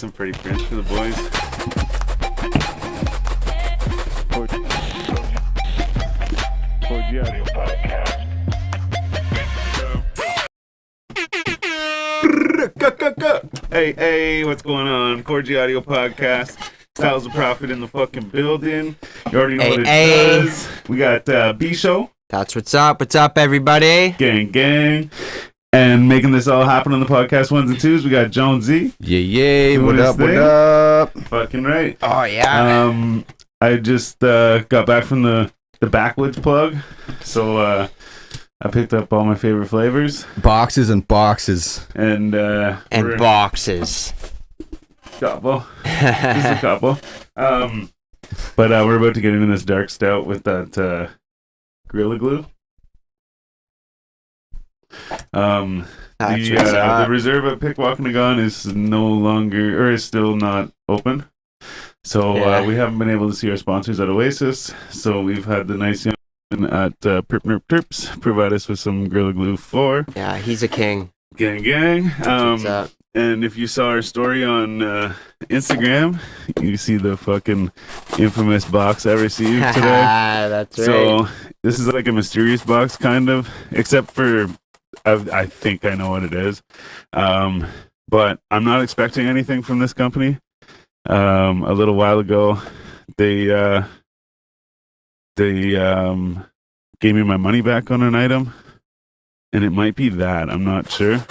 some Freddie Prinze for the boys. Hey, what's going on? 4G Audio Podcast. Styles of Profit in the fucking building. You already know what it does. We got B-Show. That's what's up. What's up, everybody? Gang. And making this all happen on the podcast ones and twos, we got Jonesy. Yeah. What up? Fucking right. Oh, yeah. I just got back from the Backwoods plug. So I picked up all my favorite flavors. Boxes and boxes. And boxes. Couple. Just a couple. But we're about to get into this dark stout with that Gorilla Glue. The reserve at Pickwackinagon is no longer, or is still not open. So we haven't been able to see our sponsors at Oasis. So we've had the nice young at Perp Nerp Terps provide us with some Gorilla Glue 4. Yeah, he's a king. Gang. What's up? And if you saw our story on Instagram, you see the fucking infamous box I received today. That's right. So this is like a mysterious box, kind of, except for I think I know what it is. But I'm not expecting anything from this company. A little while ago, they gave me my money back on an item, and it might be that. I'm not sure.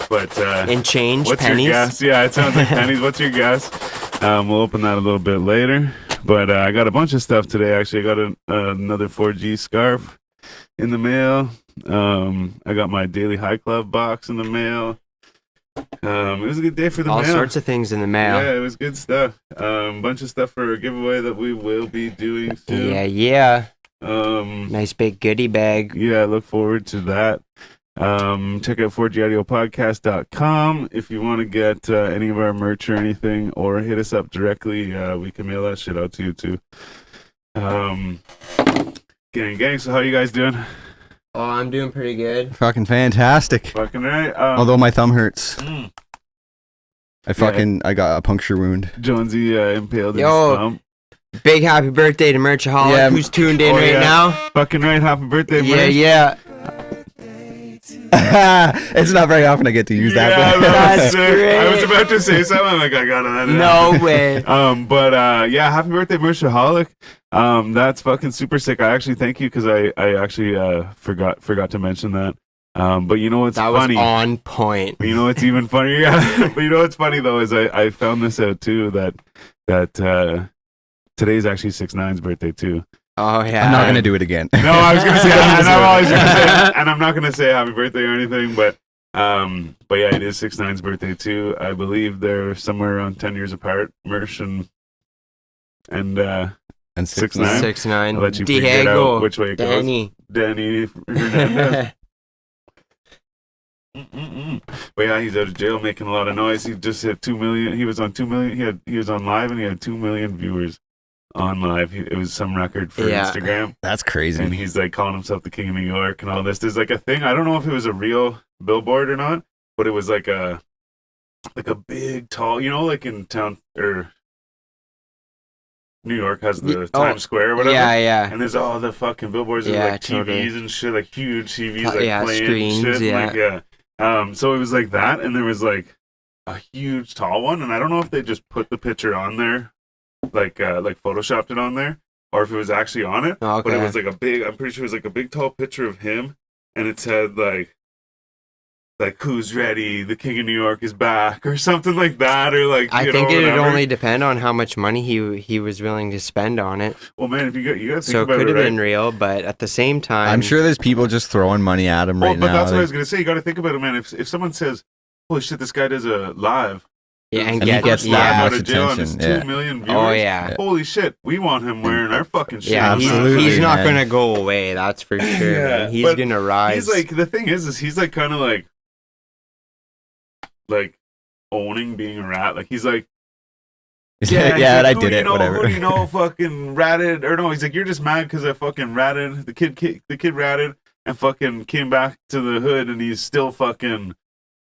But in change, what's pennies? your guess? Yeah, it sounds like pennies. What's your guess? We'll open that a little bit later. But I got a bunch of stuff today. Actually, I got another 4G scarf in the mail. I got my Daily High Club box in the mail. It was a good day for the All mail. sorts of things in the mail. Yeah, it was good stuff. Bunch of stuff for a giveaway that we will be doing soon. Yeah. Nice big goodie bag. Yeah, I look forward to that. Check out 4gaudiopodcast.com if you want to get any of our merch or anything, or hit us up directly. We can mail that shit out to you too. Gang, so how you guys doing? Oh, I'm doing pretty good. Fucking fantastic. Fucking right. Although my thumb hurts. I got a puncture wound. Jonesy impaled his Yo. thumb. Big happy birthday to Merchaholic, Yeah. who's tuned in right now. Fucking right. Happy birthday, Merch. Yeah. It's not very often I get to use that. Yeah, but- That's sick. great. I was about to say something. I'm like, I gotta let it No way. But yeah, happy birthday, Merchaholic. That's fucking super sick. I actually thank you because I actually forgot to mention that. But you know what's That funny? was on point. You know what's even funnier? Yeah. But you know what's funny though is I found this out too that today's actually 6ix9ine's birthday too. Oh, yeah. I'm not going to do it again. No, I was gonna say, and I'm always gonna say, and I'm not gonna say happy birthday or anything, but yeah, it is 6ix9ine's birthday too. I believe they're somewhere around 10 years apart, Mersh and 6ix9ine. 6ix9ine. I'll 6ix9ine. let you figure it out Diego. which way it Danny. goes. Danny Hernandez. But yeah, he's out of jail making a lot of noise. He just hit 2 million. He was on 2 million. He was on live and he had 2 million viewers on live. It was some record for Instagram. That's crazy. And he's like calling himself the King of New York and all this. There's like a thing. I don't know if it was a real billboard or not, but it was like a big tall, you know, like in town or New York has the Times Square or whatever. Yeah. And there's all the fucking billboards with like TVs totally. and shit, like huge TVs, like playing screens, and shit. yeah. Like, so it was like that, and there was like a huge tall one, and I don't know if they just put the picture on there, like photoshopped it on there, or if it was actually on it. Okay. But it was like a big. I'm pretty sure it was like a big tall picture of him, and it said like who's ready? The King of New York is back, or something like that, or like I you think know, it would whatever. only depend on how much money he was willing to spend on it. Well, man, if you got to think So it about could it, have right? been real, but at the same time, I'm sure there's people just throwing money at him right But now. that's what I was gonna say. You got to think about it, man. If someone says, "Holy shit, this guy does a live," yeah, and he get gets live that out much of jail and it's attention, 2 million viewers. Oh yeah, Holy shit, we want him wearing our fucking shit. yeah. Absolutely, He's not man. gonna go away. That's for sure. Yeah, Man. He's but gonna rise. He's like, the thing is he's like kind of like owning being a rat. Like he's like, he's yeah, like, I who did do you it. know, Whatever. Who do you know fucking ratted? Or no, he's like, you're just mad because I fucking ratted. The kid ratted and fucking came back to the hood and he's still fucking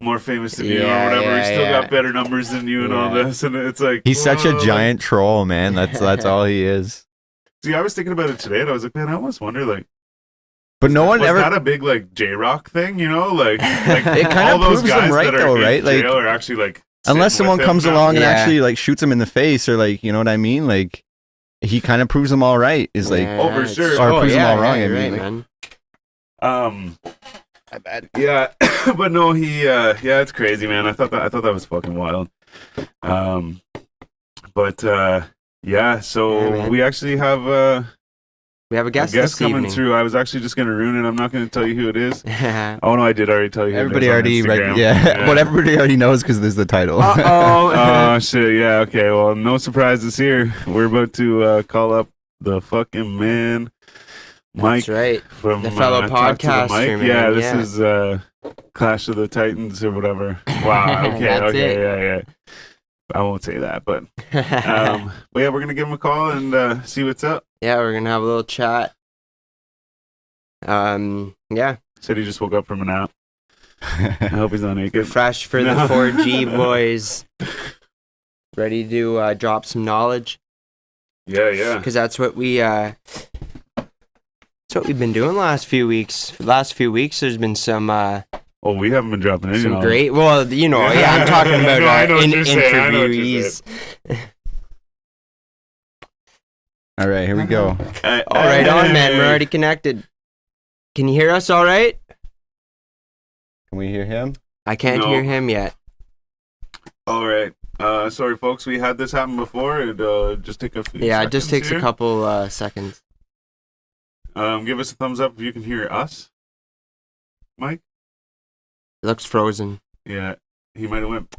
more famous than you or Yeah, whatever. yeah, He's still yeah. got better numbers than you and all Yeah. this, and it's like He's such a whoa, giant troll, man. That's all he is. See, I was thinking about it today, and I was like, man, I almost wonder, like, But no one was ever. that a big like J-Rock thing? You know, like It kinda all those proves them guys right, that are though, in right? Like, jail are actually like Unless sitting someone with him comes now. along and Yeah. actually like shoots him in the face, or like, you know what I mean? Like, he kind of proves them all right. Is like, Oh, for it's- sure. Or proves them all wrong, I you're mean, right, like- man. I bet. Yeah, but no, yeah, it's crazy, man. I thought that was fucking wild. But yeah, so Yeah, man. we actually have We have a a guest guest this coming evening. through. I was actually just gonna ruin it. I'm not gonna tell you who it is. Oh no, I did already tell you. Who Everybody it is on already, Instagram. yeah. But everybody already knows because there's the title. Oh shit, yeah, okay. Well, no surprises here. We're about to call up the fucking man, Mike. That's right. From The fellow Talk to the podcaster, Mic. man, Yeah, this yeah. is Clash of the Titans or whatever. Wow. Okay. That's okay. it. Yeah. I won't say that, but yeah, we're gonna give him a call and see what's up. Yeah, we're gonna have a little chat. Yeah, Said he just woke up from a nap. I hope he's not naked. fresh for the No. 4G boys. Ready to drop some knowledge, Yeah. because that's what we've been doing last few weeks. Last few weeks, there's been some Oh, we haven't been dropping any knowledge. great. Well, you know, yeah, I'm talking about No, I know what you're saying. I know what you're interviewees. All right, here we go. All right, on man, we're already connected. Can you hear us? All right. Can we hear him? I can't No. hear him yet. All right. Sorry, folks. We had this happen before. It just take a few. Yeah, it just seconds takes here. a couple seconds. Give us a thumbs up if you can hear us, Mike. It looks frozen. Yeah, he might have went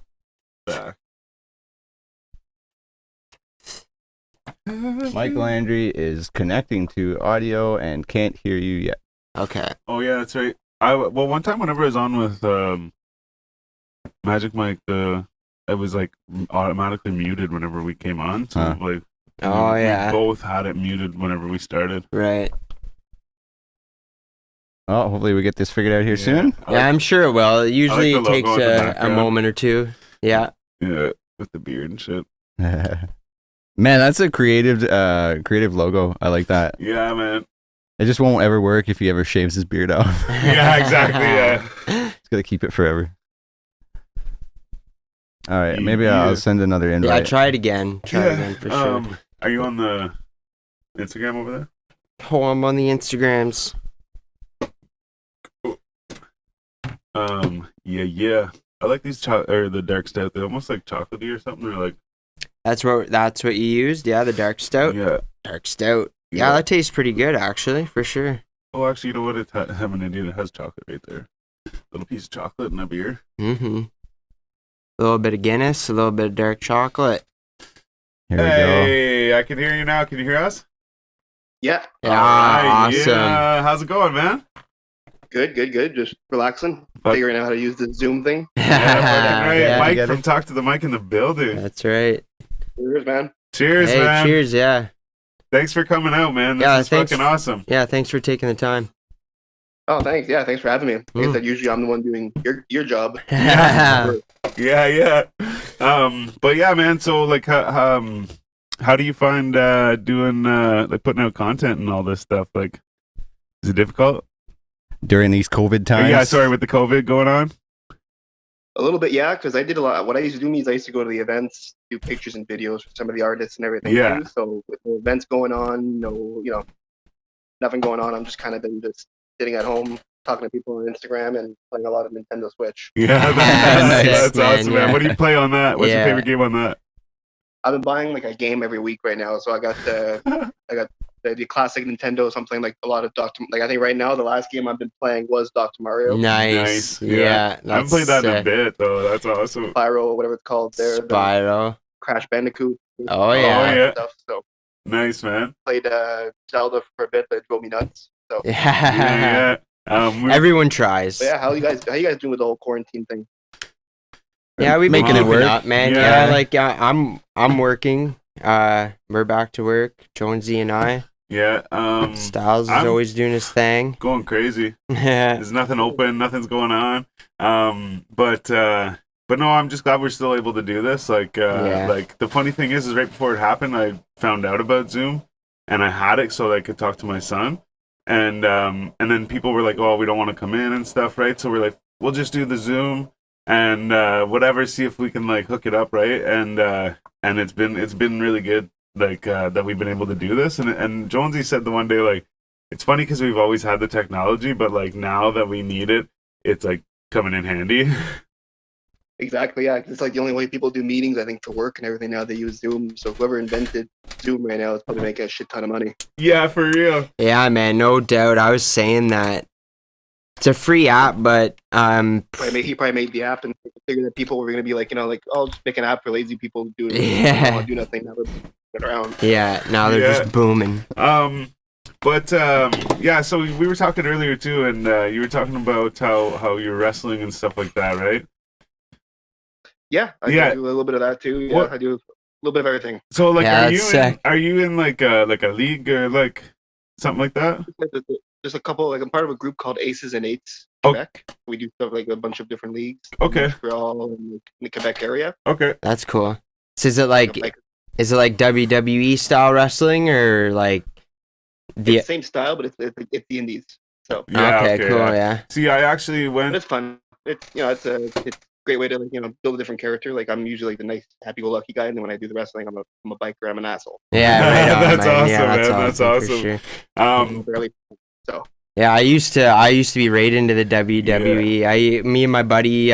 back. Mike Landry is connecting to audio and can't hear you yet. Okay. Oh yeah, that's right. Well, one time whenever I was on with Magic Mike, it was like automatically muted whenever we came on. So Huh. like, Oh, we yeah. both had it muted whenever we started. Right. Oh, hopefully we get this figured out here soon. Yeah, I'm sure it will. It usually the logo takes in the a background. moment or two. Yeah. Yeah, with the beard and shit. Man, that's a creative logo. I like that. Yeah, man. It just won't ever work if he ever shaves his beard off. Yeah, exactly. Yeah. He's gonna keep it forever. All right, maybe Yeah. I'll send another invite. Yeah, try it again. Try it again for sure. Are you on the Instagram over there? Oh, I'm on the Instagrams. Yeah. I like these the dark stout. They're almost like chocolatey or something. Or like, That's what you used. Yeah, the dark stout. yeah. Dark stout. Yeah, that tastes pretty good actually, for sure. Oh, actually, you know what? I have an idea that has chocolate right there. Little piece of chocolate in a beer. Mm-hmm. A little bit of Guinness, a little bit of dark chocolate. Here we go. Hey, I can hear you now. Can you hear us? Yeah, Yeah, Alright, awesome. Yeah. How's it going, man? good. Just relaxing, Fuck. figuring out how to use the Zoom thing. Yeah, fucking right. Yeah, Mike get from it. Talk to the Mic in the building. That's right. Cheers, man. Cheers, Hey, man. cheers, yeah. Thanks for coming out, man. This Yeah, is thanks. fucking awesome. Yeah, thanks for taking the time. Oh, thanks. Yeah, thanks for having me. Like I Mm. said, usually I'm the one doing your job. Yeah. Yeah. But yeah, man. So like, how do you find doing like putting out content and all this stuff? Like, is it difficult? During these COVID times. Yeah, sorry, with the COVID going on. A little bit, yeah, because I did a lot. What I used to do is I used to go to the events, do pictures and videos for some of the artists and everything. Yeah. Too. So with the events going on, nothing going on. I'm just kind of been just sitting at home talking to people on Instagram and playing a lot of Nintendo Switch. Yeah, Nice, that's man, awesome, man. yeah. What do you play on that? What's your Yeah. favorite game on that? I've been buying like a game every week right now. So I got the classic Nintendo, something like a lot of like I think right now the last game I've been playing was Dr. Mario, Nice. Yeah. I haven't played that in a sick. bit though. That's awesome. Spyro, whatever it's called there, the Spyro. Crash Bandicoot. Oh, yeah. yeah. Stuff. So Nice, man. played Zelda for a bit, but it drove me nuts. So Yeah. Everyone tries. but yeah, how you guys doing with the whole quarantine thing? Yeah, we've been Making it keeping work. up, man. Yeah. Yeah, like I'm working. We're back to work, Jonesy and I. Yeah. Styles is I'm always doing his thing. going crazy. Yeah. There's nothing open, nothing's going on. But no, I'm just glad we're still able to do this. Like the funny thing is right before it happened, I found out about Zoom, and I had it so that I could talk to my son, and then people were like, "Oh, we don't want to come in and stuff," right? So we're like, "We'll just do the Zoom and whatever, see if we can like hook it up, right?" And it's been really good, like that we've been able to do this. And Jonesy said the one day, like, it's funny because we've always had the technology, but like now that we need it, it's like coming in handy. Exactly, yeah. 'Cause it's like the only way people do meetings, I think, for work and everything now. They use Zoom. So whoever invented Zoom right now is probably making a shit ton of money. Yeah, for real. Yeah, man, no doubt. I was saying that it's a free app, but He probably made the app and figured that people were going to be like, like, oh, just make an app for lazy people to do it. Yeah. Don't want to do nothing. Now they're around. yeah, now they're Yeah. just booming. But yeah, so we were talking earlier too, and you were talking about how you're wrestling and stuff like that, right? Yeah, I Yeah. do a little bit of that too. Yeah, What- I do a little bit of everything. So like, Yeah, are you that's in, sick. are you in like a league or like something like that? There's a couple, like I'm part of a group called Aces and Eights Oh. Quebec. We do stuff like a bunch of different leagues. Okay. Montreal and in the Quebec area. Okay. That's cool. So is it like Like, WWE style wrestling or like the it's the same style, but it's the indies. So, Yeah. okay, cool, yeah. yeah. See, I actually but went. it's fun. It's it's a great way to build a different character. Like I'm usually like the nice, happy-go-lucky guy, and then when I do the wrestling, I'm a biker. I'm an asshole. Yeah, right on, That's man. awesome, Yeah, man. That's for awesome. sure. Um, Barely. Yeah, I used to be right into the WWE. Me and my buddy,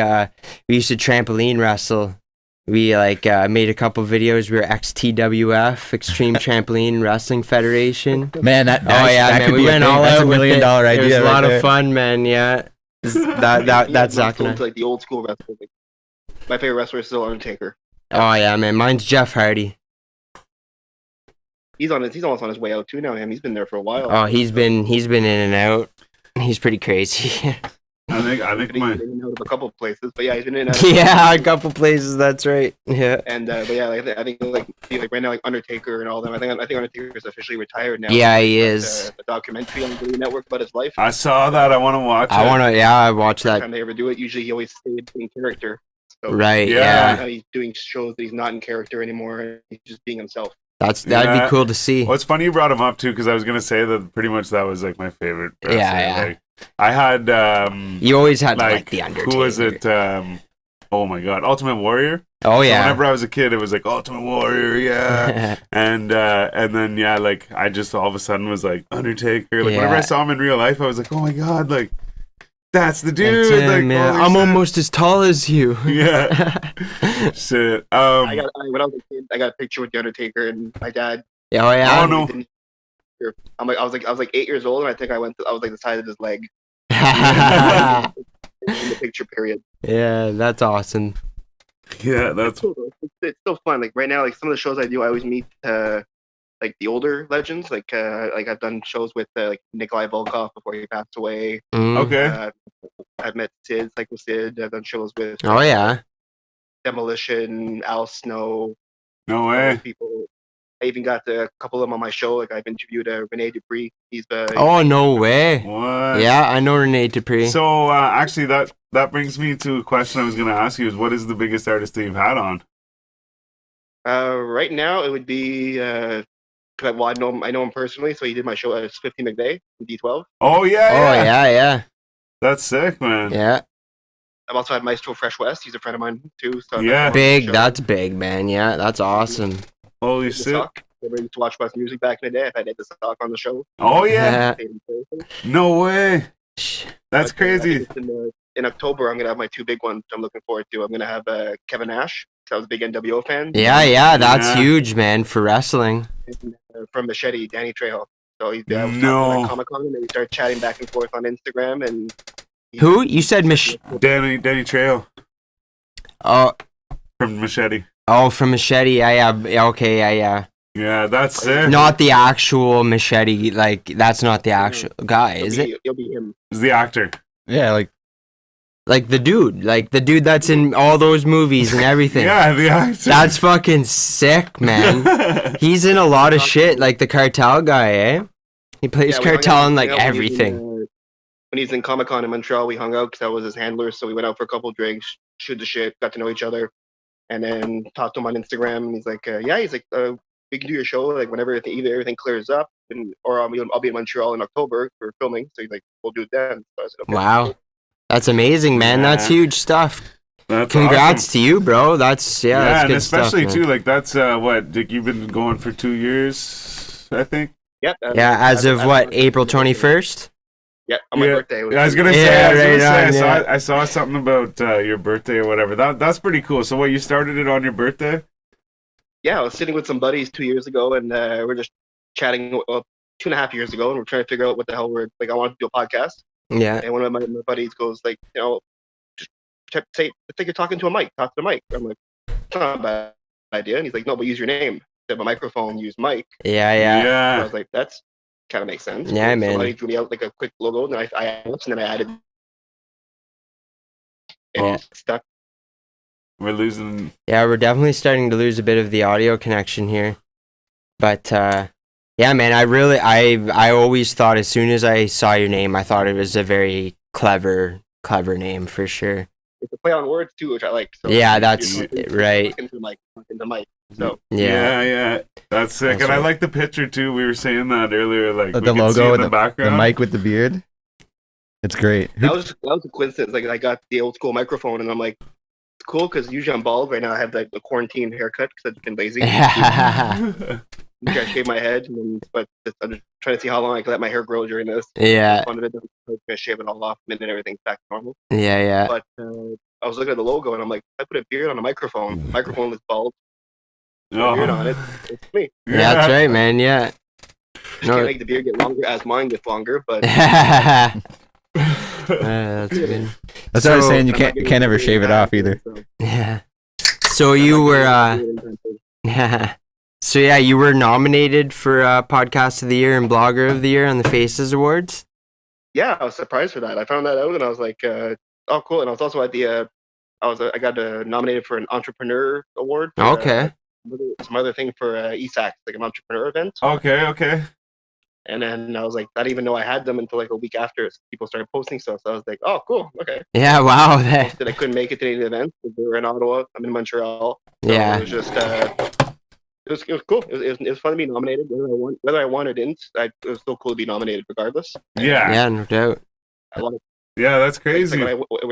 we used to trampoline wrestle. We like made a couple videos. We were XTWF, Extreme Trampoline Wrestling Federation. Man, that Man, could we be a went thing. all That's out $1 with million it. idea. It was a right lot there. of fun, man. Yeah, that's not Zach and I. like the old school wrestler. Like, my favorite wrestler is still Undertaker. Oh yeah, man. Mine's Jeff Hardy. He's almost on his way out too now. He's been there for a while. Oh, he's been in and out. He's pretty crazy. I think He's my been in and out of a couple of places, but yeah, he's been in and out. Yeah, a couple places. That's right. Yeah. And but yeah, I think like right now, like Undertaker and all them. I think Undertaker is officially retired now. Yeah, he But, is. a documentary on the Video Network about his life. I saw that. I want to watch. I it. want to. Yeah, I watched Every that. time they ever do it, usually he always stayed in character. So Right. Yeah. Yeah. now he's doing shows that he's not in character anymore, and he's just being himself. That'd Yeah. be cool to see. Well, it's funny you brought him up too, because I was gonna say that pretty much that was like my favorite. Wrestler. Yeah. Like, I had You always had to like like the Undertaker. who was it? Oh my God, Ultimate Warrior. Oh So yeah. whenever I was a kid, it was like Ultimate Warrior, yeah. and then yeah, like I just all of a sudden was like Undertaker. Like whenever I Yeah. saw him in real life, I was like, oh my God, like that's the That's dude. him, like, yeah. holy I'm shit. almost as tall as you. Yeah. Shit. When I was a kid, I got a picture with the Undertaker and my dad. Oh yeah. Oh, no. I was like 8 years old, and I think I was like the size of his leg yeah, in the picture period. that's awesome. Yeah, that's It's still fun. Like right now, like some of the shows I do, I always meet like the older legends. Like I've done shows with like Nikolai Volkov before he passed away. Mm. okay. I've met Sid, Psycho Sid. I've done shows with Oh yeah. Demolition, Al Snow, No other way. people. I even got a couple of them on my show. Like I've interviewed Rene Dupree. He's Oh no way. What? Yeah, I know Rene Dupree. So actually, that brings me to a question I was going to ask you: is what is the biggest artist that you've had on? right now it would be well, I know him personally, so he did my show as 50 McVeigh in D12. Oh yeah, Oh yeah. That's sick, man. Yeah. I've also had Maestro Fresh West. He's a friend of mine too. So I've Yeah. had him on the Big. show. That's big, man. Yeah, that's awesome. Holy The shit. Sock. Remember, I used to watch West Music back in the day. I've had Ed the Sock on the show. Oh yeah. Yeah. Paid in person. No way. That's But, crazy. In October, I'm gonna have my two big ones. I'm looking forward to. I'm gonna have Kevin Nash. 'Cause I was a big NWO fan. Yeah, that's Yeah. huge, man, for wrestling. And, from Machete, Danny Trejo. So he's No. at Comic Con, and we started chatting back and forth on Instagram. And Who? You said Danny Trejo Oh, from Machete. from Machete. Yeah, okay, yeah. Yeah, that's sick. Not the actual Machete. Like that's not the actual guy, is it? It'll be him. He's the actor. Yeah, like Like the dude that's in all those movies and everything. Yeah, the actor. That's fucking sick, man. He's in a lot of shit, like the Cartel guy, eh? He plays Yeah, we hung Cartel out- in we like hung out when he was in, everything. When he's in Comic-Con in Montreal, we hung out because I was his handler. So we went out for a couple drinks, shoot the shit, got to know each other, and then talked to him on Instagram. And he's like, we can do your show like whenever everything clears up, or I'll be in Montreal in October for filming. So he's like, we'll do it then. So I said, okay. Wow. That's amazing, man. That's Yeah. huge stuff. That's Congrats awesome. to you, bro. That's Yeah, that's and good especially stuff, man. too, like that's what, Dick, you've been going for 2 years, I think. Yep. Yeah, as of what, April 21st? Yeah, on my birthday. Yeah, I was gonna say, Yeah, right on, I saw something about your birthday or whatever. That's pretty cool. So what, you started it on your birthday? Yeah, I was sitting with some buddies 2 years ago, and we're just chatting. 2.5 years ago, and we're trying to figure out what the hell we're like. I wanted to do a podcast, Yeah. and one of my buddies goes like, just say, it's like you're talking to a mic. Talk to the mic. I'm like, it's not a bad idea. And he's like, no, but use your name. Instead of a microphone, use mic. Yeah. So I was like, that's kind of makes sense. Yeah, so man. Somebody drew me out like a quick logo, and then I added, and Oh. it's stuck. We're losing. Yeah, we're definitely starting to lose a bit of the audio connection here. But yeah, man, I always thought as soon as I saw your name, I thought it was a very clever name for sure. It's a play on words too, which I like. So Yeah, you're that's talking- right. talking to the mic. So Yeah. That's sick. That's And I right. like the picture too. We were saying that earlier, like The we could see logo in with the the background. mic with the beard. It's great. that was a coincidence. Like I got the old school microphone, and I'm like, it's cool because usually I'm bald. Right now I have like the quarantine haircut because I've been lazy. I shave my head, but I'm just trying to see how long I can let my hair grow during this. Yeah. One of it, I'm gonna shave it all off, and then everything's back to normal. Yeah. But I was looking at the logo, and I'm like, I put a beard on a microphone. The microphone is bald. Put a beard on it. It's me. Yeah, that's right, man. Yeah. Just can't make the beard get longer as mine gets longer, but That's good. That's what I was So- saying. You can't ever shave it off either. Yeah. So you were So yeah, you were nominated for Podcast of the Year and Blogger of the Year on the Faces Awards. Yeah, I was surprised for that. I found that out, and I was like, oh, cool. And I was also at the, I got nominated for an entrepreneur award. For, Okay. some other thing for ESAC, like an entrepreneur event. Okay. And then I was like, I didn't even know I had them until like a week after people started posting stuff. So I was like, oh, cool, okay. Yeah. Wow. That I couldn't make it to any of the events. They were in Ottawa. I'm in Montreal. So Yeah. It was just, it was cool. It was fun to be nominated. Whether I won or didn't, it was still cool to be nominated regardless. Yeah. Yeah. No doubt. I love it. Yeah, that's Like, crazy. when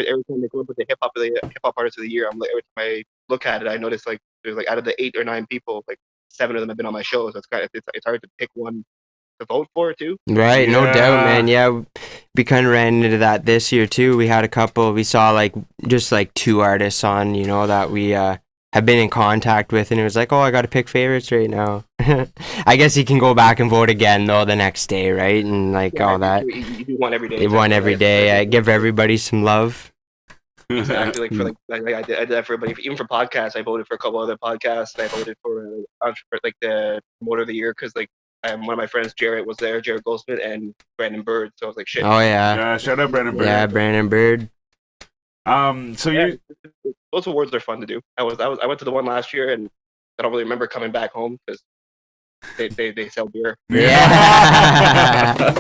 every time they come up with the hip hop artist of the year, I'm like, every time I look at it, I notice like there's like out of the 8 or 9 people, like 7 of them have been on my show. So it's hard to pick one to vote for too. Right. No Yeah. doubt, man. Yeah. We kind of ran into that this year too. We had a couple. We saw like just like 2 artists on, that we have been in contact with, and it was like, oh, I got to pick favorites right now. I guess you can go back and vote again though the next day, right? And like all that. You do one every day. You won every day. I give everybody some love. Exactly. Like for like I did that for everybody. Even for podcasts, I voted for a couple other podcasts. I voted for like the promoter of the year because like one of my friends, Jared, was there. Jared Goldsmith and Brandon Bird. So I was like, shit. Oh yeah. Yeah, shout out Brandon Bird. Yeah, Brandon Bird. So you Those awards are fun to do. I went to the one last year and I don't really remember coming back home because they sell beer. Yeah.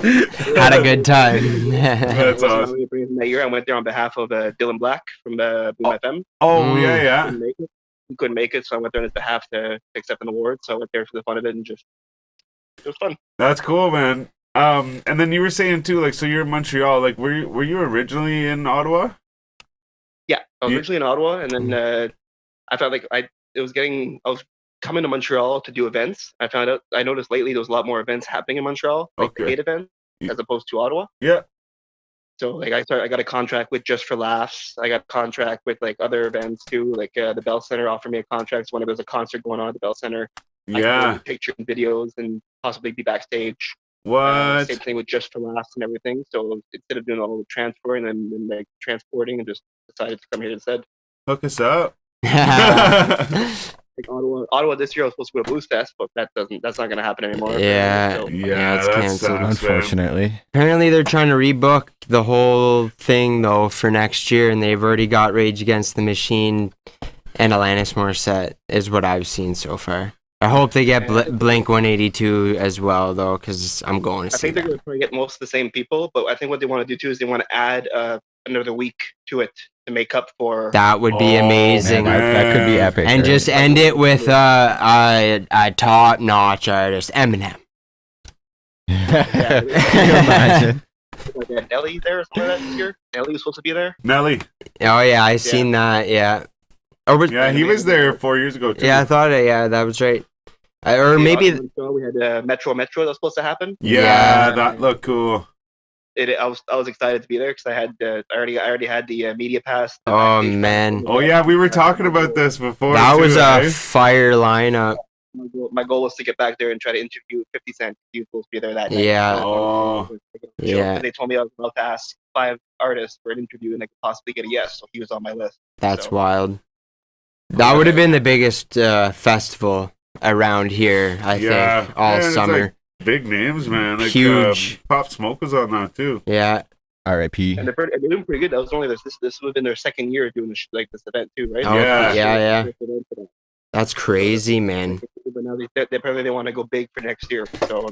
Had a good time. That's awesome. That year I went there on behalf of Dylan Black from Boom FM. Oh Mm. yeah. He couldn't make it, so I went there on his behalf to accept an award. So I went there for the fun of it and just it was fun. That's cool, man. And then you were saying too, like, so you're in Montreal. Like, were you originally in Ottawa? Yeah, I was You- originally in Ottawa, and then I felt like I was coming to Montreal to do events. I noticed lately there was a lot more events happening in Montreal, like Okay. paid events, as opposed to Ottawa. Yeah. So like I got a contract with Just for Laughs. I got a contract with like other events too. Like the Bell Center offered me a contract. So whenever there's a concert going on at the Bell Center, I Yeah. can do pictures and videos and possibly be backstage. What? Same thing with Just for Laughs and everything. So instead of doing all the transferring and like transporting, and just decided to come here instead. Hook us up. Like Ottawa this year. I was supposed to go to Blues Fest, but that's not gonna happen anymore. Yeah. So, Yeah, it's that canceled. sucks, man. Unfortunately. Apparently, they're trying to rebook the whole thing though for next year, and they've already got Rage Against the Machine and Alanis Morissette, is what I've seen so far. I hope they get Blink 182 as well though, because I'm going to I see think they're that. going to probably get most of the same people, but I think what they want to do too is they want to add another week to it to make up for. That would be Oh, amazing. Man, that could be epic. And right? just end it with a top-notch artist, Eminem. Can you imagine? Like, Nelly there or something like that this year. Nelly was supposed to be there. Nelly. Oh yeah, I seen that. Yeah. Or was, Yeah, he was there 4 years ago too. yeah, I thought it. Yeah, that was right. Or Yeah, maybe. we had Metro that was supposed to happen. Yeah, that looked cool. I was excited to be there because I had I already had the media pass. the Oh, backstage man. pass. Oh yeah, we were talking about this before. That was too, a eh? fire lineup. My goal was to get back there and try to interview 50 Cent. He was supposed to be there that night. Yeah. Oh. Yeah. They told me I was about to ask 5 artists for an interview and I could possibly get a yes. So he was on my list. That's So, wild. That would have been the biggest festival around here, I Yeah. think, all Yeah, it's summer. like big names, man. Like, Huge. Pop Smoke was on that too. Yeah. R.I.P. and they're doing pretty good. That was only this would have been their second year doing this event too, right? Oh, Yeah. yeah. First event for them. That's crazy, man. But now they apparently they want to go big for next year. So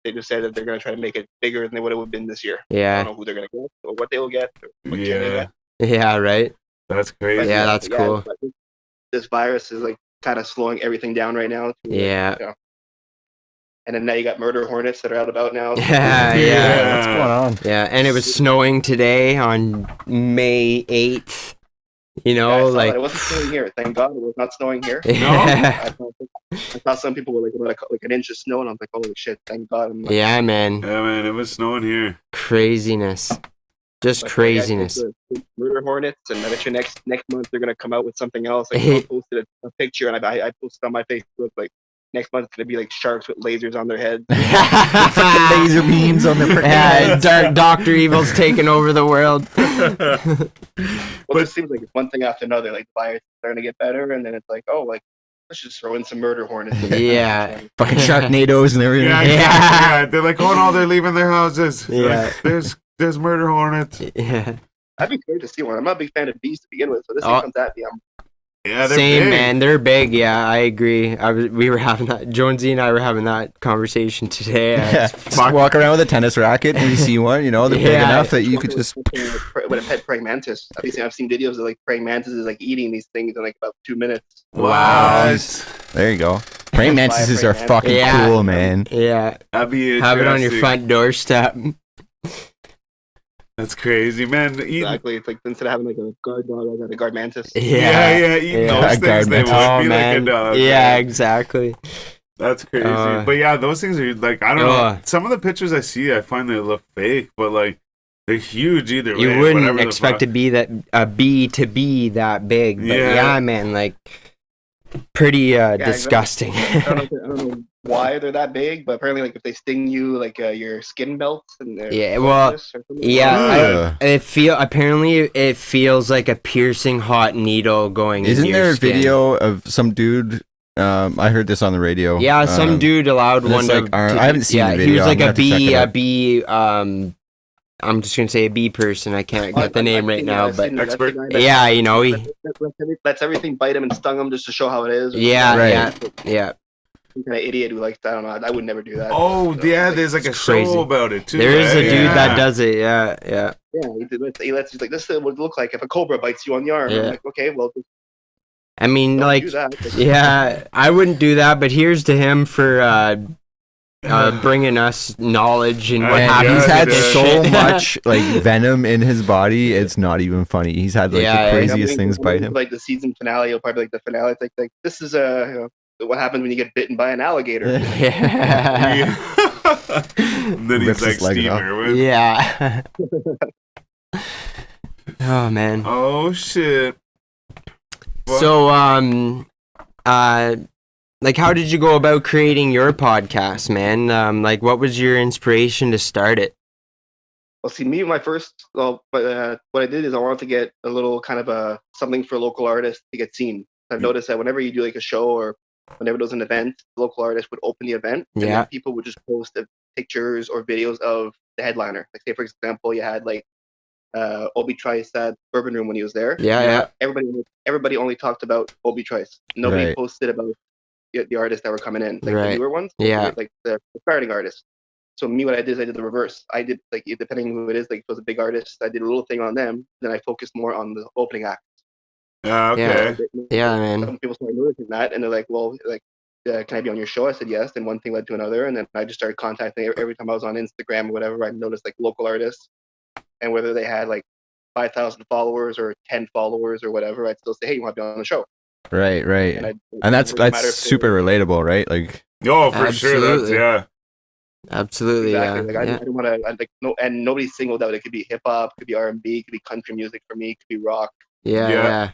they just said that they're gonna try to make it bigger than what it would have been this year. I Yeah. don't know who they're gonna get or what they will get. Or what can they Yeah, get. Yeah, right? that's crazy. Yeah, that's cool. but this virus is like kind of slowing everything down right now. Yeah. And then now you got murder hornets that are out about now. Yeah, Yeah. yeah. What's going on? Yeah, and it was snowing today on May 8th. You Yeah, I know, saw like. that. It wasn't snowing here. Thank God it was not snowing here. Yeah. I saw some people were like about like an inch of snow, and I was like, "Holy shit! Thank God!" I'm like, Yeah, man. Yeah, man, it was snowing here. Craziness. Just but, craziness. the murder hornets, and I bet you next month they're gonna come out with something else. Like, I posted a picture, and I posted on my Facebook like next month it's gonna be like sharks with lasers on their heads. Fucking laser beams on their freaking Yeah, heads. Dr. Evil's taking over the world. Well, it just seems like it's one thing after another. Like the virus is starting to get better, and then it's like, oh, like let's just throw in some murder hornets. Yeah. Fucking Sharknadoes and everything. Yeah, Yeah. yeah. They're like, oh no, they're leaving their houses. Yeah. Like, there's murder hornets. Yeah. I'd be scared to see one. I'm not a big fan of bees to begin with, so this Oh. thing comes at me. Yeah, they're Same, big. man. They're big. Yeah, I agree. We were having that. Jonesy and I were having that conversation today. Yeah. Just walk around with a tennis racket and you see one, you know, they're big Yeah. enough that you could just. With a pet praying mantis. I've seen videos of like praying mantises like eating these things in like about 2 minutes. Wow. There you go. Praying mantises are fucking Yeah. cool, man. Yeah. That'd be Have it on your interesting. front doorstep. That's crazy, man. Eating, Exactly. It's like instead of having like a guard dog, I got a guard mantis. yeah, eating Yeah. those A guard things, they would man. be like a dog. Yeah, man. exactly. That's crazy. Uh, but yeah, those things are like, I don't know. uh, Some of the pictures I see, I find they look fake, but like they're huge either way. You wouldn't whatever the expect fuck. to be that a bee to be that big, but Yeah. yeah, man, like pretty exactly. disgusting. I don't know why they're that big, but apparently like if they sting you, like your skin melts and Yeah, well, yeah, Ugh. apparently it feels like a piercing hot needle going. Isn't into your there a skin. video of some dude? I heard this on the radio. Yeah, some dude allowed it's one like, to. I haven't seen yeah, the he was video. like I'm gonna a have to check it bee. out. I'm just gonna say a bee person. I can't get the name right now, but Expert. yeah, you know, he. lets everything bite him and stung him just to show how it is. Yeah, Right. yeah. Some kind of idiot who likes, I don't know, I would never do that. Oh, yeah, there's like a It's crazy. show about it too. There is a right? dude Yeah. that does it. Yeah. Yeah, he lets, he's like, this is what it would look like if a cobra bites you on the arm. Yeah. I'm like, okay, well, I mean, don't like, do that. yeah, I wouldn't do that, but here's to him for bringing us knowledge and what Man, happens. He's Yeah, had he does. so much like venom in his body. It's not even funny. He's had like Yeah, the yeah. craziest things bite him. Like the season finale, or probably like the finale. It's like this is what happens when you get bitten by an alligator. Yeah. And then Rips he's his like leg off. steamer. With. Yeah. Oh man. Oh shit. What? So like how did you go about creating your podcast, man? Like what was your inspiration to start it? Well, see, what I did is I wanted to get a little kind of something for local artists to get seen. I've noticed that whenever you do like a show or whenever there's an event, the local artist would open the event, and Yeah. then people would just post pictures or videos of the headliner. Like, say for example, you had like Obi Trice at Bourbon Room when he was there. Yeah. Everybody only talked about Obi Trice. Nobody Right. posted about the artists that were coming in, like Right. the newer ones. Yeah. Like the starting artists. So me, what I did is I did the reverse. I did, like, depending on who it is, like if it was a big artist, I did a little thing on them. Then I focused more on the opening act. Okay. Yeah, man. Some people started noticing that, and they're like, "Well, like, can I be on your show?" I said yes, and one thing led to another, and then I just started contacting every time I was on Instagram or whatever. I noticed like local artists, and whether they had like 5,000 followers or 10 followers or whatever, I'd still say, "Hey, you want to be on the show?" Right. And, And that's it doesn't matter that's if they super were- relatable, right? Like, Oh, for sure. That's Absolutely. Absolutely. Exactly. Yeah. Like I Yeah. didn't want to like no, and nobody singled out. It could be hip hop, could be R&B, could be country music for me, it could be rock. Yeah. Yeah. Yeah.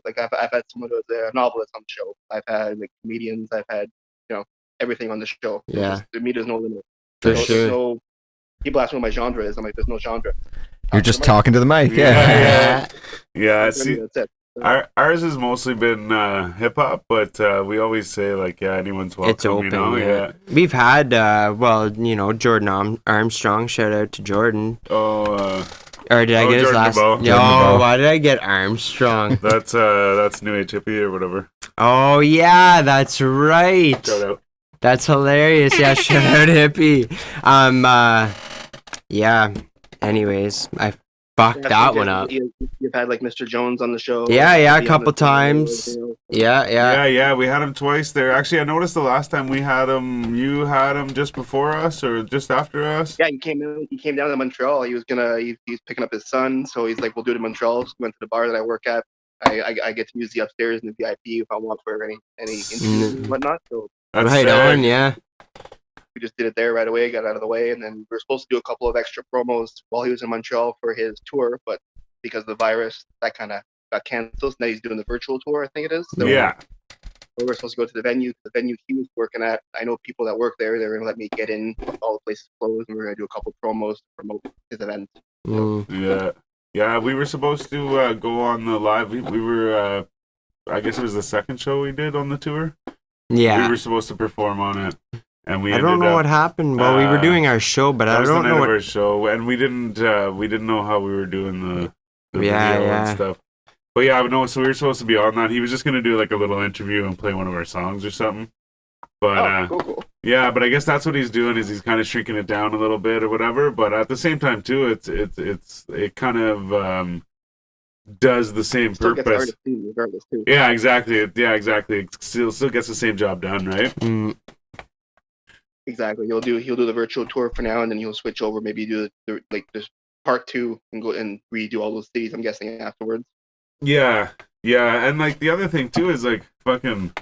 Like I've had someone who was a novelist on the show. I've had like comedians. I've had everything on the show. It's Yeah. just, to me, there's no limit. For There's sure. no, people ask me what my genre is. I'm like, there's no genre. you're just talking to the mic. Yeah. Yeah. Yeah. That's See, it. ours has mostly been hip hop, but we always say like, yeah, anyone's welcome. It's open. You know? Yeah. We've had, Jordan Armstrong. Shout out to Jordan. Oh, Or did I get his Jordan last? DeBow. Yo, Jordan DeBow. why did I get Armstrong? that's New Age Hippie or whatever. Oh yeah, that's right. Shout out. That's hilarious. Yeah, shout out hippie. Yeah. Anyways, I fucked that one up. You've had like Mr. Jones on the show. Yeah, He a on the couple show, times. Yeah. Yeah, we had him twice there. Actually, I noticed the last time we had him, you had him just before us or just after us. Yeah, he came down to Montreal. He was he's picking up his son, so he's like, we'll do it in Montreal. So we went to the bar that I work at. I get to use the upstairs and the VIP if I want for any interviews and whatnot. So That's Right sick. on. Yeah. we just did it there right away, got out of the way, and then we were supposed to do a couple of extra promos while he was in Montreal for his tour, but because of the virus, that kind of got canceled. Now he's doing the virtual tour, I think it is. So Yeah. we were supposed to go to the venue. The venue he was working at, I know people that work there. They were gonna let me get in. All the places closed, and we were gonna do a couple promos to promote his event. Mm. Yeah. We were supposed to go on the live. We were. I guess it was the second show we did on the tour. Yeah. We were supposed to perform on it, and we. I don't ended know up, what happened. Well, we were doing our show, but That I was the don't night know of what. our show, and we didn't know how we were doing the Yeah, video yeah. and stuff. But yeah, no. So we were supposed to be on that. He was just gonna do like a little interview and play one of our songs or something. But Cool. yeah, but I guess that's what he's doing is he's kind of shrinking it down a little bit or whatever. But at the same time too, it kind of does the same Still gets the purpose. artist seen regardless too. Yeah, exactly. Yeah, exactly. It still gets the same job done, right? Mm. Exactly. He'll do the virtual tour for now, and then he'll switch over. Maybe do this part 2 and go and redo all those cities. I'm guessing afterwards. Yeah, and like the other thing too is like fucking,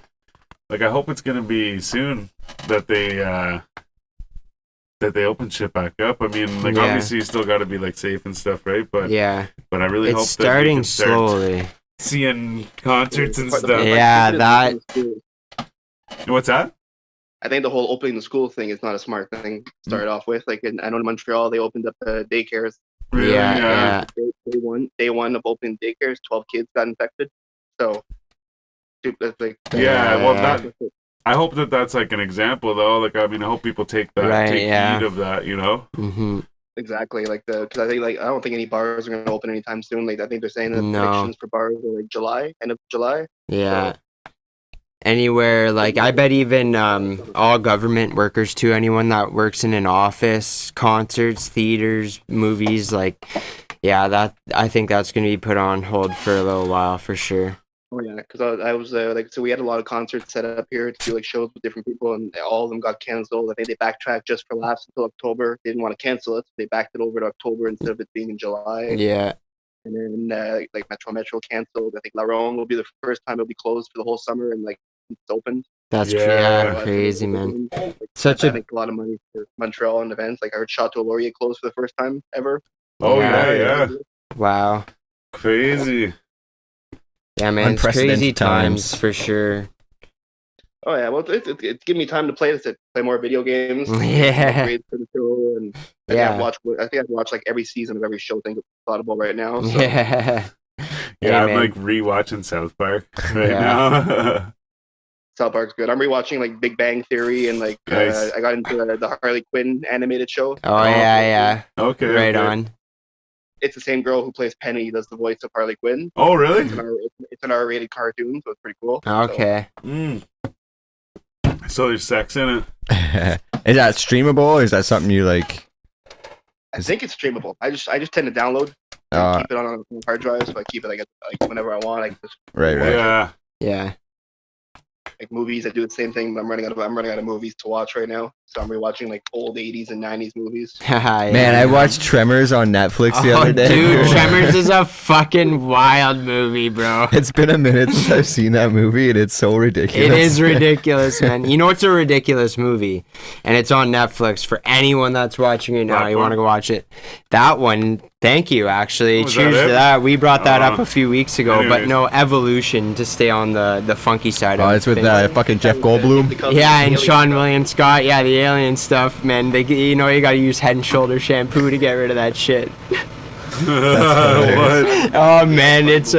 like I hope it's gonna be soon that they open shit back up. I mean, like Yeah. obviously you still got to be like safe and stuff, right? But Yeah. I really hope It's that we starting can start slowly. seeing concerts and But the- stuff. Yeah, that- What's that? I think the whole opening the school thing is not a smart thing to start off with. Like I know in Montreal they opened up daycares. Really? Yeah. Day one of opening daycares, 12 kids got infected. So, that's like Yeah, well, Yeah. I hope that that's like an example though. Like I mean, I hope people take Right, yeah. heed of that. You know? Mm-hmm. exactly like because I think I don't think any bars are gonna open anytime soon. Like I think they're saying that No. predictions for bars are like July, end of July. Yeah. Anywhere, like I bet even all government workers too, anyone that works in an office, concerts, theaters, movies, like yeah, that I think that's gonna be put on hold for a little while for sure. Oh yeah, because I was so we had a lot of concerts set up here to do like shows with different people, and all of them got canceled. I think they backtracked just for laughs until October. They didn't want to cancel it, so they backed it over to October instead of it being in July. Yeah. And then like Metro canceled. I think La Ronde will be the first time it'll be closed for the whole summer, and like it's opened. That's Yeah. So I crazy, think man. like, Such I a think a lot of money for Montreal and events. Like I heard Chateau Laurier closed for the first time ever. Oh Yeah. yeah. wow. Crazy. Yeah, man, it's crazy Unprecedented times times. for sure. Oh yeah, well it's giving me time to play more video games. Yeah. Upgrade for the show, and I think Yeah. I've watched like every season of every show thing that's thought about right now. So Yeah. Yeah, I'm man. like rewatching South Park right Yeah. now. South Park's good. I'm rewatching like Big Bang Theory and like Nice. I got into the Harley Quinn animated show. Oh yeah. Okay. Right okay. on. It's the same girl who plays Penny, who does the voice of Harley Quinn. Oh, really? It's an R-rated cartoon, so it's pretty cool. Okay. Mm. So there's sex in it. Is that streamable or is that something you like? I think it's streamable. I just tend to download and keep it on a hard drive, so I keep it like whenever I want. Like just Right. Yeah. Yeah. like movies, I do the same thing. But I'm running out of movies to watch right now, so I'm rewatching like old 80s and 90s movies. Yeah. Man, I watched Tremors on Netflix the other day. Dude, Tremors is a fucking wild movie, bro. It's been a minute since I've seen that movie, and it's so ridiculous. It is ridiculous, man. You know what's a ridiculous movie? And it's on Netflix for anyone that's watching it now. You want to go watch it. That one, thank you, actually. Was Cheers that to it? that. We brought that up a few weeks ago. But anyways. no, Evolution, to stay on the funky side Oh, of it's with things. fucking Jeff Goldblum. Yeah, and Sean William Scott. Yeah, the alien stuff, man. You gotta use Head and Shoulder shampoo to get rid of that shit. What? Oh man, it's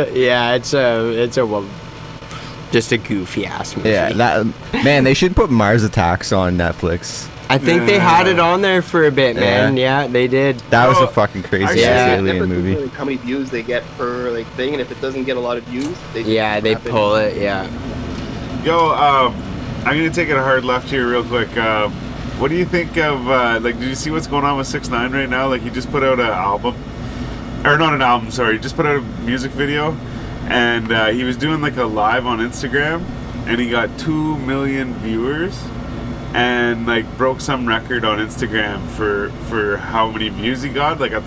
just a goofy ass movie. Yeah, man, they should put Mars Attacks on Netflix. I think they had it on there for a bit, man. Yeah, they did. That was Oh, a fucking crazy actually, alien movie. Like how many views they get per like thing, and if it doesn't get a lot of views, they They pull it. Yeah. Yo, I'm gonna take it a hard left here real quick. What do you think of did you see what's going on with 6ix9ine right now? Like he just put out an album, or not an album, sorry, just put out a music video, and he was doing like a live on Instagram, and he got 2 million viewers, and like broke some record on Instagram for how many views he got like at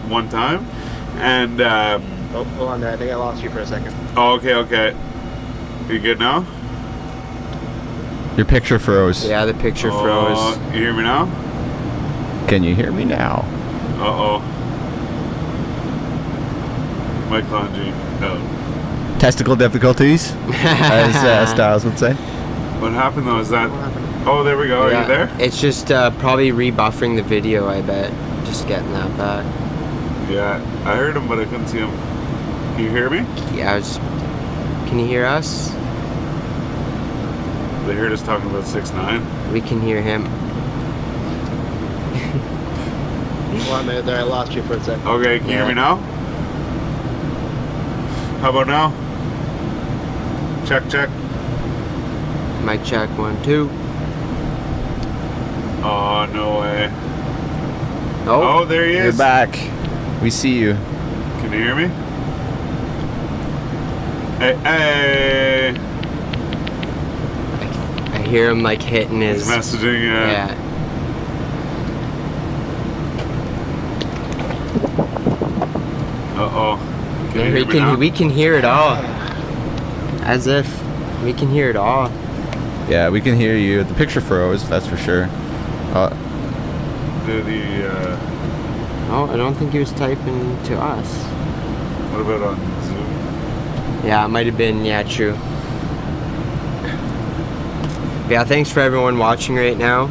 one time, and Oh, hold on there. I think I lost you for a second. oh, okay, you good now? Your picture froze. Yeah, the picture froze. You hear me now? Can you hear me now? Uh-oh. Mike Longy. Oh. Testicle difficulties, as Styles would say. What happened though? Is that... Oh, there we go. Yeah. Are you there? It's just probably rebuffering the video, I bet. Just getting that back. Yeah. I heard him, but I couldn't see him. Can you hear me? Yeah, can you hear us? They heard us talking about 6ix9ine. We can hear him. Hold on a minute there. I lost you for a second. Okay, can you hear Yeah. me now? How about now? Check. Mic check 1, 2. Oh, no way. Oh, Oh, there he You're is. back. We see you. Can you hear me? Hey. I hear him like hitting He's his. messaging. Yeah. Uh-oh. Can you Yeah, hear me now? we can hear it all. As if we can hear it all. Yeah, we can hear you. The picture froze, that's for sure. Oh, I don't think he was typing to us. What about on Zoom? Yeah, it might have been. Yeah, true. Yeah, thanks for everyone watching right now.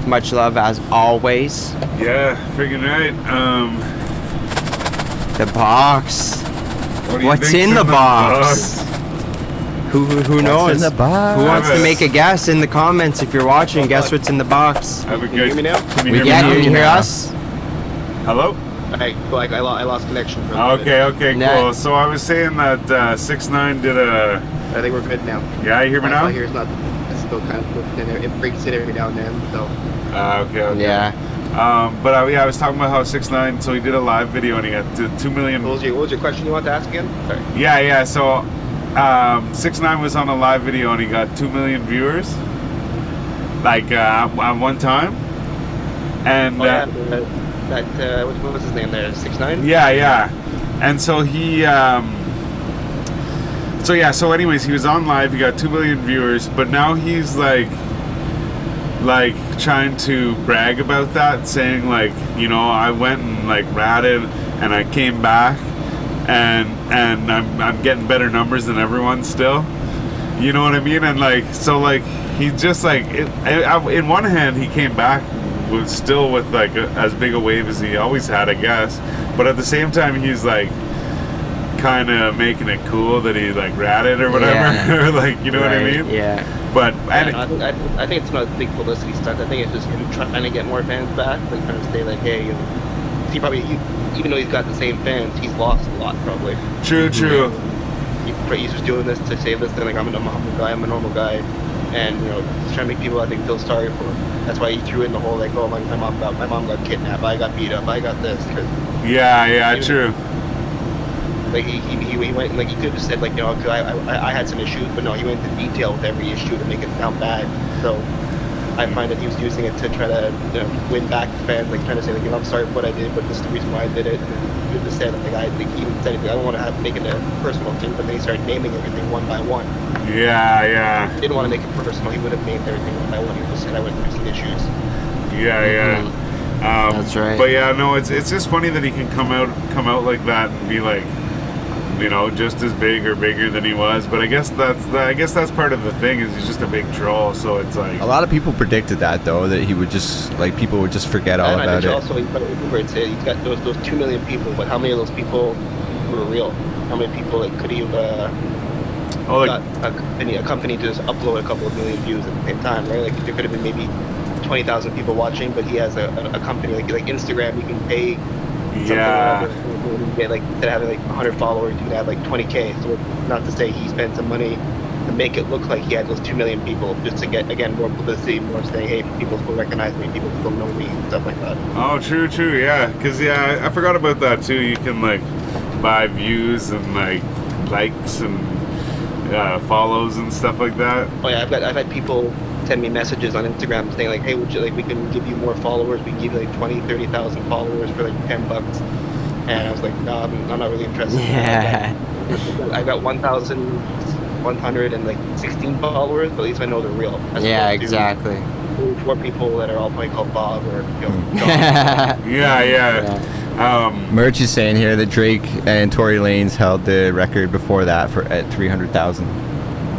Much love as always. Yeah, freaking right. The box. What do you What's think's in the box? Who knows? What's in the box? Who wants to Travis. make a guess in the comments if you're watching? Guess what's in the box? Have a Can you hear me now? Can you We hear Yeah, me can now? you hear now. us? Hello? I lost connection for a little bit. Okay, Nah. cool. So I was saying that 6ix9ine did a... I think we're good now. Yeah, you hear me now? My ear's not. It's still kind of hooked in there. It breaks it every now and then. So Okay. Yeah. But I was talking about how 6ix9ine, so he did a live video and he got 2 million... what was your question you want to ask again? Sorry. Yeah, so 6ix9ine was on a live video and he got 2 million viewers. Like, at one time. And... Oh, yeah, what was his name there? 6ix9ine? Yeah. And so he, so anyways, he was on live, he got 2 million viewers, but now he's like trying to brag about that, saying like, you know, I went and like ratted and I came back and I'm getting better numbers than everyone still. You know what I mean? And like, so like, he just like, in one hand, he came back was still with like as big a wave as he always had, I guess. But at the same time, he's like kind of making it cool that he like ratted or whatever, Yeah. like you know what I Right, mean? Yeah. But Yeah, no, I think it's not a big publicity stunt. I think it's just him trying to get more fans back, like trying to say like, hey, you know, he probably, even though he's got the same fans, he's lost a lot probably. true. He's just doing this to say this, like I'm a normal guy, and you know, he's trying to make people I think feel sorry for him. That's why he threw in the whole like, oh my mom got kidnapped, I got beat up, I got this. Cause Yeah, true. like he went like he could have said like, you know, cause I had some issues, but no, he went into detail with every issue to make it sound bad. So I find that he was using it to try to, you know, win back the fans, like trying to say like, you know, I'm sorry for what I did, but this is the reason why I did it. And he just said like, I think he even said it, I don't want to make it a personal thing, but then he started naming everything one by one. Yeah. He didn't want to make it personal. He would have named everything one by one. He just said I went through some issues. Yeah. That's right. But yeah, no, it's just funny that he can come out like that and be like, you know, just as big or bigger than he was. But I guess that's part of the thing, is he's just a big troll. So it's like A lot of people predicted that though, that he would just like people would just forget all And about it. also, you gotta remember, he's got those 2 million people, but how many of those people were real? How many people like could he have got a company to just upload a couple of million views at the same time, right? Like there could have been maybe 20,000 people watching, but he has a company like Instagram. You can pay something get like, instead of having like 100 followers, you can have like 20K. So not to say he spent some money to make it look like he had those 2 million people, just to get again more publicity, more saying, hey, people still recognize me, people still know me, stuff like that. Oh, true, yeah. Because I forgot about that too. You can like buy views and like likes and follows and stuff like that. Oh yeah, I've had people send me messages on Instagram saying like, hey, would you like, we can give you more followers, we can give you like 20,000-30,000 followers for like $10. And I was like, no, I'm not really interested. Yeah. I got 1,116 followers, but at least I know they're real. As Yeah, opposed to exactly. 4 people that are all probably called Bob or, you know, John. Yeah. Merch is saying here that Drake and Tory Lanez held the record before that at 300,000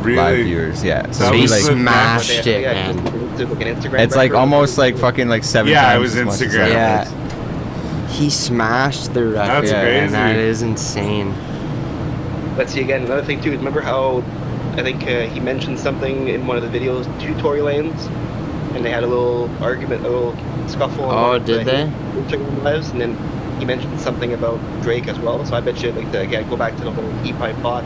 Really? live viewers. Yeah, so That He was like the- smashed it, Yeah, man. just like an Instagram it's like record. almost like fucking like 7 Yeah, times it was as much as Instagram. that. Yeah. He smashed the record, That's crazy. and that is insane. But see, again, another thing too, remember how I think he mentioned something in one of the videos to Tory Lanez, and they had a little argument, a little scuffle. Oh, on did they? Instagram lives, and then he mentioned something about Drake as well. So I bet you, like, again, go back to the whole he probably bought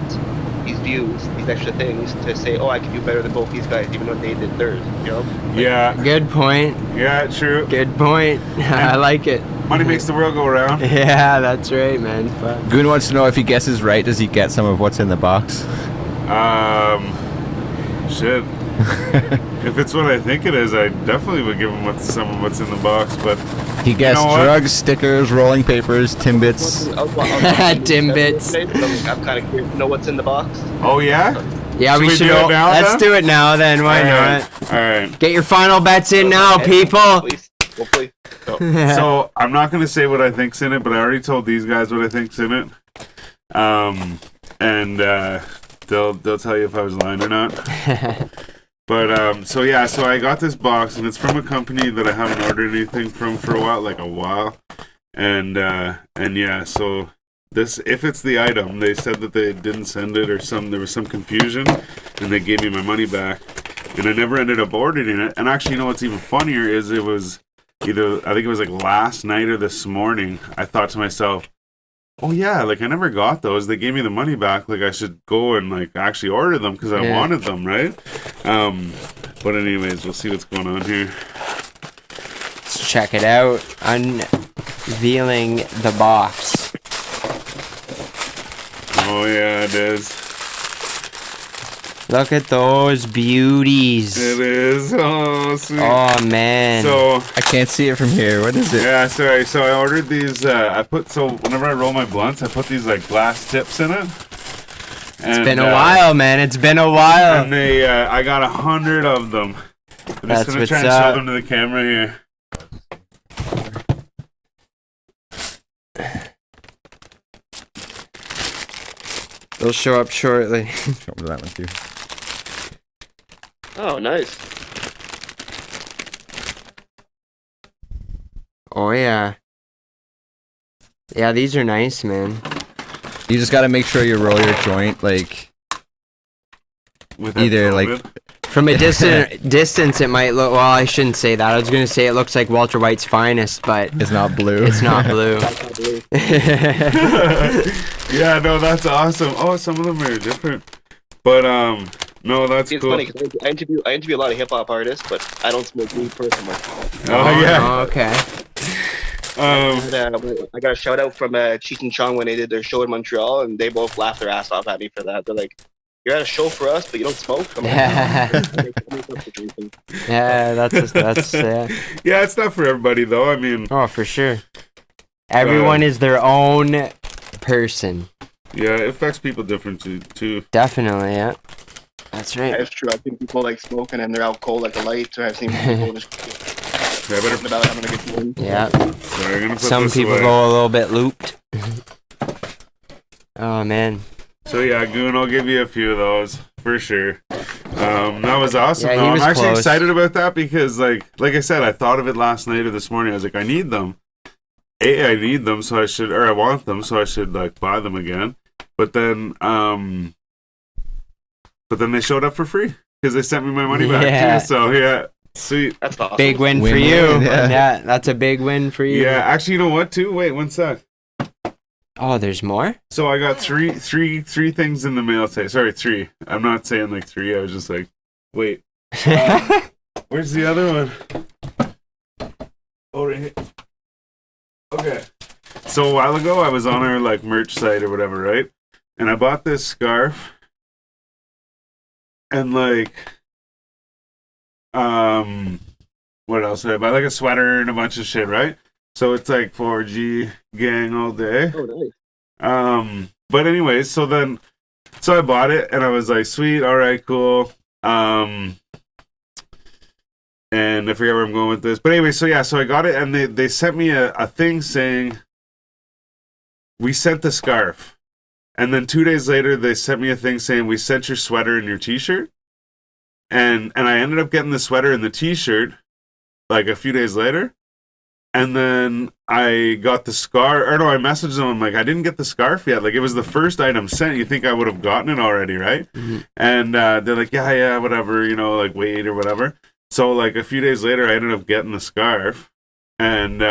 these views, these extra things to say, oh, I can do better than both these guys, even though they did theirs. You know? Yeah. Good point. Yeah, true. Good point. I like it. Money makes the world go around. Yeah, that's right, man. Fuck. Goon wants to know if he guesses right, does he get some of what's in the box? Shit. If it's what I think it is, I definitely would give him some of what's in the box. But He guessed know what? drugs, stickers, rolling papers, Timbits. Timbits. I'm kind of curious to know what's in the box. oh yeah. Yeah, Should we we should. do it now, Let's then? do it now, then. Why not? All right. Get your final bets in now, people. Please, hopefully. So, So I'm not gonna say what I think's in it, but I already told these guys what I think's in it. And they'll tell you if I was lying or not. But so I got this box, and it's from a company that I haven't ordered anything from for a while, and yeah, so this, if it's the item, they said that they didn't send it, or there was some confusion, and they gave me my money back, and I never ended up ordering it. And actually, you know what's even funnier is it was I think it was like last night or this morning, I thought to myself, oh yeah, like I never got those. They gave me the money back. Like I should go and like actually order them because I wanted them, right? But anyways, we'll see what's going on here. Let's check it out. Unveiling the box. Oh yeah, it is. Look at those beauties. It is. Oh sweet. Oh man. So I can't see it from here. What is it? yeah, sorry. So I ordered these. Whenever I roll my blunts, I put these like glass tips in it. It's been a while, man. It's been a while. And I got 100 of them. I'm That's just gonna what's try and up. show them to the camera here. They'll show up shortly. Show me that one too. oh, nice. Oh yeah. Yeah, these are nice, man. You just gotta make sure you roll your joint like With either like COVID. From a distance, it might look. Well, I shouldn't say that. I was gonna say it looks like Walter White's finest, but it's not blue. it's not blue. Yeah, no, that's awesome. Oh, some of them are different, but no, that's It's cool. funny because I interview a lot of hip hop artists, but I don't smoke weed personally. Oh yeah. Oh, okay. I got a shout out from Cheech and Chong when they did their show in Montreal, and they both laughed their ass off at me for that. They're like, "You're at a show for us, but you don't smoke." I'm like, Yeah, that's Yeah, it's not for everybody though. I mean, oh, for sure. Everyone is their own person. yeah, it affects people differently too. Definitely, yeah. That's right. That's true. I've seen people like smoking and they're out cold like a light. Or I've seen people just Yeah, I better. about having a good time. Yeah. Sorry, I'm gonna put Some this people away. go a little bit looped. Oh man. So yeah, Goon, I'll give you a few of those for sure. That was awesome. Yeah, he though. was I'm actually close. excited about that because, like I said, I thought of it last night or this morning. I was like, I need them. I need them, so I should, or I want them, so I should like buy them again. But then they showed up for free because they sent me my money back Yeah. too. So yeah, sweet. That's awesome. Big win for Win-win, you. yeah. Yeah, that's a big win for you. Yeah, actually, you know what? Too. Wait, one sec. Oh, there's more? So I got three things in the mail today. Sorry, 3. I'm not saying like 3. I was just like, wait. Where's the other one? Oh, right here. Okay. So a while ago, I was on our like merch site or whatever, right? And I bought this scarf, and like, what else did I buy? Like a sweater and a bunch of shit, right? So it's like 4G gang all day. Oh, nice. But anyways, so I bought it and I was like, sweet, all right, cool. And I forget where I'm going with this, but anyway, so I got it and they sent me a thing saying we sent the scarf, and then 2 days later they sent me a thing saying we sent your sweater and your t-shirt, and I ended up getting the sweater and the t-shirt like a few days later. And then I got the scarf, or no, I messaged them. I'm like, I didn't get the scarf yet. Like, it was the first item sent. You think I would have gotten it already, right? Mhm. And they're like, yeah, whatever, like wait or whatever. So like a few days later, I ended up getting the scarf, and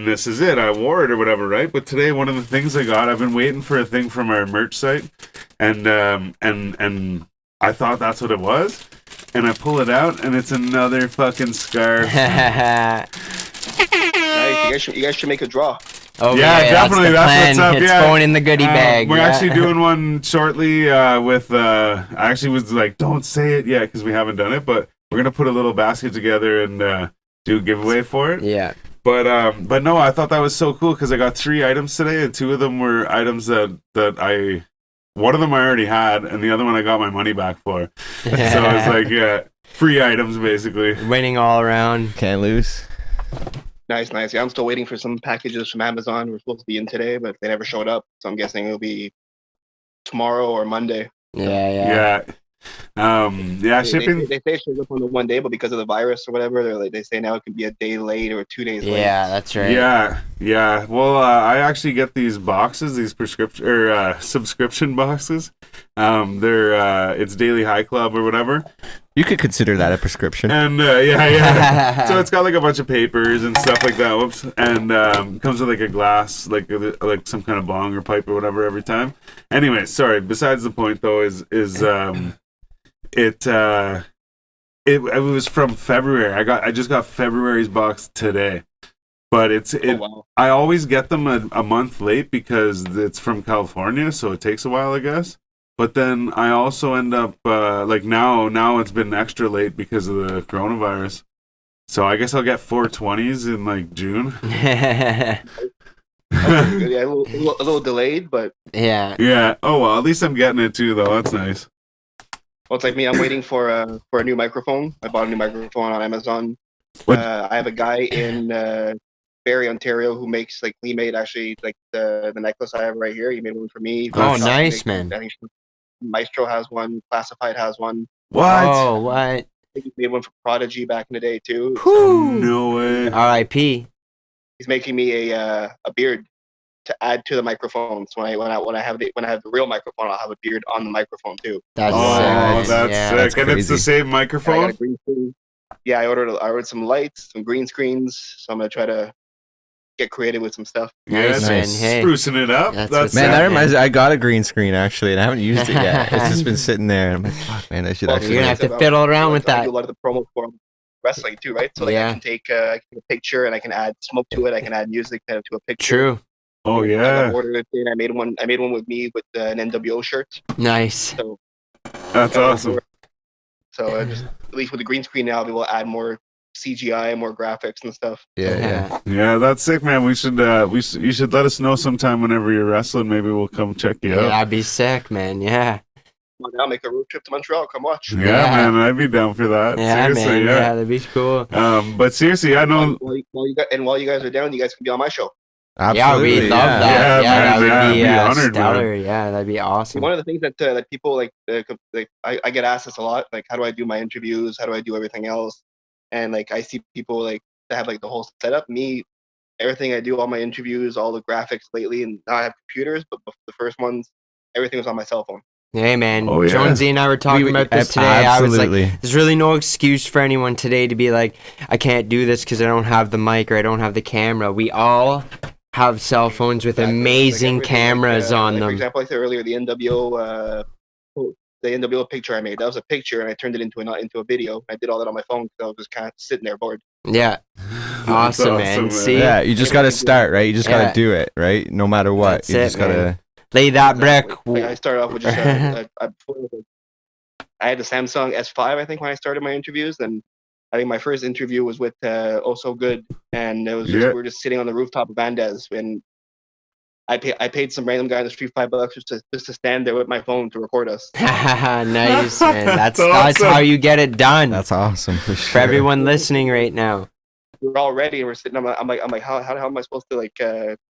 this is it. I wore it or whatever, right? But today, one of the things I got, I've been waiting for a thing from our merch site, and I thought that's what it was. And I pull it out, and it's another fucking scarf. Nice. You guys should make a draw. Okay, Yeah, definitely, That's, that's the what's plan. up, It's yeah. going in the goodie bag. We're yeah. actually doing one shortly with. I actually was like, don't say it yet because we haven't done it, but we're gonna put a little basket together and do a giveaway for it. Yeah. But no, I thought that was so cool because I got 3 items today, and 2 of them were items that one of them I already had, and the other one I got my money back for. So it's like, yeah, free items basically. Winning all around. Can't lose. Nice. Yeah, I'm still waiting for some packages from Amazon. We're supposed to be in today, but they never showed up. So I'm guessing it'll be tomorrow or Monday. Yeah. Shipping. They say it shows up on the one day, but because of the virus or whatever, they say now it could be a day late or 2 days late. Yeah, that's right. Yeah. Well, I actually get these boxes, these prescription or subscription boxes. It's Daily High Club or whatever, You could consider that a prescription. and yeah. So it's got like a bunch of papers and stuff like that. Whoops, and comes with like a glass, like some kind of bong or pipe or whatever every time. Anyway, sorry. Besides the point though, it was from February. I just got February's box today, but Oh, wow. I always get them a month late because it's from California, so it takes a while, I guess. But then I also end up like now it's been extra late because of the coronavirus. So I guess I'll get 420s in like June. yeah. Yeah, a little delayed, but Yeah. Oh well, at least I'm getting it too, though. That's nice. well, it's like me. I'm waiting for a new microphone. I bought a new microphone on Amazon. What? I have a guy in Barrie, Ontario, who makes he made actually like the necklace I have right here. He made one for me. Oh, nice, man. I think Maestro has one. Classified has one. What? Oh, what? I think he made one for Prodigy back in the day too. Whew. No way. R.I.P. He's making me a beard. to add to the microphones. When I have the real microphone, I'll have a beard on the microphone too. That's Oh, sick. that's Yeah. sick. That's And it's the crazy. same And I got microphone? a green screen. Yeah, I ordered some lights, some green screens. So I'm gonna try to get creative with some stuff. Yeah, Nice, man. Hey. sprucing it up. That's That's what's Man, up, that man. reminds me. I got a green screen actually, and I haven't used it yet. It's just been sitting there. And I'm like, fuck, man, I should Well, actually. You're gonna have to About- fiddle around with I that. do a lot of the promo for wrestling too, right? So like Yeah. I can take a picture and I can add smoke to it. I can add music to a picture. True. Oh, I yeah. ordered it and I made one. I made one with me with an NWO shirt. Nice. So That's awesome. So I just at least with the green screen now, I'll be able to add more CGI, more graphics and stuff. Yeah. Yeah, that's sick, man. You should let us know sometime whenever you're wrestling. Maybe we'll come check you Yeah, out. that'd be sick, man. Yeah. I'll make a road trip to Montreal. Come watch. Yeah, Yeah. man, I'd be down for that. Yeah, Seriously, man. yeah. Yeah, that'd be cool. But seriously, I know. While you guys are down, you guys can be on my show. Absolutely. Yeah, we'd love that. Yeah, Yeah, man, yeah, that would I'd be, be honored, man. stellar. Yeah, that'd be awesome. One of the things that people like I get asked this a lot. Like, how do I do my interviews? How do I do everything else? And like I see people like that have like the whole setup. Me, everything I do, all my interviews, all the graphics lately, and now I have computers. But the first ones, everything was on my cell phone. Hey, man. Oh, yeah. Jonesy and I were talking about this today. I was like, Absolutely. there's really no excuse for anyone today to be like, I can't do this because I don't have the mic or I don't have the camera. We all have cell phones with Exactly. amazing Like everything, cameras on like, them. For example, I said earlier, the NWO picture I made. That was a picture, and I turned it into a video. I did all that on my phone because I was just kind of sitting there bored. Yeah. That's Awesome, man. See? Yeah, you just gotta start, right? You just Yeah. gotta do it, right? No matter what, That's you it, just gotta. man. Lay that brick. Like, I started off with just I had the Samsung S5, I think, when I started my interviews, and I think my first interview was with Oh So Good, and it was just, Yeah. we were just sitting on the rooftop of Andes, and I paid some random guy in the street $5 just to stand there with my phone to record us. Nice, man. That's Awesome. how you get it done. That's awesome for sure. For everyone listening right now. We're all ready, and we're sitting. I'm like, how the hell am I supposed to like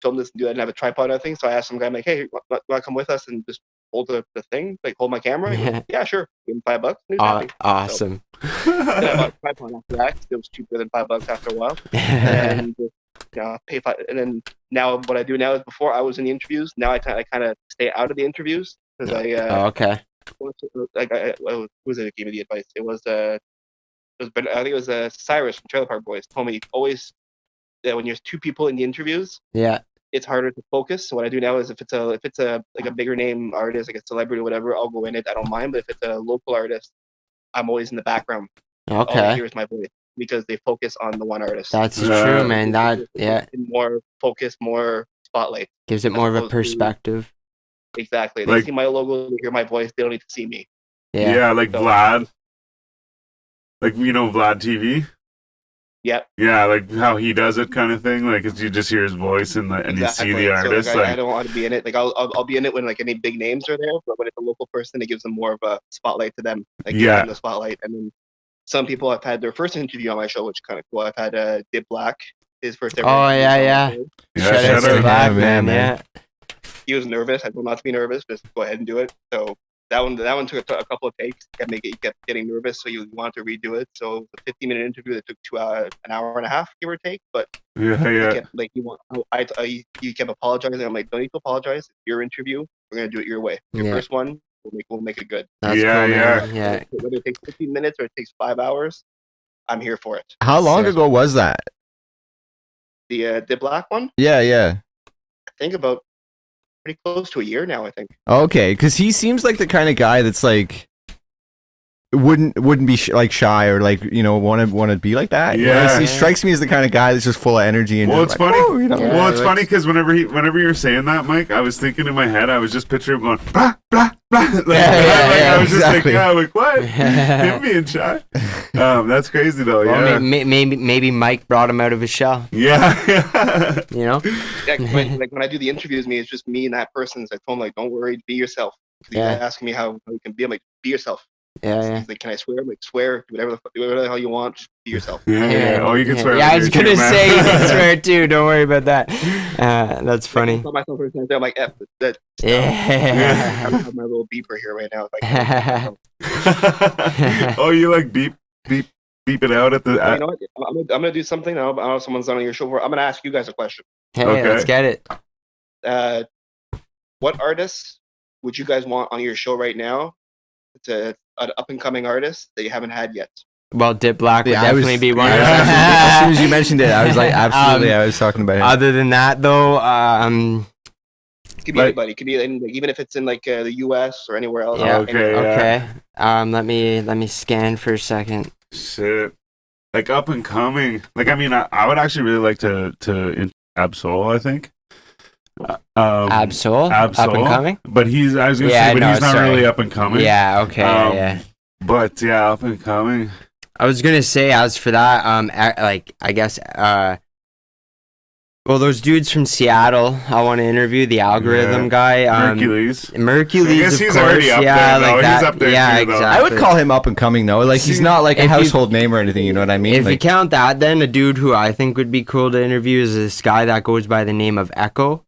film this and do that and have a tripod or thing? So I asked some guy, I'm like, hey, you want to come with us and just hold the thing, like hold my camera? He goes, yeah, sure. Give him $5. He was happy. Awesome. Then I bought a tripod after that. It was cheaper than $5 after a while. And pay $5. And then now what I do now is before I was in the interviews. Now I kind of stay out of the interviews because Okay. like who was it that gave me the advice? It was I think it was Cyrus from Trailer Park Boys told me always that when there's two people in the interviews, Yeah. it's harder to focus. So what I do now is if it's a like a bigger name artist, like a celebrity or whatever, I'll go in it. I don't mind. But if it's a local artist, I'm always in the background. All I Okay. hear is my voice because they focus on the one artist. That's Yeah. true, man. That More focus, more spotlight. gives it more of a opposed to- perspective. Exactly. They Like- see my logo, they hear my voice. They don't need to see me. Yeah, like So- Vlad. Like, you know, Vlad TV? Yep. Yeah, like how he does it kind of thing. Like, it's, you just hear his voice and you see the artist. So, like, I Like, don't want to be in it. Like I'll be in it when like any big names are there, but when it's a local person, it gives them more of a spotlight to them. Like give Yeah. them the spotlight. And then some people have had their first interview on my show, which is kind of cool. I've had Dib Black, his first ever. Oh, interview yeah, on my yeah. show. yeah, Shout out shout to out. Black, man, man. He was nervous. I told him not to be nervous. Just go ahead and do it. So that one took a couple of takes. He kept getting nervous, so you wanted to redo it. So it was a 15-minute interview that took an hour and a half, give or take. But Yeah, he yeah. kept, like you kept apologizing. I'm like, don't need to apologize. It's your interview. We're gonna do it your way. Your Yeah. first one, we'll make it good. That's Yeah, cool, man. yeah. Yeah. Whether it takes 15 minutes or it takes 5 hours, I'm here for it. How long Sick. ago was that? The black one, Yeah, yeah. I think about pretty close to a year now. I think. Okay, because he seems like the kind of guy that's like wouldn't be like shy or like want to be like that. Yeah. Whereas he strikes me as the kind of guy that's just full of energy and Well, just it's like, funny. "Woo," you know? Yeah. Well, it's like- funny because whenever you were saying that, Mike, I was thinking in my head, I was just picturing him going blah blah blah. Like, yeah, I was just exactly. like, like what? Him being shy. That's crazy though. Well, Yeah. maybe Mike brought him out of his shell. Yeah. You know? Yeah, when I do the interviews, it's just me and that person. So I told him like, don't worry, be yourself. He's Yeah. asking me how you can be. I'm like, be yourself. Yeah. He's like, can I swear? I'm like, swear, do whatever the hell you want. Just be yourself. Yeah. Oh, you can swear. Yeah, I when was you're gonna too, man. say you can swear too. Don't worry about that. That's I funny. tell myself every time I'm like, F that. I Yeah. have my little beeper here right now. Like, Oh, you like beep it out at the. you know what? I'm gonna do something. I don't know if someone's on your show. I'm gonna ask you guys a question. Hey, Okay. let's get it. what artists would you guys want on your show right now? It's an up and coming artist that you haven't had yet. Well, Dip Black would Yeah, I was- definitely be one. I was actually- as soon as you mentioned it, I was like, absolutely. I was talking about him. Other than that, though, It could be But- anybody. It could be even if it's in like the U.S. or anywhere else. Yeah. Okay. Yeah. okay. Let me scan for a second. Shit. Like up and coming. Like I mean, I would actually really like to Absol. I think. Absol, Absol, up and coming. But I was gonna Yeah, say, but no, he's not sorry. really up and coming. Yeah. Okay. Yeah. But yeah, up and coming. I was gonna say, as for that, I guess, well, those dudes from Seattle, I want to interview the algorithm Yeah. guy. Hercules. Mercules, I guess of he's course. already up yeah, there, though. like He's that. up there yeah, too, though. exactly. I would call him up and coming though. Like he's See, not like a if you- household name or anything. You know what I mean? If you Like, count that, then a dude who I think would be cool to interview is this guy that goes by the name of Echo.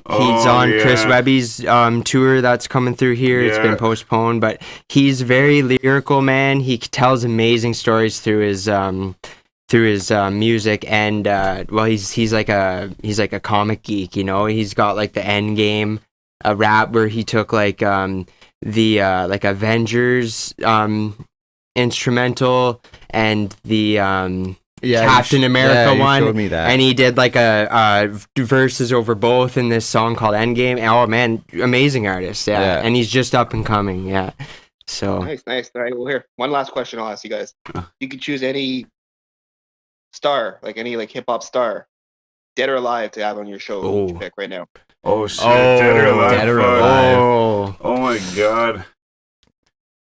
He's on Chris yeah. Webby's tour that's coming through here. It's been Yeah. postponed, but he's very lyrical, man. He tells amazing stories through his music, and well, he's like a comic geek, you know. He's got like the End Game, a rap where he took like the like Avengers instrumental and the yeah, Captain America you one, showed me that. and he did like a verses over both in this song called Endgame. Oh man, amazing artist, yeah. Yeah. And he's just up and coming, yeah. So Nice. All right. Well, here, one last question I'll ask you guys. You could choose any star, like any like hip hop star, dead or alive, to have on your show. Who would you Oh. pick right now? Oh shit! Dead or alive? Dead or Fuck. Alive. Oh my god.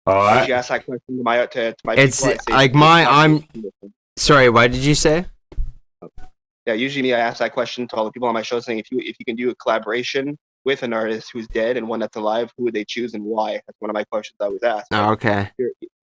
Oh, Did you ask that question to my It's, people? I say- like, sorry, what did you say? Yeah, usually me, I ask that question to all the people on my show, saying if you can do a collaboration with an artist who's dead and one that's alive, who would they choose and why? That's one of my questions I was asked. Oh, okay,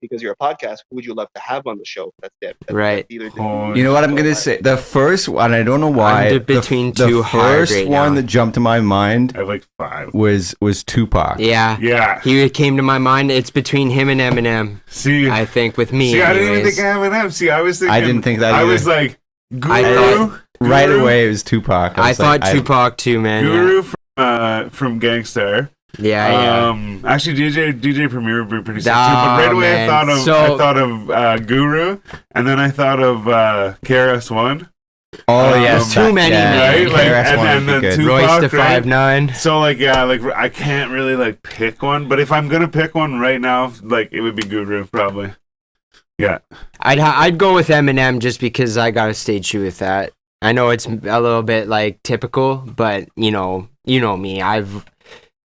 Because you're a podcast, who would you love to have on the show that's dead? Right. That's either Oh, You know what I'm gonna say? The first one, I don't know why. I'm between the two hard first right one now. that jumped to my mind I have like 5. was Tupac. yeah. Yeah. He came to my mind. It's between him and Eminem, See, I think, with me. see, I didn't even anyways. think Eminem. See, I was thinking. I didn't think that I either. was like, Guru. I thought- Right Guru? away, it was Tupac. I was thought like, Tupac too, man. Guru from Gangstar. Yeah. Actually, DJ Premier would be pretty sick too. Nah, But right away, man. I So- thought of Guru, and then I thought of KRS-One. Oh yes, Too many, man. Right? Like, KRS-One and would be then good. Tupac, Royce the right? 5'9". So like yeah, like I can't really like pick one, but if I'm gonna pick one right now, like it would be Guru probably. Yeah. I'd go with Eminem just because I gotta stay true with that. I know it's a little bit like typical, but you know me.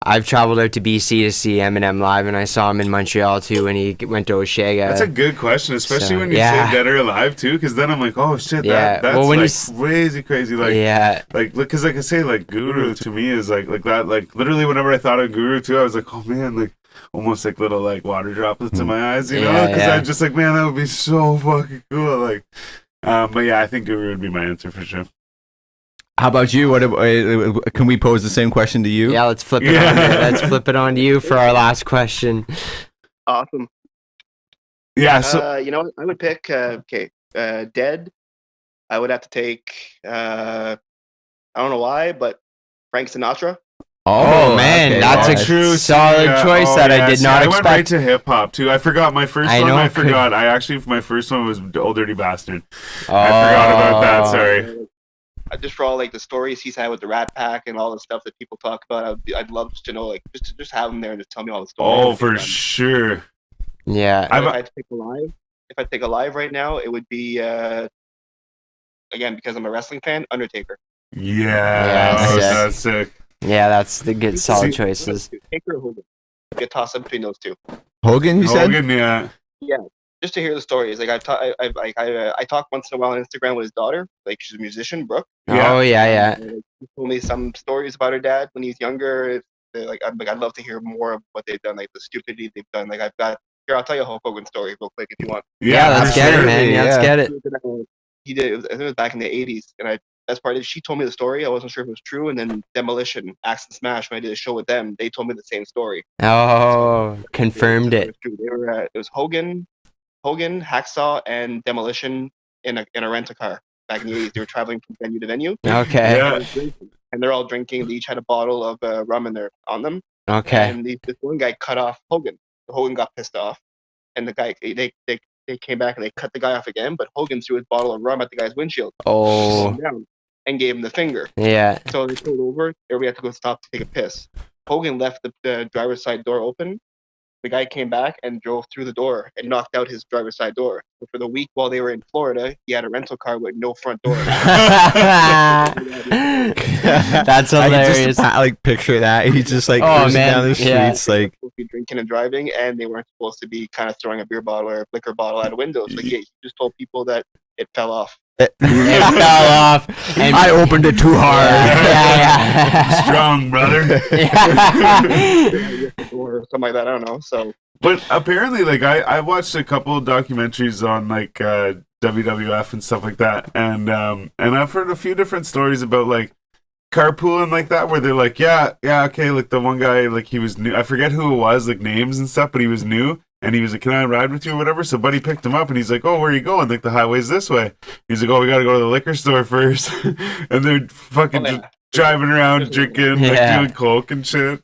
I've traveled out to BC to see Eminem live, and I saw him in Montreal too when he went to Osheaga. That's a good question, especially so, when you yeah. say dead or alive too, because then I'm like, oh shit, Yeah, that's well, when like you crazy, like yeah, like because like I say, like Guru to me is like that, like literally whenever I thought of Guru too, I was like, oh man, like almost like little like water droplets in my eyes, you know, Yeah, because yeah. I'm just like, man, that would be so fucking cool, like. But yeah, I think Guru would be my answer for sure. How about you? Can we pose the same question to you? yeah. Let's flip it. Yeah. On to, let's flip it on to you for our last question. Awesome. Yeah, so You know what? I would pick, dead. I would have to take, I don't know why, but Frank Sinatra. Oh, man, okay, that's yeah. a true solid choice that I did not I went right expect. to hip hop too. I forgot my first I one. know, I could- forgot. My first one was Old Dirty Bastard. I forgot about that. Sorry. Just for all like the stories he's had with the Rat Pack and all the stuff that people talk about, I'd love to know, like, just have him there and just tell me all the stories. Oh, for sure. Yeah. If I've- I had to pick alive right now, it would be again, because I'm a wrestling fan, Undertaker. Yeah, sick. that's sick. Yeah, that's the good solid See- choices. Taker or Hogan? Get tossed up between those two. Hogan, you said? Hogan, yeah. Just to hear the stories. Like I talk once in a while on Instagram with his daughter. Like she's a musician, Brooke. Yeah. Oh yeah. And, she told me some stories about her dad when he was younger. I'd love to hear more of what they've done, like the stupidity they've done. Like I'll tell you a Hulk Hogan story real quick if you want. Yeah, let's for get sure. it, man. Yeah, let's Yeah. get it. He did. I think it was back in the '80s, and that's part of it. She told me the story. I wasn't sure if it was true. And then Demolition, Axe and Smash, when I did a show with them, they told me the same story. Oh, confirmed it. was true. They were it was Hogan, Hacksaw, and Demolition in a rent a car back in the '80s. They were traveling from venue to venue. Okay. Yeah. and they're all drinking. They each had a bottle of rum on them. Okay. And this one guy cut off Hogan. Hogan got pissed off, and the guy they came back and they cut the guy off again. But Hogan threw his bottle of rum at the guy's windshield. Oh. Down, and gave him the finger. Yeah. So they pulled over. Everybody had to go stop to take a piss. Hogan left the driver's side door open. The guy came back and drove through the door and knocked out his driver's side door. So for the week while they were in Florida, he had a rental car with no front door. That's I can hilarious. just like picture that. He's just like Oh, cruising man, down the yeah. streets, like Supposed to be drinking and driving, and they weren't supposed to be kind of throwing a beer bottle or a liquor bottle out of windows. Like he just told people that it fell off. It fell off. And I opened it too hard. yeah. Strong, brother. Yeah. Or something like that. I don't know. So But apparently, like I watched a couple of documentaries on like WWF and stuff like that, and I've heard a few different stories about like carpooling like that, where they're like, yeah, okay, like the one guy, like he was new. I forget who it was, like names and stuff, but he was new, and he was like, "Can I ride with you or whatever?" So Buddy picked him up, and he's like, "Oh, where are you going?" Like the highway's this way. He's like, "Oh, we got to go to the liquor store first," and they're fucking just driving around drinking, like Yeah. doing coke and shit.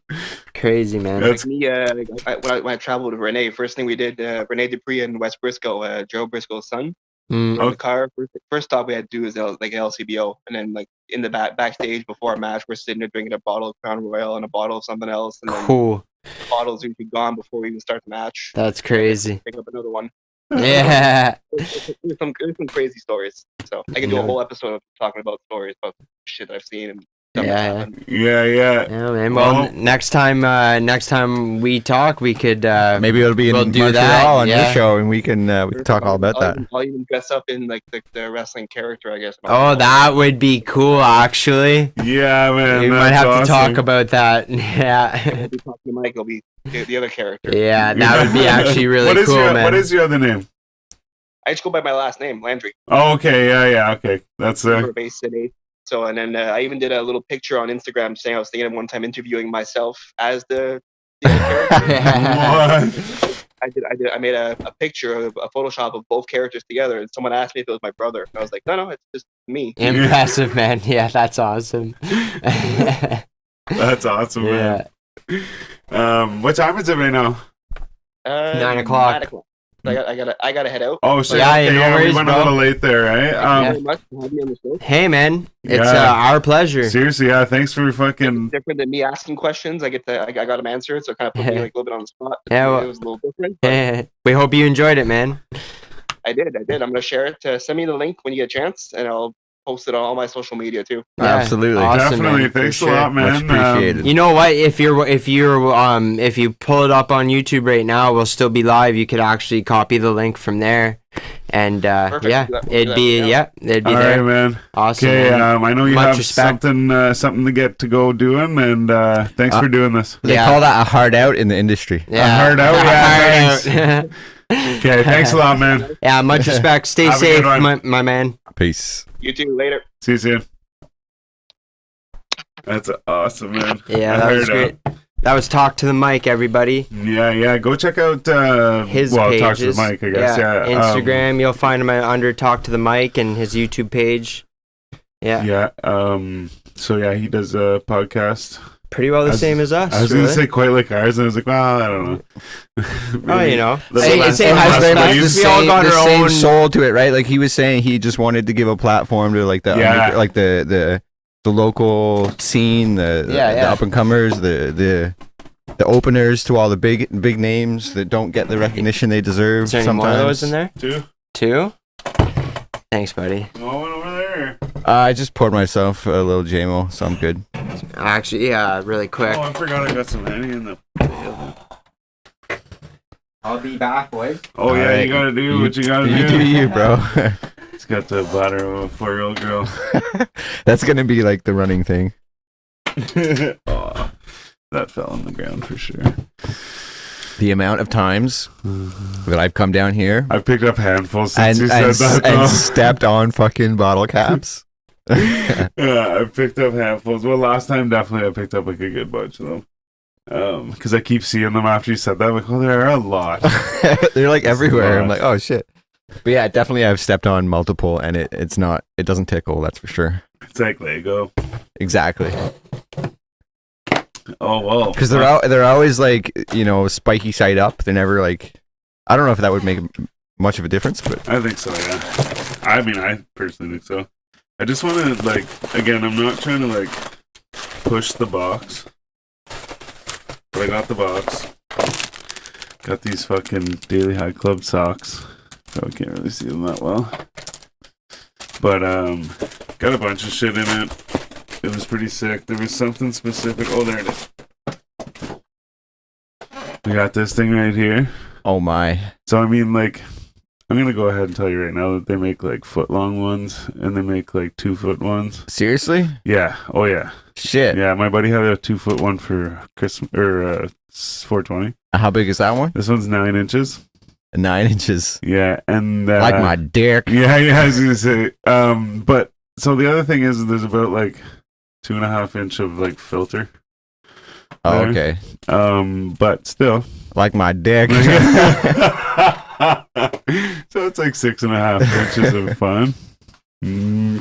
Crazy, man. That's like me, when I traveled with Renee, first thing we did, Renee Dupree and Wes Briscoe, Joe Briscoe's son. Mm. In the car. First stop we had to do is like LCBO, and then like in the backstage before a match, we're sitting there drinking a bottle of Crown Royal and a bottle of something else, and then Cool. the bottles usually gone before we even start the match. That's crazy. Pick up another one. Yeah. There's some crazy stories. So I can do a whole episode of talking about stories about shit that I've seen and stuff that Yeah. happened. yeah. Yeah, man. Well, Well- next time we talk, we could maybe it'll be in We'll do Montreal that, on your yeah. show, and we can talk all about that. I'll even dress up in like the wrestling character, I guess. Oh, that would be cool, actually. Yeah, man. We might that's have to talk awesome. about that. Yeah. I'll be talking to Mike. I'll be the other character. Yeah, that would be actually really What is cool, your, man. What is your other name? I just go by my last name, Landry. Oh, okay, yeah, okay. That's We're based in A. So, and then I even did a little picture on Instagram saying I was thinking of one time interviewing myself as the character. what? I made a picture of a Photoshop of both characters together, and someone asked me if it was my brother. And I was like, no, it's just me. Impressive, man. Yeah, that's awesome. That's awesome, Yeah. man. What time is it right now? 9 o'clock. 9 o'clock. So I gotta head out. Oh, shit. Yeah, okay, no we worries, went bro. a little late there, right? Thank you very much for having me on the show. Hey, man. It's Yeah. our pleasure. Seriously, yeah. Thanks for fucking. Different than me asking questions. I got them answered, so it kind of put me like a little bit on the spot. Yeah, well- It was a little different. But We hope you enjoyed it, man. I did. I'm gonna share it. Send me the link when you get a chance, and I'll post it on all my social media too. Yeah, Absolutely. awesome, Definitely. man, for Thanks sure. a lot, man. Much appreciated. You know what? If you pull it up on YouTube right now, we'll still be live. You could actually copy the link from there, and Perfect. yeah, We'll do that it'd be right now. it'd be All there. right, man. Awesome. Okay, man. I know you Much have respect. something to get to go doing, and thanks for doing this. They Yeah. call that a hard out in the industry. Yeah. hard out, yeah, Hard out. Okay, thanks a lot, man. Yeah, much respect. Stay Have a safe, good one. my man. Peace. You too. Later. See you soon. That's awesome, man. Yeah, I that was heard, great. That was Talk to the Mic, everybody. Yeah. Go check out His Talk pages. to the Mic, I guess. Yeah. Instagram, you'll find him under Talk to the Mic, and his YouTube page. Yeah, Yeah. So yeah, he does a podcast. pretty well the I was- same as us. I was really. gonna say quite like ours, and I was like, well, I don't know. Oh, you know, The Same- less- same the has less very we much use- we all got the our same own- soul to it, right? Like he was saying, he just wanted to give a platform to like the Yeah. like the local scene, the Yeah. up and comers, the openers to all the big names that don't get the recognition they deserve. Is there any sometimes. more of those in there? Two. Two? Thanks, buddy. No one over there. I just poured myself a little JMO, so I'm good. Actually, yeah, really quick. Oh, I forgot I got some honey in the. I'll be back, boys. Oh yeah, Alright. you gotta do what you gotta You do you, bro. It's got the bladder of a 4-year-old girl. That's gonna be like the running thing. Oh, that fell on the ground for sure. The amount of times that I've come down here I've picked up handfuls and, since you said that. and though. stepped on fucking bottle caps. Yeah, I've picked up handfuls. Well, last time definitely I picked up like a good bunch of them. Because I keep seeing them after you said that. I'm like, oh, there are a lot. They're like everywhere. I'm lot. like, oh shit. But yeah, definitely I've stepped on multiple, and it doesn't tickle. That's for sure. It's like Lego. Exactly. Oh well. Because they're always like, you know, spiky side up. They're never like. I don't know if that would make much of a difference, but I think so. Yeah. I mean, I personally think so. I just want to like. Again, I'm not trying to like push the box, but I got the box. Got these fucking Daily High Club socks. Probably can't really see them that well. But got a bunch of shit in it. It was pretty sick. There was something specific. Oh, there it is. We got this thing right here. oh my. So I mean, like, I'm gonna go ahead and tell you right now that they make like foot-long ones and they make like 2-foot ones. Seriously? Yeah. Oh yeah. Shit. Yeah. My buddy had a 2-foot one for Christmas or 420. How big is that one? This one's 9 inches. 9 inches. Yeah, and Like my dick. Yeah, I was gonna say. But so the other thing is, there's about like 2.5 inch of like filter. Oh, there. okay. But still. Like my dick. So it's like 6.5 inches of fun.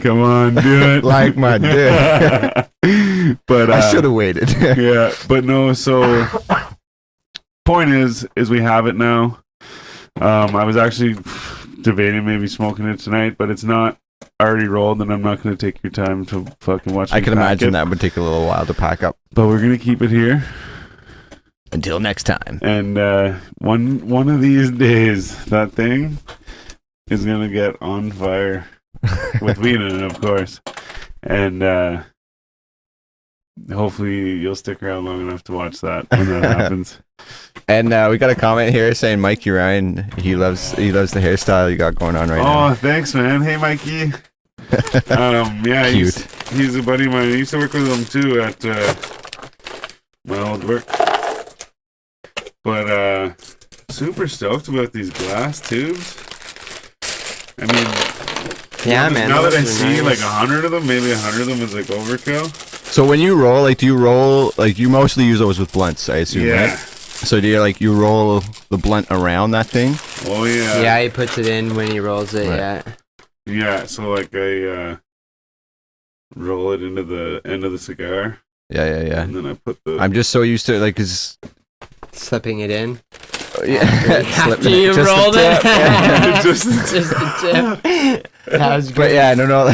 Come on, do it. Like my dick. But I should have waited. yeah, but no. So point is we have it now. I was actually debating maybe smoking it tonight, but it's not already rolled, and I'm not going to take your time to fucking watch. I me can pack imagine it. that would take a little while to pack up. But we're going to keep it here. Until next time. And one of these days, that thing is gonna get on fire with weed in it, of course. And hopefully you'll stick around long enough to watch that when that happens. And we got a comment here saying Mikey Ryan, he loves the hairstyle you got going on right now. Oh, thanks, man. Hey, Mikey. Yeah, Cute. he's a buddy of mine. I used to work with him too at my old work. But super stoked about these glass tubes. I mean, Yeah, man. now that I those are see nice. like 100 of them, maybe 100 of them is like overkill. So when you roll, like, do you roll, like, you mostly use those with blunts, I assume, Yeah. right? So do you, like, you roll the blunt around that thing? Oh yeah. Yeah, he puts it in when he rolls it. Right. Yeah. Yeah. So like I roll it into the end of the cigar, Yeah. and then I put the. I'm just so used to it, like, cause Slipping it in. after you rolled it. Yeah. Just- Just the tip. That was But great. yeah, no.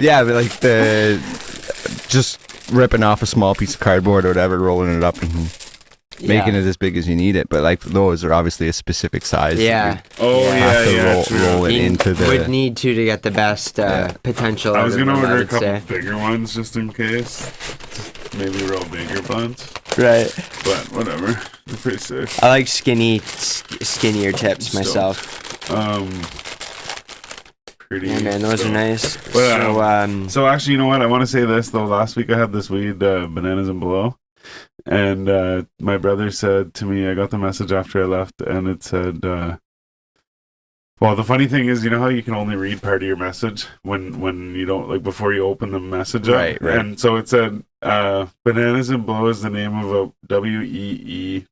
Yeah, but like just ripping off a small piece of cardboard or whatever, rolling it up and making it as big as you need it. But like those are obviously a specific size. Yeah. Oh You have to yeah. True. roll it You into the. would need to get the best potential. I was out of gonna them, I order a would couple say. bigger ones just in case. Just maybe roll bigger buns, Right. but whatever. They're pretty sick. I like skinnier tips Stoked. myself. Pretty. Yeah, man, those are stoked. nice. But, So actually, you know what? I want to say this though. Last week I had this weed, Bananas and Below, and my brother said to me, I got the message after I left, and it said, well, the funny thing is, you know how you can only read part of your message when you don't, like, before you open the message up? Right. And so it said, Bananas and Below is the name of a WEE ...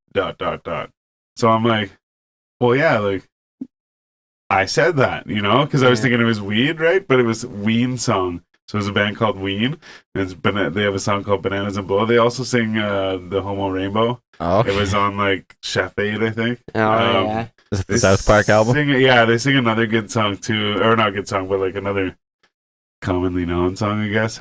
So I'm like, well, yeah, like, I said that, you know, because I was Yeah. thinking it was weed, right? But it was Ween song. So it was a band called Ween. And they have a song called Bananas and Blow. They also sing the Homo Rainbow. Oh, It was on like Chef Aid, I think. oh yeah. is it They the South Park album? Yeah, they sing another good song too, or not good song, but like another commonly known song, I guess.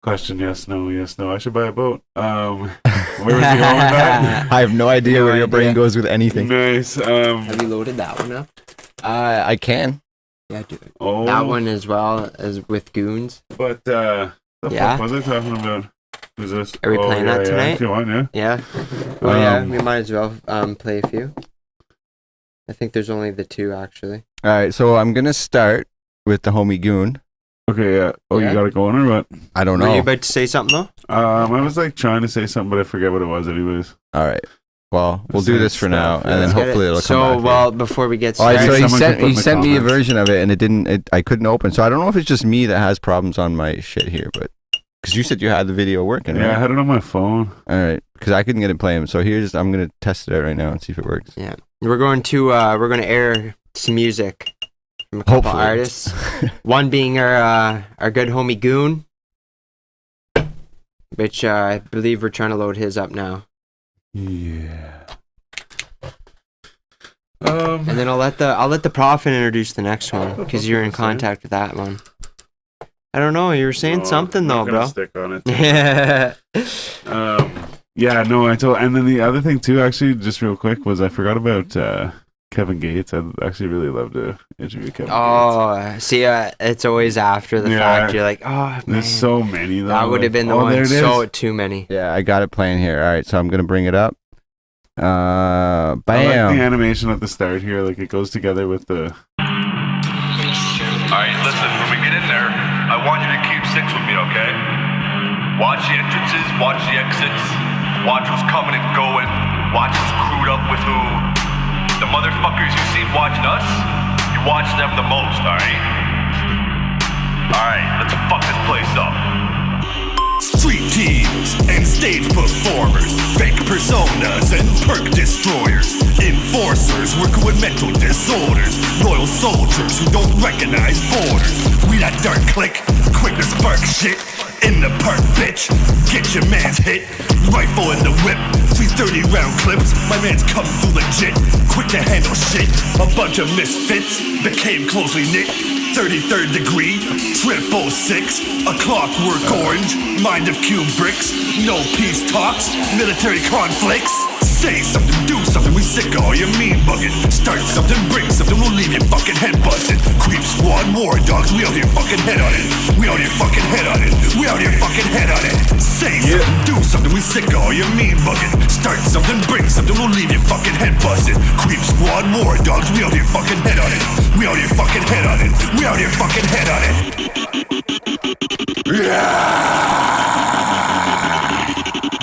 Question: yes, no. I should buy a boat. Where was he going with that? I have no idea No where your brain idea. goes with anything. Nice. Have you loaded that one up? I can. Yeah, dude. Oh, That one as well as with Goons. But the Yeah. fuck was I talking about? Who's this? Are we playing that yeah, tonight? If you want, yeah. Yeah. Oh yeah, Um, we might as well play a few. I think there's only the two actually. All right, so I'm gonna start with the homie Goon. Okay, yeah. Oh, Yeah. you got it going or what? I don't Were know. you about to say something though? I was like trying to say something, but I forget what it was, anyways. All right. Well, we'll do Same this for now, stuff, and yeah. then Let's Get hopefully it. it'll come So back. well, before we get All right, started, so he Someone sent could put in the me a comments. version of it, and it didn't. I couldn't open. So I don't know if it's just me that has problems on my shit here, but because you said you had the video working, Yeah, I right? had it on my phone. All right, because I couldn't get it playing. So I'm gonna test it out right now and see if it works. Yeah. We're going to air some music from a couple Hopefully. artists. One being our good homie Goon, which I believe we're trying to load his up now. Yeah. And then I'll let the Prophet introduce the next one because you're in contact with that one. I don't know. You were saying something though, I'm gonna bro. Stick on it. Yeah. Yeah, no, and then the other thing too, actually, just real quick, was I forgot about Kevin Gates. I'd actually really love to interview Kevin Gates. Oh, see, it's always after the Yeah. fact. You're like, oh man, There's so many though. that would have been the There one. it So is. too many. Yeah, I got it playing here. All right, so I'm gonna bring it up. I like the Bam. animation at the start here, like it goes together with the. Alright, listen, when we get in there, I want you to keep six with me, okay? Watch the entrances, watch the exits, watch who's coming and going, watch who's crewed up with who. The motherfuckers you see watching us, you watch them the most, alright? Alright, let's fuck this place up. Street teams and stage performers, fake personas and perk destroyers, enforcers working with mental disorders, loyal soldiers who don't recognize borders. We that dark click, quick to spark shit. In the park, bitch, get your man's hit. Rifle in the whip, 330 round clips. My man's come through legit, quick to handle shit. A bunch of misfits became closely knit. 33rd degree, 666, a clockwork orange, mind of cube bricks, no peace talks, military conflicts. Say something, do something, we sick of all your mean bugging. Start something, bring something, we'll leave your fucking head busted. Creep squad, war dogs, we out here fucking head on it. We out here fucking head on it. We out here fucking head on it. Say something, do something, we sick of all your mean bugging. Start something, bring something, we'll leave your fucking head busted. Creep squad, war dogs, we out here fucking head on it. We out here fucking head on it. We out here fucking head on it.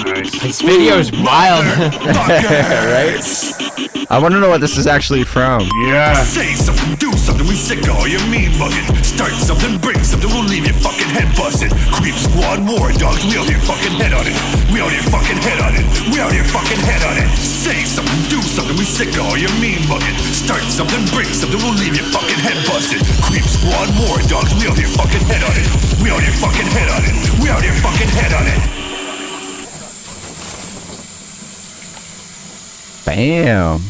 Nice. This video is wild. Right? I want to know what this is actually from. Yeah. Say something, do something, we sick of all your mean bugging. Start something, bring something, we'll leave your fucking head busted. Creep squad, war dogs, we out here fucking head on it. We out here fucking head on it. We out here fucking head on it. Say something, do something, we sick of all your mean bugging. Start something, bring something, we'll leave your fucking head busted. Creep squad, war dogs, we out here fucking head on it. We out here fucking head on it. We out here fucking head on it. Bam.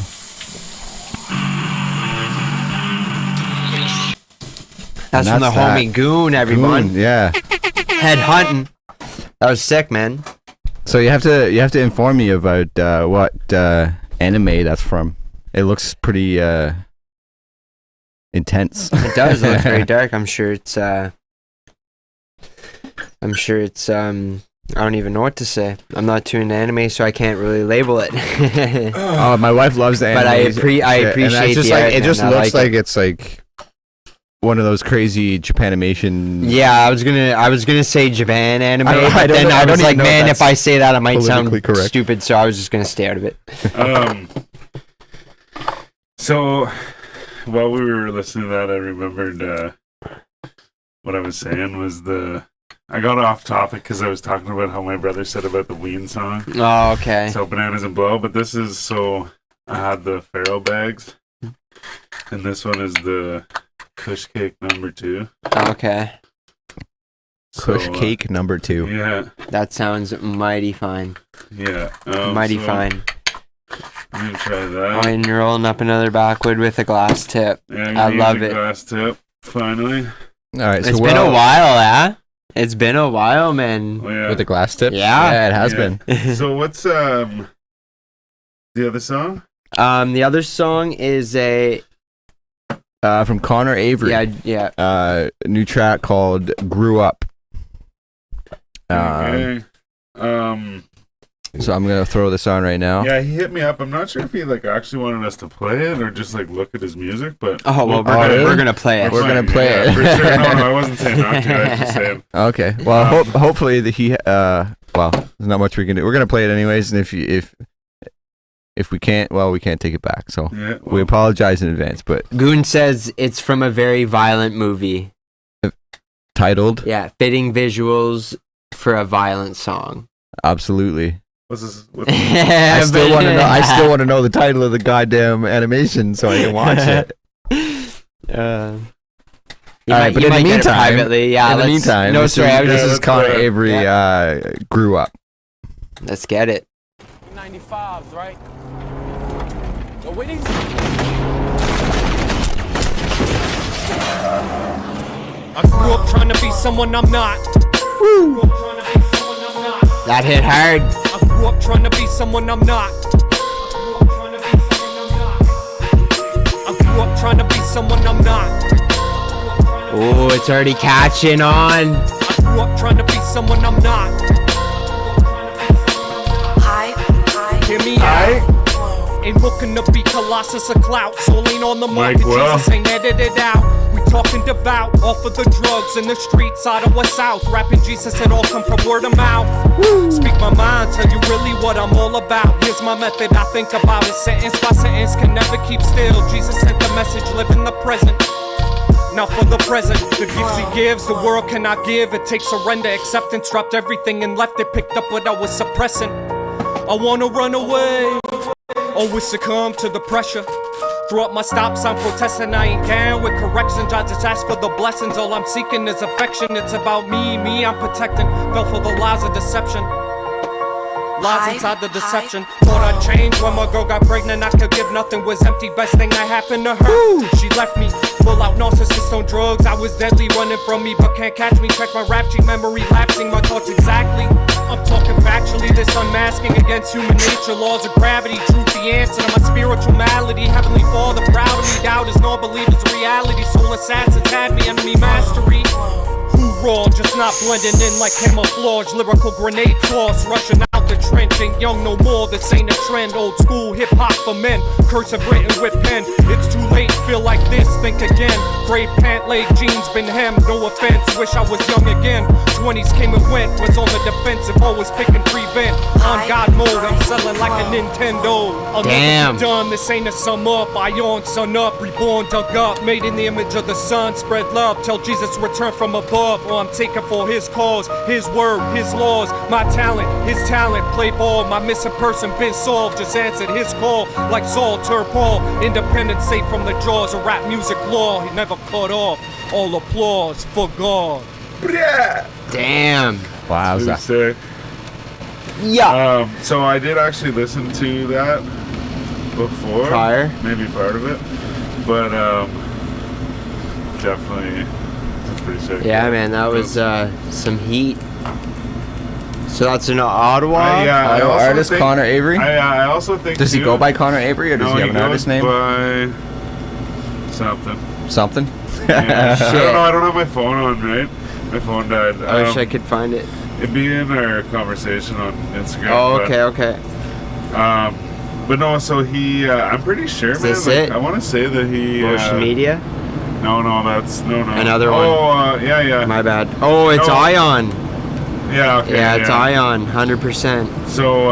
That's from the that's that. homie Goon, everyone. Goon, yeah. Head hunting. That was sick, man. So you have to inform me about what anime that's from. It looks pretty intense. It does look very dark. I'm sure it's I don't even know what to say. I'm not too into anime, so I can't really label it. Oh, my wife loves the anime. But I appreciate it's just the like art, it just man. I looks like like it's like one of those crazy Japanimation. Yeah, I was gonna say Japan anime, I don't but then know- I I don't was even like, know if man, that's if I say that, it might sound politically correct. stupid, so I was just gonna stay out of it. So while we were listening to that, I remembered what I was saying was I got off topic because I was talking about how my brother said about the Ween song. Oh, okay. So Bananas and Blow, but this is I had the Pharaoh bags, and this one is the Kush Cake number 2. Okay, Kush So, Cake number 2. Yeah, that sounds mighty fine. yeah. Mighty so fine. I'm gonna try Oh, that. and you're rolling up another backwood with a glass tip. Yeah, I'm I gonna love use a it. glass tip. Finally. All right, so It's we're been a all- while, eh? It's been a while, man. Oh, yeah. with the glass tip. Yeah. it has Yeah. been. So what's the other song? The other song is From Connor Avery. yeah. New track called "Grew Up." Okay. So I'm gonna throw this on right now. Yeah, he hit me up. I'm not sure if he actually wanted us to play it or just look at his music, but Oh well, really? we're gonna play it. We're gonna play yeah, it. for sure. No, I wasn't saying not to. I was just saying. Okay. Well, hopefully well, there's not much we can do. We're gonna play it anyways, and if we can't, well, we can't take it back. So Yeah. we apologize in advance. But Goon says it's from a very violent movie. titled, Yeah, fitting visuals for a violent song. absolutely. What's this? I still want to know. I still want to know the title of the goddamn animation so I can watch it. All right, but in the meantime, privately, yeah. in the meantime, no, this sorry, I was is just Connor Avery grew up. let's get it. 95s, right? So with these. I grew up trying to be someone I'm not. That hit hard. I grew up trying to be someone I'm not. I grew up trying to be someone I'm not. Oh, it's already catching on. I grew up trying to be someone I'm not. Hear me out. Ain't looking to be Colossus or clout. Soul ain't on the market, Jesus ain't edited out. We talking devout, off of the drugs in the streets, out of west south. Rapping Jesus, it all come from word of mouth. Speak my mind, tell you really what I'm all about. Here's my method, I think about it. Sentence by sentence, can never keep still. Jesus sent the message, live in the present. Now for the present, the gifts he gives, the world cannot give. It takes surrender, acceptance, dropped everything and left it. Picked up what I was suppressing. I wanna run away, always succumb to the pressure. Threw up my stop sign protesting, I ain't can with corrections. I just ask for the blessings, all I'm seeking is affection. It's about me I'm protecting. Fell for the lies of deception. Lies inside the deception. Thought I'd change when my girl got pregnant. I could give nothing, was empty. Best thing that happened to her, she left me. Full out narcissist on drugs. I was deadly, running from me, but can't catch me. Check my rap sheet, memory lapsing. My thoughts exactly. I'm talking factually, this unmasking against human nature. Laws of gravity, truth the answer to my spiritual malady. Heavenly Father, proud of me. Doubt is no believers, reality. Soul assassins had me, enemy mastery. Raw, just not blending in like camouflage. Lyrical grenade toss, rushing out the trench. Ain't young no more, this ain't a trend. Old school hip hop for men, cursive written with pen. It's too late, feel like this, think again. Gray pant leg jeans, been hemmed, no offense. Wish I was young again. 20s came and went, was on the defensive, always picking prevent. On God mode, I'm selling like a Nintendo. I'll never be done, this ain't a sum up. I on, sun up, reborn, dug up. Made in the image of the sun, spread love. Tell Jesus return from above. I'm taking for his cause, his word, his laws, my talent, his talent, play ball, my missing person been solved, just answered his call, like Saul, Tur Paul, independent, safe from the jaws of rap music law, he never cut off, all applause for God. Damn. Wow, Too sick. Yeah. So I did actually listen to that before. Prior? Maybe part of it. But definitely that's pretty sick. Yeah, man, that was some heat. So that's in Ottawa? I also artist think, Connor Avery? I also think Does he too, go by Connor Avery or does no, he have an goes artist name? by something. Something? Yeah. I Shit. don't know, I don't have my phone on, right? My phone died. I wish I could find it. It'd be in our conversation on Instagram. Oh, but, okay. But no, so he, I'm pretty sure, Is man. this like, it? I want to say that he. Motion Media? No, that's no. Another one. Oh, yeah. My bad. Oh, it's No. Ion. Yeah, okay. Yeah, it's Ion, 100%. So,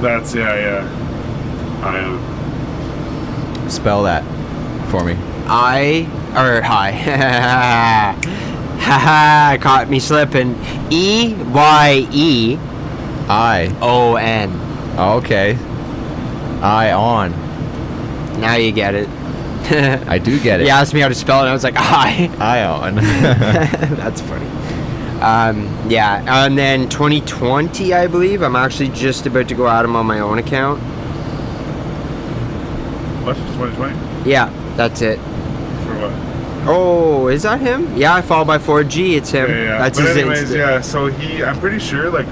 that's Ion. Spell that for me. Hi. Haha, caught me slipping. EYEON. Okay. Ion. Now you get it. I do get it. He asked me how to spell it, and I was like, I. Ion. That's funny. Yeah, and then 2020, I believe. I'm actually just about to go at him on my own account. What? 2020? Yeah, that's it. For what? Oh, is that him? Yeah, I fall by 4G. It's him. Yeah. That's But his anyways, Insta. yeah. So I'm pretty sure, like,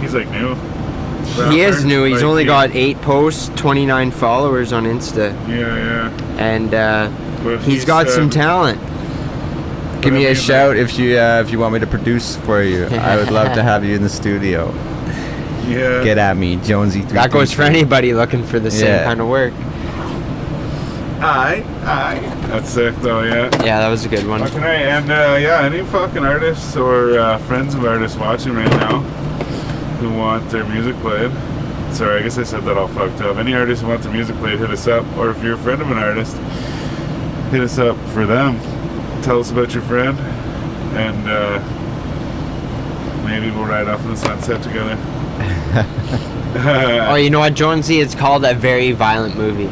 he's like new. He is new. He's Like, only got 8 posts, 29 followers on Insta, Yeah. and But he's got some talent. Give me I a mean, shout if you want me to produce for you. I would love to have you in the studio. Yeah. Get at me, Jonesy. That goes for anybody looking for the same Yeah. kind of work. Aye. That's sick, though. Yeah. Yeah, that was a good one. Fucking right. And yeah, any fucking artists or friends of artists watching right now who want their music played. Sorry, I guess I said that all fucked up. Any artists who want their music played, hit us up. Or if you're a friend of an artist, hit us up for them. Tell us about your friend, and maybe we'll ride off in the sunset together. Oh, you know what, Jonesy? It's called A Very Violent Movie.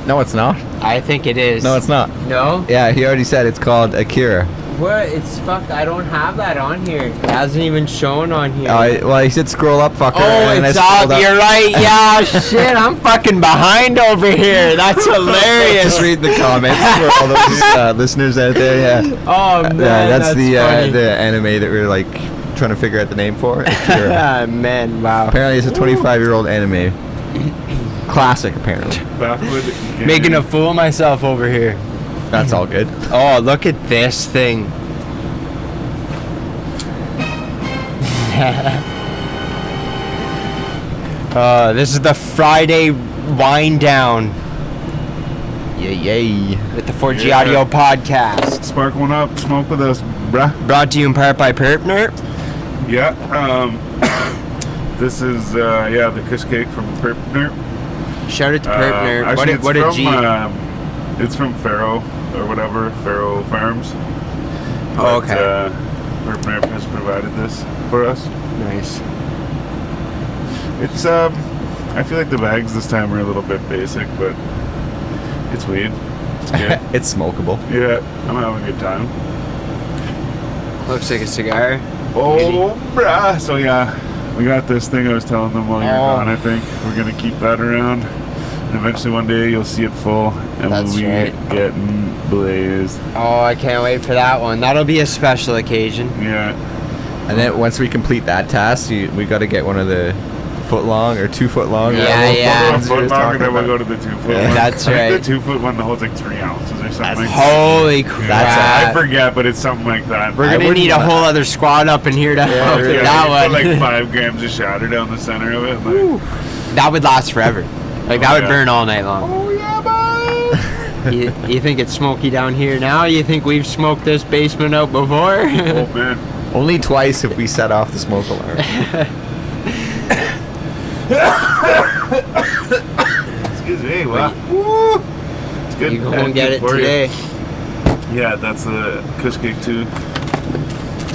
No, it's not. I think it is. No, it's not. No? Yeah, he already said it's called Akira. What? It's fucked. I don't have that on here. It hasn't even shown on here. Well, he said scroll up, fucker. Oh, and it's I up. scrolled You're right. Yeah, shit. I'm fucking behind over here. That's hilarious. Just read the comments for all those listeners out there. Yeah. Oh, man. That's funny. the anime that we're like trying to figure out the name for. Akira. Man, wow. Apparently, it's a 25-year-old anime. Classic, apparently. Backwood Making a fool of myself over here. That's all good. Oh, look at this thing. This is the Friday wind down Yay. with the 4G Yeah. Audio Podcast. Spark one up, smoke with us, bruh. Brought to you in part by Perpner. Yeah. This is the Kush Cake from Perpner. Shout out to Perpner. Actually, What a G. it's from Faro or whatever, Faro Farms. Oh, okay. Perpner has provided this for us. Nice. It's I feel like the bags this time are a little bit basic, but it's weed. It's good. It's smokable. Yeah, I'm having a good time. Looks like a cigar. Oh, bruh. So yeah, we got this thing I was telling them while you're gone. I think we're gonna keep that around, and eventually one day you'll see it full, and That's we'll be right. getting blazed. Oh, I can't wait for that one. That'll be a special occasion. Yeah. And then once we complete that task, we got to get one of the foot long or 2 foot long. Yeah. One foot long, and then we'll go to the 2 foot Yeah. one. That's I think right. the 2 foot one holds like 3 ounces or something. like that. Holy crap. That's I forget, but it's something like that. We're gonna need a whole other squad up in here to help Yeah, with that you one. put like 5 grams of shatter down the center of it. Like, That would last forever. Like that Oh, would yeah. burn all night long. oh yeah, boy. You think it's smoky down here now? You think we've smoked this basement out before? Oh man. Only twice if we set off the smoke alarm. Excuse me. Wow. Woo. It's good. You go and get it for you. today. Yeah, that's the Kush Cake too.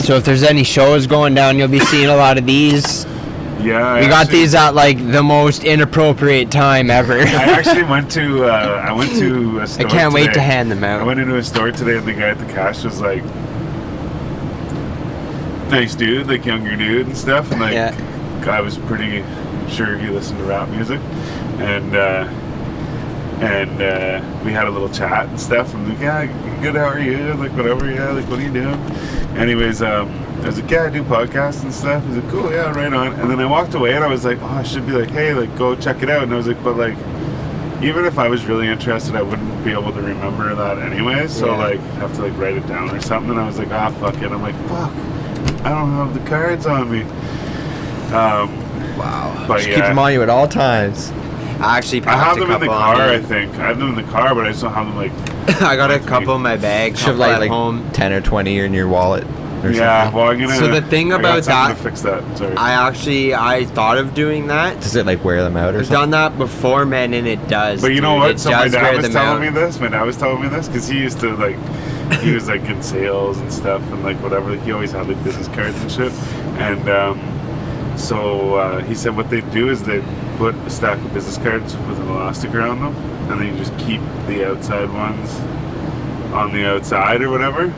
So if there's any shows going down, you'll be seeing a lot of these. Yeah. We got these at like the most inappropriate time ever. I actually went to a store. I can't wait today. to hand them I out. went into a store today, and the guy at the cash was like, nice dude, like younger dude and stuff, and like Yeah. I was pretty sure he listened to rap music, and we had a little chat and stuff. I'm like, yeah, good, how are you? Like, whatever, yeah, like, what are you doing? Anyways, I was like, yeah, I do podcasts and stuff. He's like, cool, yeah, right on. And then I walked away, and I was like, oh, I should be like, hey, like, go check it out. And I was like, but like, even if I was really interested, I wouldn't be able to remember that anyway. So Yeah. like, have to like write it down or something. And I was like, ah, fuck it. I'm like, fuck, I don't have the cards on me. Wow. But Just yeah. keep them on you at all times. I actually I have packed a them in the couple car, on I me. think. I have them in the car, but I just don't have them like. I got a couple in my bag. Should have couple at like home. 10 or 20 in your wallet. Or Yeah, something. well, I'm gonna. So the thing I got about something that- to fix that. Sorry. I thought of doing that. Does it like wear them out or I've something? done that before, man, and it does. But you know dude. what? It So my does dad wear was them telling out. me this. My dad was telling me this because he used to like, he was like in sales and stuff and like whatever. Like, he always had like business cards and shit. And so he said what they do is they put a stack of business cards with an elastic around them, and then you just keep the outside ones on the outside or whatever.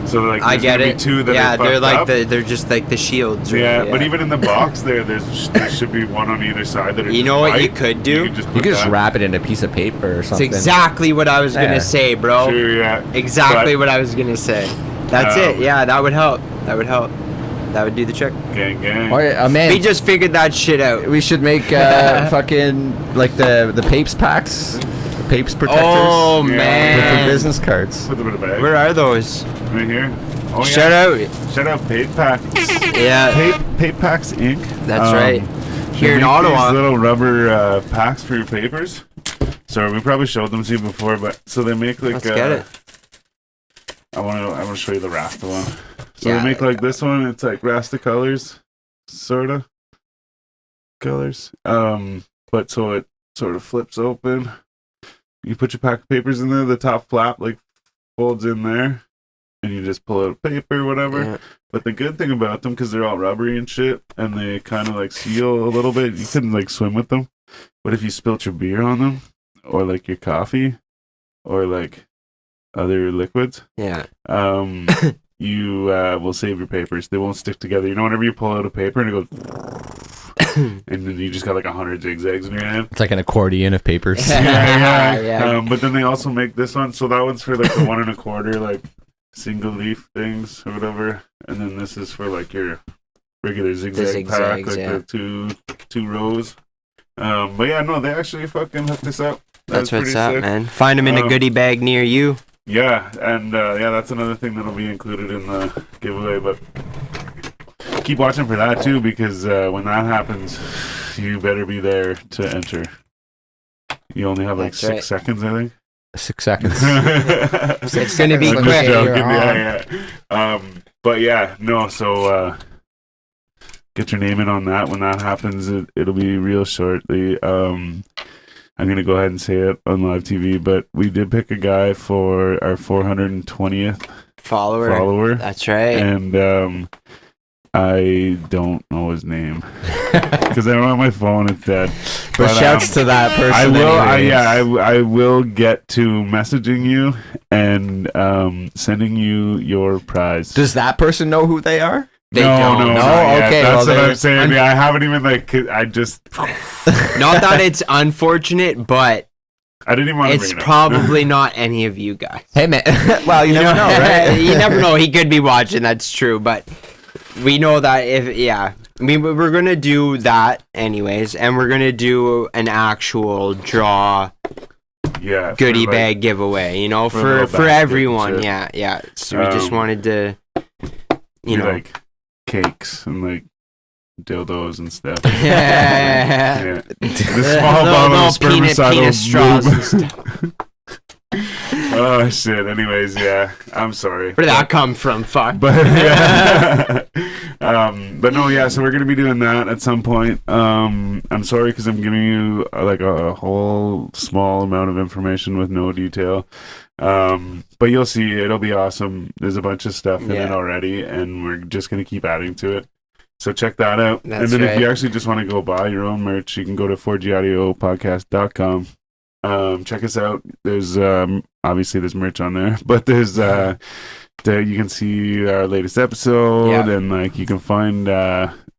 So like, I there's get gonna it. be 2 that Yeah, are they're fucked like up. they're just like the shields. Really. Yeah, but even in the box there should be 1 on either side that are You just know what you white. could do? You can just, You put could just that. wrap it in a piece of paper or That's something. exactly what I was Yeah. gonna say, bro. Sure, yeah. Exactly But- what I was gonna say. That's it. Yeah, that would help. That would help. That would do the trick. Gang, gang. Oh, yeah, man. We just figured that shit out. We should make fucking like the Papes packs, the Papes protectors. Oh Yeah. But for man, business cards. Put them in a bag. where are those? Right here. Oh, yeah. Shout out. Shout out Pape Packs. Yeah, Pape Packs Inc. that's right. They Here in make Ottawa. These little rubber packs for your papers. So we probably showed them to you before, but so they make like. Let's get it. I want to show you the Rasta one. So Yeah. they make like this one. It's like Rasta colors, sorta colors. But so it sort of flips open. You put your pack of papers in there. The top flap like folds in there, and you just pull out paper or whatever. Yeah. But the good thing about them, because they're all rubbery and shit, and they kind of like seal a little bit, you couldn't like swim with them. But if you spilt your beer on them, or like your coffee, or like other liquids, Yeah. you will save your papers. They won't stick together. You know, whenever you pull out a paper and it goes, and then you just got like 100 zigzags in your hand. It's like an accordion of papers. Yeah. But then they also make this one, so that one's for like the 1 1/4 like single leaf things or whatever, and then this is for like your regular zigzag pack, zigzags, like the two rows. But yeah, no, they actually fucking hooked this up. That's was what's pretty up, sick. man. Find them in a goodie bag near you. Yeah, and yeah, that's another thing that'll be included in the giveaway. But keep watching for that too, because when that happens, you better be there to enter. You only have like That's 6 right. seconds, I think. 6 seconds. It's gonna be I'm quick. just joking, You're yeah. But yeah, no. So get your name in on that. When that happens, it'll be real shortly. I'm gonna go ahead and say it on live TV, but we did pick a guy for our 420th follower, That's right. and I don't know his name because I don't have my phone. It's dead. But shouts to that person. I will. anyways. I will get to messaging you and sending you your prize. Does that person know who they are? They no, don't. no, No? not yet. Okay, That's well, what I'm they're- saying. Yeah, I haven't even like. I just. Not that it's unfortunate, but I didn't even want to it's bring it up. probably not any of you guys. Hey man. Well, you never know, right? You never know. He could be watching. That's true, but we know that we're gonna do that anyways, and we're gonna do an actual draw Yeah, for, goodie like, bag giveaway. You know, for a for little basket and everyone. shit. Yeah. So we just wanted to, you do, know. like cakes and like dildos and stuff. Yeah. Yeah. The small bottle Little of penis spermicidal straws and lube. stuff. Oh shit. Anyways, yeah. I'm sorry. Where did that come from? Fuck. But yeah. But no, yeah. So we're gonna be doing that at some point. I'm sorry because I'm giving you like a whole small amount of information with no detail. But you'll see, it'll be awesome. There's a bunch of stuff in it Yeah. already, and we're just gonna keep adding to it. So check that out. That's and then if you right. actually just want to go buy your own merch, you can go to 4gaudiopodcast.com. Check us out. There's obviously there's merch on there, but there's there you can see our latest episode, Yeah. and like you can find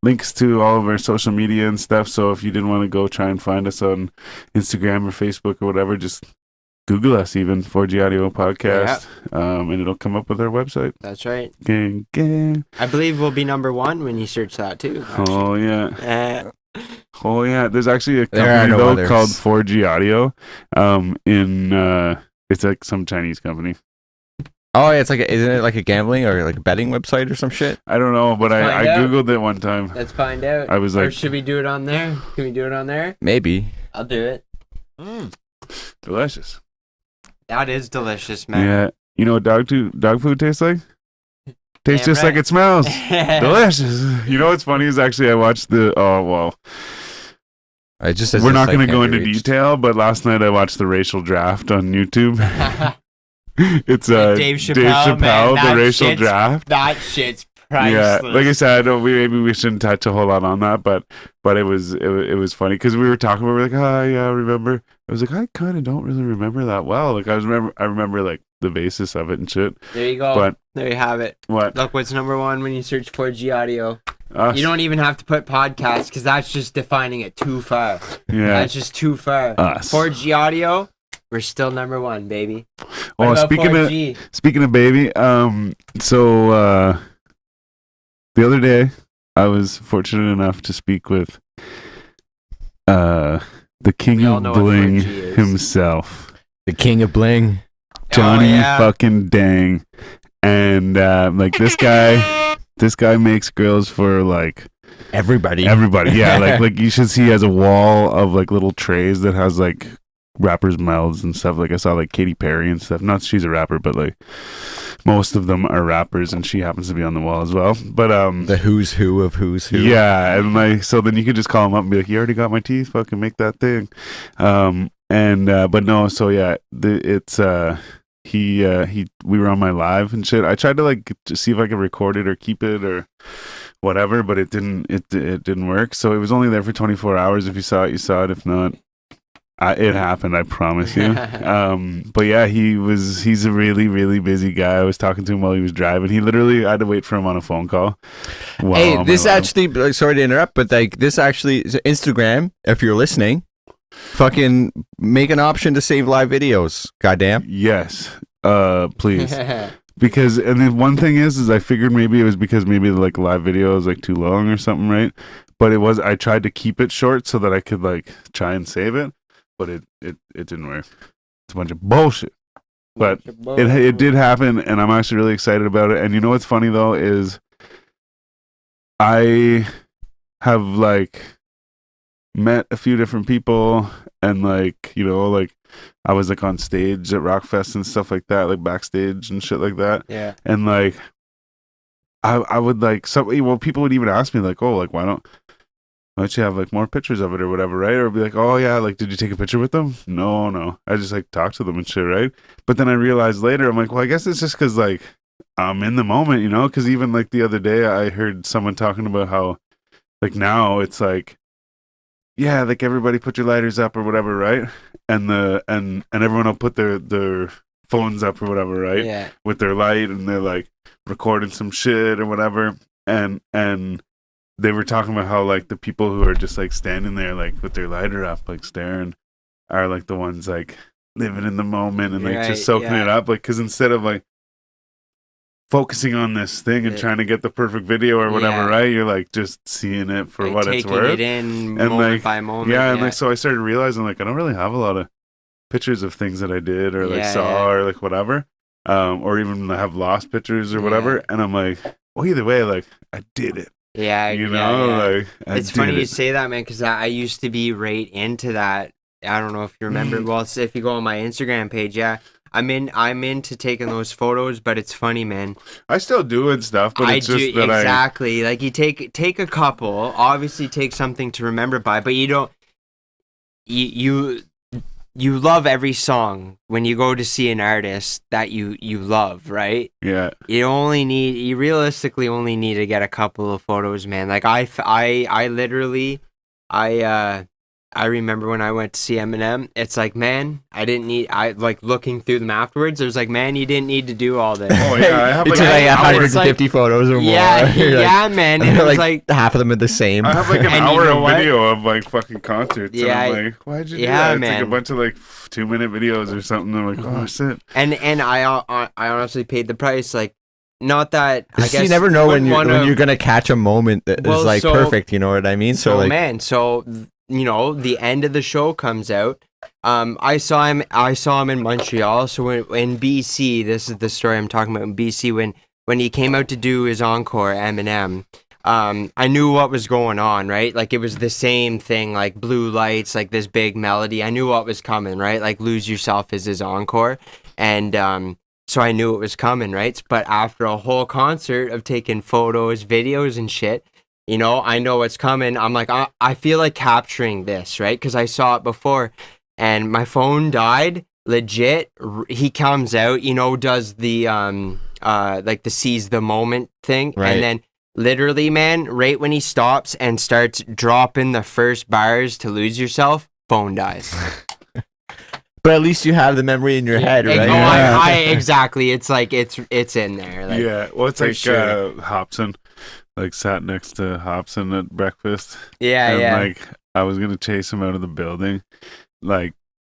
links to all of our social media and stuff. So if you didn't want to go try and find us on Instagram or Facebook or whatever, just Google us, even 4G Audio Podcast, and it'll come up with our website. That's right. Gang, gang. I believe we'll be number 1 when you search that too. Oh yeah. Uh, Oh yeah, there's actually a There are company no though others. called 4G Audio. It's like some Chinese company. Oh, yeah, isn't it like a gambling or like a betting website or some shit? I don't know, but I find out. googled it one time. let's find out. I was or like, should we do it on there? Can we do it on there? Maybe. I'll do it. delicious. That is delicious, man. Yeah, you know what dog food tastes like? Tastes Damn just right. like it smells. Delicious. You know what's funny is actually I watched the It just says we're this not site going to can't go be into reached. detail, but last night I watched the racial draft on YouTube. It's Dave Chappelle, man, the that racial shit's draft. That shit's Yeah, priceless. like I said, maybe we shouldn't touch a whole lot on that, but it was funny because we were talking, we were like, oh yeah, I remember. I was like, I kind of don't really remember that well. Like I remember like the basis of it and shit. There you go. But there you have it. what? Look what's number 1 when you search for G Audio. Us. You don't even have to put podcast because that's just defining it too far. Yeah. That's just too far. Us. 4G Audio, we're still number 1, baby. What Well, about speaking 4G? of baby, so the other day I was fortunate enough to speak with the king We all of know what bling 4G is. himself, The king of bling. Johnny yeah. fucking Dang, and like this guy makes grills for like Everybody. yeah, like you should see he has a wall of like little trays that has like rappers' mouths and stuff. Like I saw like Katy Perry and stuff. Not she's a rapper, but like most of them are rappers, and she happens to be on the wall as well. But The who's who of who's who. yeah, and like so then you could just call him up and be like, you already got my teeth, fucking make that thing. But no, so yeah, it's we were on my live and shit. I tried to like to see if I could record it or keep it or whatever, but it didn't work. So it was only there for 24 hours. If you saw it, you saw it. If not, it happened, I promise you. But yeah, he's a really, really busy guy. I was talking to him while he was driving. I had to wait for him on a phone call. Hey, this actually, like, sorry to interrupt, but like this actually is Instagram, if you're listening, fucking make an option to save live videos. Goddamn. Yes. Please. Because, and then one thing is I figured maybe it was because maybe like live video is like too long or something, right? But I tried to keep it short so that I could like try and save it. But it didn't work. It's a bunch of bullshit. But it did happen, and I'm actually really excited about it. And you know what's funny though is I have like met a few different people, and like, you know, like I was like on stage at Rockfest and stuff like that, like backstage and shit like that. Yeah. And like I would like people would even ask me like, oh, like why don't you have like more pictures of it or whatever, right? Or be like, oh yeah, like did you take a picture with them? No, I just like talked to them and shit, right? But then I realized later, I'm like, well, I guess it's just because like I'm in the moment, you know? Because even like the other day, I heard someone talking about how like now it's like, yeah, like everybody put your lighters up or whatever, right? And and everyone will put their phones up or whatever, right? Yeah. With their light, and they're like recording some shit or whatever, and they were talking about how like the people who are just like standing there like with their lighter up like staring are like the ones like living in the moment and like just soaking it up, like because instead of like focusing on this thing and trying to get the perfect video or whatever, right, you're like just seeing it for like what it's worth, taking it in and moment like by moment. and like so I started realizing like I don't really have a lot of pictures of things that I did or like saw or like whatever, or even have lost pictures or whatever, and I'm like, well, either way, like I did it. Yeah, you know, like it's funny you say that, man, because I used to be right into that. I don't know if you remember. Well, if you go on my Instagram page, I'm into taking those photos, but it's funny, man. I still do and stuff, but it's just that exactly. Like you take a couple, obviously take something to remember by, but you don't. You love every song when you go to see an artist that you love, right? Yeah. You realistically only need to get a couple of photos, man. Like I literally, I remember when I went to see Eminem, it's like, man, I like looking through them afterwards. It was like, man, you didn't need to do all this. Oh yeah, I have like 150 photos or more. Yeah, man. And it was like half of them are the same. I have like an hour of video of like fucking concerts. Yeah, and I'm like, why'd you do that? It's man. like a bunch of like 2-minute videos or something. I'm like, oh shit. And I honestly paid the price. Like, not that I guess you never know when you're gonna catch a moment that is like perfect. You know what I mean? So like, man, you know, the end of the show comes out. I saw him in Montreal. So in BC, this is the story I'm talking about. In BC, when he came out to do his encore, Eminem, I knew what was going on, right? Like it was the same thing, like blue lights, like this big melody. I knew what was coming, right? Like Lose Yourself is his encore, and so I knew it was coming, right? But after a whole concert of taking photos, videos, and shit, you know, I know what's coming. I'm like, I feel like capturing this, right? Because I saw it before, and my phone died. Legit, he comes out, you know, does the like the seize the moment thing, right. And then literally, man, right when he stops and starts dropping the first bars to Lose Yourself, phone dies. But at least you have the memory in your head, right? Oh, exactly. It's like it's in there. Like, yeah, well, it's like Hobson. Like sat next to Hobson at breakfast. Yeah. Like I was gonna chase him out of the building. Like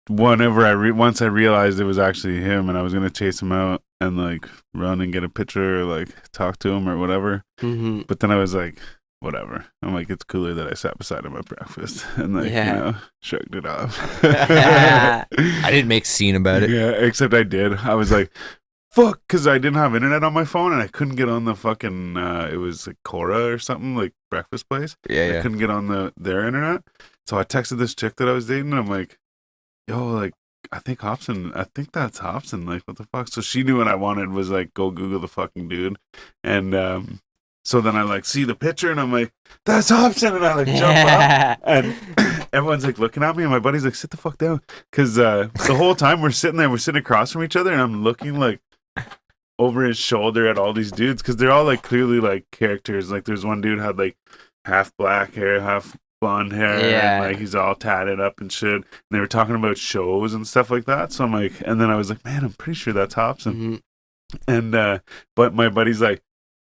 whenever once I realized it was actually him, and I was gonna chase him out and like run and get a picture or like talk to him or whatever. Mm-hmm. But then I was like, whatever. I'm like, it's cooler that I sat beside him at breakfast and like, you know, shrugged it off. I didn't make a scene about it. Yeah, except I did. I was like, fuck, because I didn't have internet on my phone and I couldn't get on the fucking, it was like Cora or something, like breakfast place. Yeah. I couldn't get on their internet. So I texted this chick that I was dating and I'm like, yo, like, I think that's Hobson. Like, what the fuck? So she knew what I wanted was like, go Google the fucking dude. And, so then I like see the picture and I'm like, that's Hobson, and I like jump up everyone's like looking at me, and my buddy's like, sit the fuck down. Because the whole time we're sitting across from each other, and I'm looking like over his shoulder at all these dudes, because they're all like clearly like characters. Like there's one dude had like half black hair, half blonde hair, and like he's all tatted up and shit. And they were talking about shows and stuff like that. So I'm like, and then I was like, man, I'm pretty sure that's Hobson. And but my buddy's like,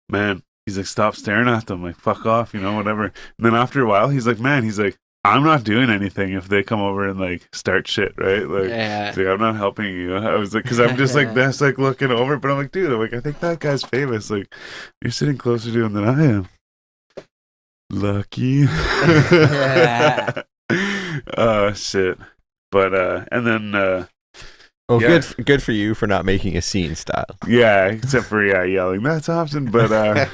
man, he's like, stop staring at them, like fuck off, you know, whatever. And then after a while, he's like, man, he's like, I'm not doing anything if they come over and like start shit, right? Like, he's like, I'm not helping you. I was like, because I'm just like this, like looking over, but I'm like, dude, I'm like, I think that guy's famous. Like, you're sitting closer to him than I am. Lucky. Shit. But and then well, good for you for not making a scene style. Yeah, except for yelling, that's Hobson. But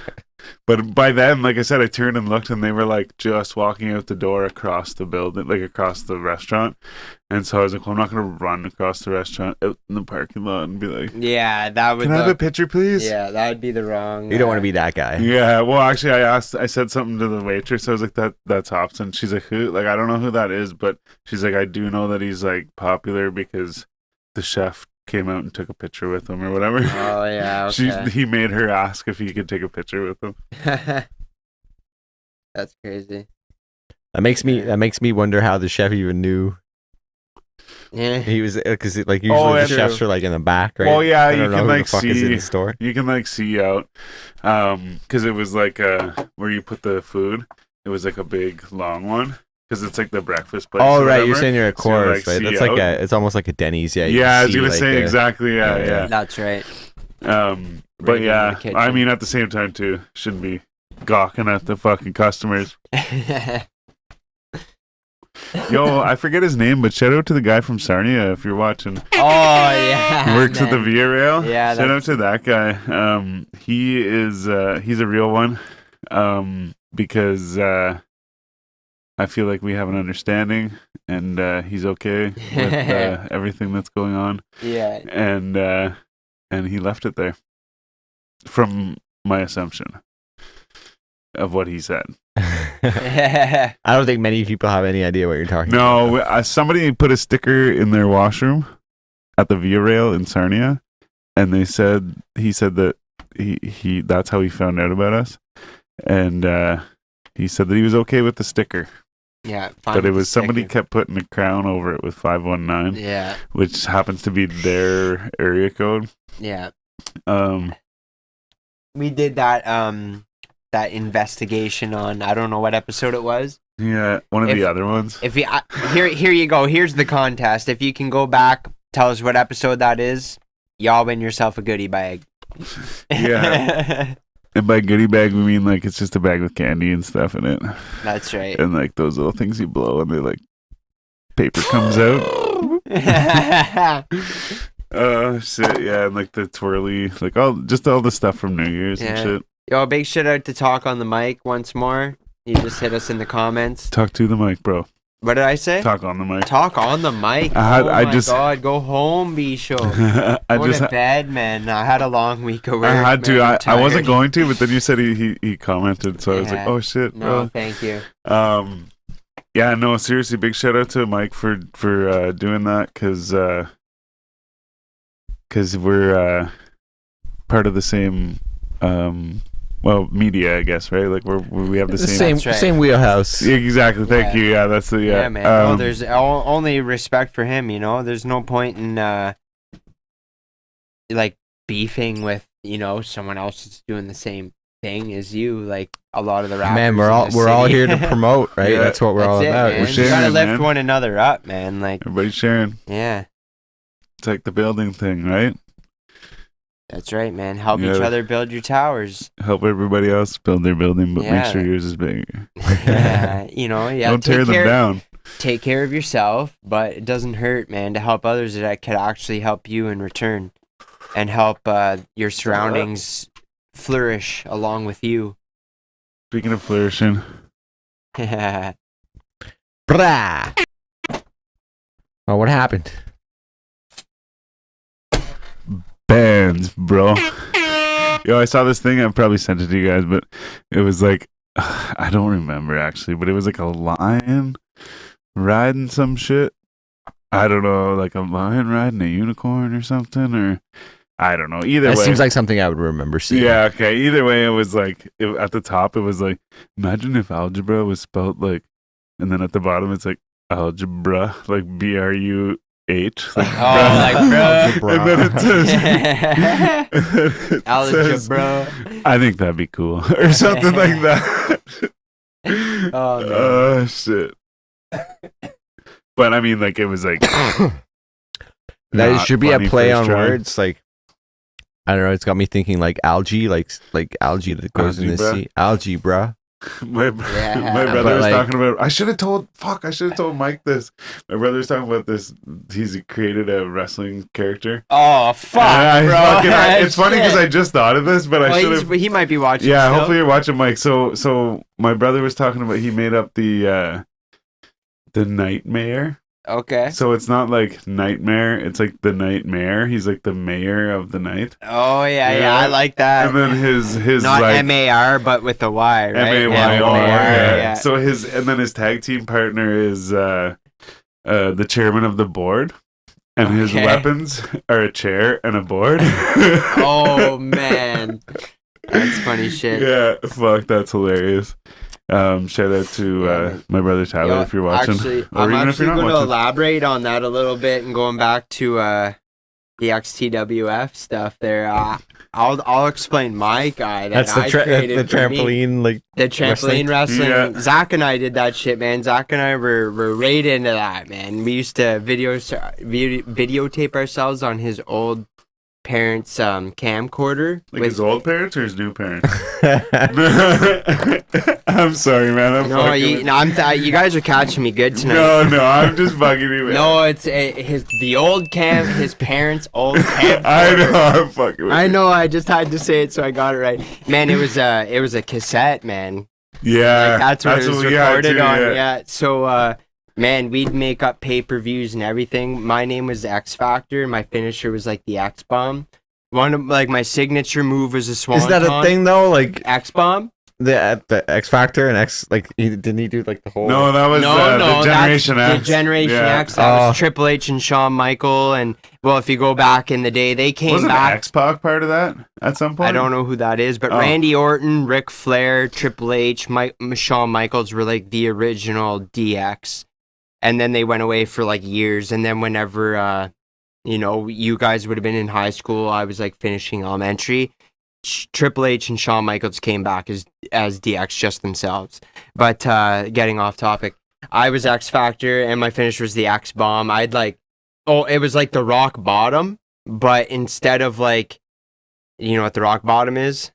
but by then, like I said, I turned and looked, and they were like just walking out the door across the building, like across the restaurant. And so I was like, well, I'm not gonna run across the restaurant out in the parking lot and be like, that would. Can I have a picture, please? Yeah, that would be the wrong. You don't want to be that guy. Yeah, well, actually, I said something to the waitress. I was like, that's Hobson. She's like, who? Like, I don't know who that is, but she's like, I do know that he's like popular because the chef came out and took a picture with him or whatever. Oh yeah, okay. He made her ask if he could take a picture with him. That's crazy. That makes me wonder how the chef even knew. Yeah, he was, because like usually the chefs are like in the back, right? Well, yeah, you can like see in the store. You can like see out, because it was like where you put the food. It was like a big long one. Because it's like the breakfast place. Oh right, you're saying you're a course, so right? That's like it's almost like a Denny's, yeah. Yeah, I was gonna say exactly, yeah. That's right. But yeah, I mean, at the same time too, shouldn't be gawking at the fucking customers. Yo, I forget his name, but shout out to the guy from Sarnia if you're watching. Oh yeah, he works at the Via Rail. Yeah, shout out to that guy. He is he's a real one. Because I feel like we have an understanding, and he's okay with everything that's going on. Yeah. And he left it there, from my assumption of what he said. I don't think many people have any idea what you're talking about. No, somebody put a sticker in their washroom at the Via Rail in Sarnia, and he said that he that's how he found out about us, and he said that he was okay with the sticker. Yeah, but it was somebody kept putting a crown over it with 519. Yeah, which happens to be their area code. Yeah. We did that that investigation on, I don't know what episode it was. Yeah, one of the other ones. If you here you go. Here's the contest. If you can go back, tell us what episode that is, y'all win yourself a goodie bag. Yeah. And by goodie bag, we mean like it's just a bag with candy and stuff in it. That's right. And like those little things you blow and they like paper comes out. Shit, yeah, and like the twirly, like all the stuff from New Year's and shit. Yo, big shout out to Talk on the Mic once more. You just hit us in the comments. Talk to the mic, bro. What did I say? Talk on the mic. Talk on the mic. Oh my God, go home, Bisho. Go to bed, man. I had a long week of work. I had to. I wasn't going to, but then you said he commented, so I was like, oh shit, bro. No, thank you. Yeah, no, seriously, big shout out to Mike for doing that, because we're part of the same media, I guess, right? Like we have the same wheelhouse. Yeah, exactly. Thank you. Yeah, that's the yeah, man. There's only respect for him. You know, there's no point in like beefing with someone else that's doing the same thing as you. Like a lot of the rappers. Man, we're all here to promote, right? Yeah, that's what we're all about. We're sharing. We gotta lift one another up, man. Like everybody's sharing. Yeah. It's like the building thing, right? That's right, man. Help each other build your towers. Help everybody else build their building, but make sure yours is bigger. Yeah, Don't tear them down. Take care of yourself, but it doesn't hurt, man, to help others that could actually help you in return, and help your surroundings flourish along with you. Speaking of flourishing. Brah. Oh, what happened? Bands, bro. Yo, I saw this thing. I probably sent it to you guys, but it was like I don't remember actually, but it was like a lion riding some shit. I don't know, like a lion riding a unicorn or something, or I don't know. Either That way, seems like something I would remember seeing. yeah, okay. Either way, it was like at the top, it was like, imagine if algebra was spelled like, and then at the bottom, it's like algebra, like BRUH. Like, Oh, like, bro. And then it says, Algebra. I think that'd be cool, or something like that. Oh, man. Oh shit. But I mean, like, it was like That not should be a funny play first on try. words. Like, I don't know. It's got me thinking like algae, like algae that goes in the Algebra. sea. Algebra. My Yeah. my brother But, was like- talking about. I should have told Mike this. My brother was talking about this. He's created a wrestling character. Oh, fuck, And bro. it's funny because I just thought of this, but I should have. He might be watching. Yeah, still. hopefully you're watching, Mike. So my brother was talking about. He made up the nightmare. Okay. So it's not like nightmare. It's like the nightmare. He's like the mayor of the night. Oh yeah, Yeah. I like that. And then his Not like MAR, but with a Y, right? MAYOR. Yeah. Yeah. So and then his tag team partner is the chairman of the board, and his Okay. weapons are a chair and a board. Oh man, that's funny shit. Yeah, fuck, that's hilarious. Shout out to my brother Tyler Yo, if you're watching, Actually, or I'm even if actually you're not going to watching. elaborate on that a little bit and going back to the XTWF stuff there. I'll explain my guy that That's the I created for me. trampoline. Like, The trampoline wrestling. Yeah. Zach and I did that shit, man. Zach and I were right into that, man. We used to videotape ourselves on his old parents' camcorder. Like his old parents or his new parents? I'm sorry, man. I'm no, fucking you guys are catching me good tonight. no, I'm just bugging you, man. No, it's the old cam, his parents' old cam. I know, I'm fucking with I you. know. I just had to say it, so I got it right. Man, it was a cassette, man. Yeah, Like, that's what it was we had recorded too, on. yeah. Yeah. So, man, we'd make up pay-per-views and everything. My name was X Factor. My finisher was like the X Bomb. One of like my signature move was a swan. is that a thing though? Like X Bomb. the X Factor and X, like didn't he do like the whole? No, that was the Generation that's X. The Generation Yeah. X. That was Oh. Triple H and Shawn Michael. And well, if you go back in the day, they came Wasn't back. X-Pac part of that at some point? I don't know who that is, but Oh. Randy Orton, Ric Flair, Triple H, Shawn Michaels were like the original DX. And then they went away for like years. And then whenever, you guys would have been in high school, I was like finishing elementary. Triple H and Shawn Michaels came back as DX just themselves. But getting off topic, I was X Factor and my finish was the X Bomb. It was like the rock bottom, but instead of like, you know what the rock bottom is?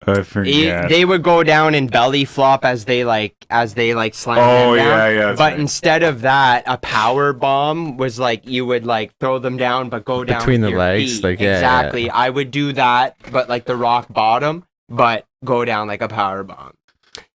I forget. They would go down and belly flop as they slam Oh, them down. yeah, that's But right. instead of that, a power bomb was like you would like throw them down, but go down Between with the your legs, feet. like, yeah, exactly. yeah. I would do that, but like the rock bottom, but go down like a power bomb.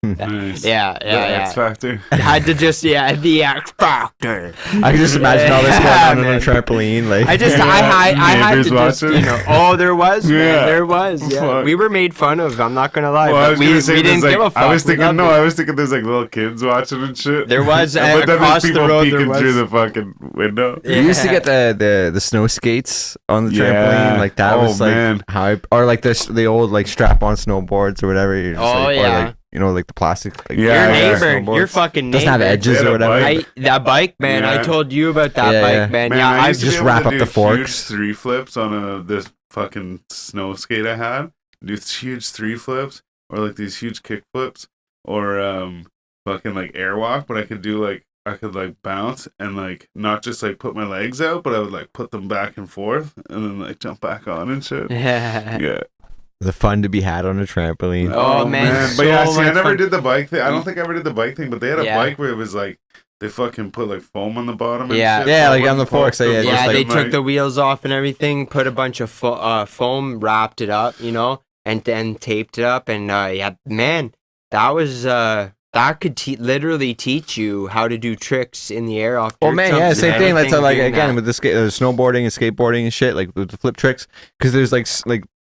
Nice. Yeah, The yeah, X yeah. Factor. Had to just the X Factor. I can just imagine all this going on man. a trampoline. Like, I had Neighbors to just, watching? there was, man, Yeah. there was. Yeah, Fuck. we were made fun of. I'm not gonna lie, Well, I but was we gonna say didn't there's, give a like, fuck. I was We thinking, loved it. there's like little kids watching and shit. There was, but then there's across the people road, peeking there was. through the fucking window. we used to get the snow skates on the Yeah. trampoline. Like that Oh, was like man. hype, or like the old like strap on snowboards or whatever. You're just, Oh, like, yeah. Or like like the plastic. Like, Yeah, Your yeah. neighbor, your fucking neighbor. doesn't have edges They had or a whatever. bike. That bike, man. I Yeah. told you about that Yeah, bike, yeah. man. Man, Yeah, I I used to just be able wrap to up do the huge forks. 3 flips on this fucking snow skate I had. Do huge 3 flips or like these huge kick flips or fucking like airwalk, but I could bounce and like not just like put my legs out, but I would like put them back and forth and then like jump back on and shit. Yeah. The fun to be had on a trampoline. Oh, man, But yeah, so see, I much never fun. did the bike thing. I don't think I ever did the bike thing, but they had a Yeah. bike where it was like they fucking put like foam on the bottom. And Yeah. shit, Yeah, so like it on the wouldn't fall forks, so through. yeah, just Yeah, like- they took the wheels off and everything, put a bunch of foam, wrapped it up, and then taped it up. And man, that was that could literally teach you how to do tricks in the air off. Oh dirt man, jumps yeah, and same thing. That's everything, like doing again that. with the snowboarding and skateboarding and shit, like with the flip tricks, because there's like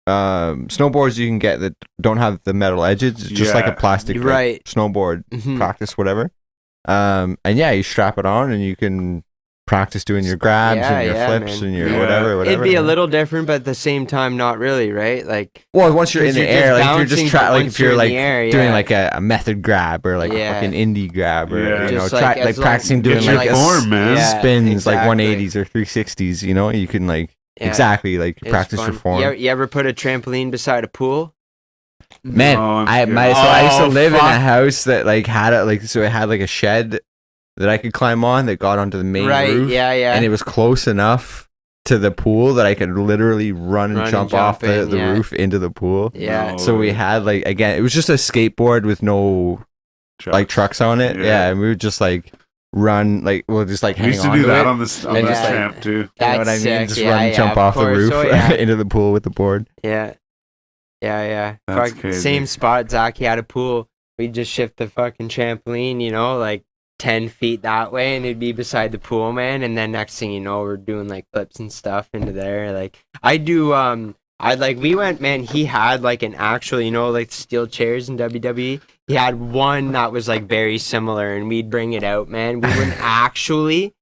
snowboards you can get that don't have the metal edges. It's just like a Yeah. plastic like, Right. snowboard Mhm. practice, whatever. And yeah, you strap it on and you can practice doing your grabs and your flips man. and your whatever. It'd be a little different, but at the same time, not really, right? Like, well, once you're in the air, like if you're just like if you're like air, doing like a method grab or like a fucking indie grab or you know, just like practicing doing like form, man. spins like 180s or 360s. You know, you can like exactly like practice your form. You ever put a trampoline beside a pool? Man, No, I used to live in a house that like had it like so it had like a shed that I could climb on that got onto the main roof. Yeah. And it was close enough to the pool that I could literally run and jump off the roof into the pool. Yeah. No. So we had like again, it was just a skateboard with no like trucks on it. Yeah, and we would just like run like we'll just like We hang used to on do to that it. on this and just, like, tramp too. You know what I mean? Sick. Just run and jump off the course. roof Oh, yeah. into the pool with the board. Yeah. That's Fuck, crazy. same spot. Zach, he had a pool. We'd just shift the fucking trampoline, you know, like 10 feet that way, and it'd be beside the pool, man. And then next thing you know, we're doing like flips and stuff into there. Like, we went, man, he had like an actual, you know, like steel chairs in WWE. He had one that was like very similar, and we'd bring it out, man. We wouldn't actually.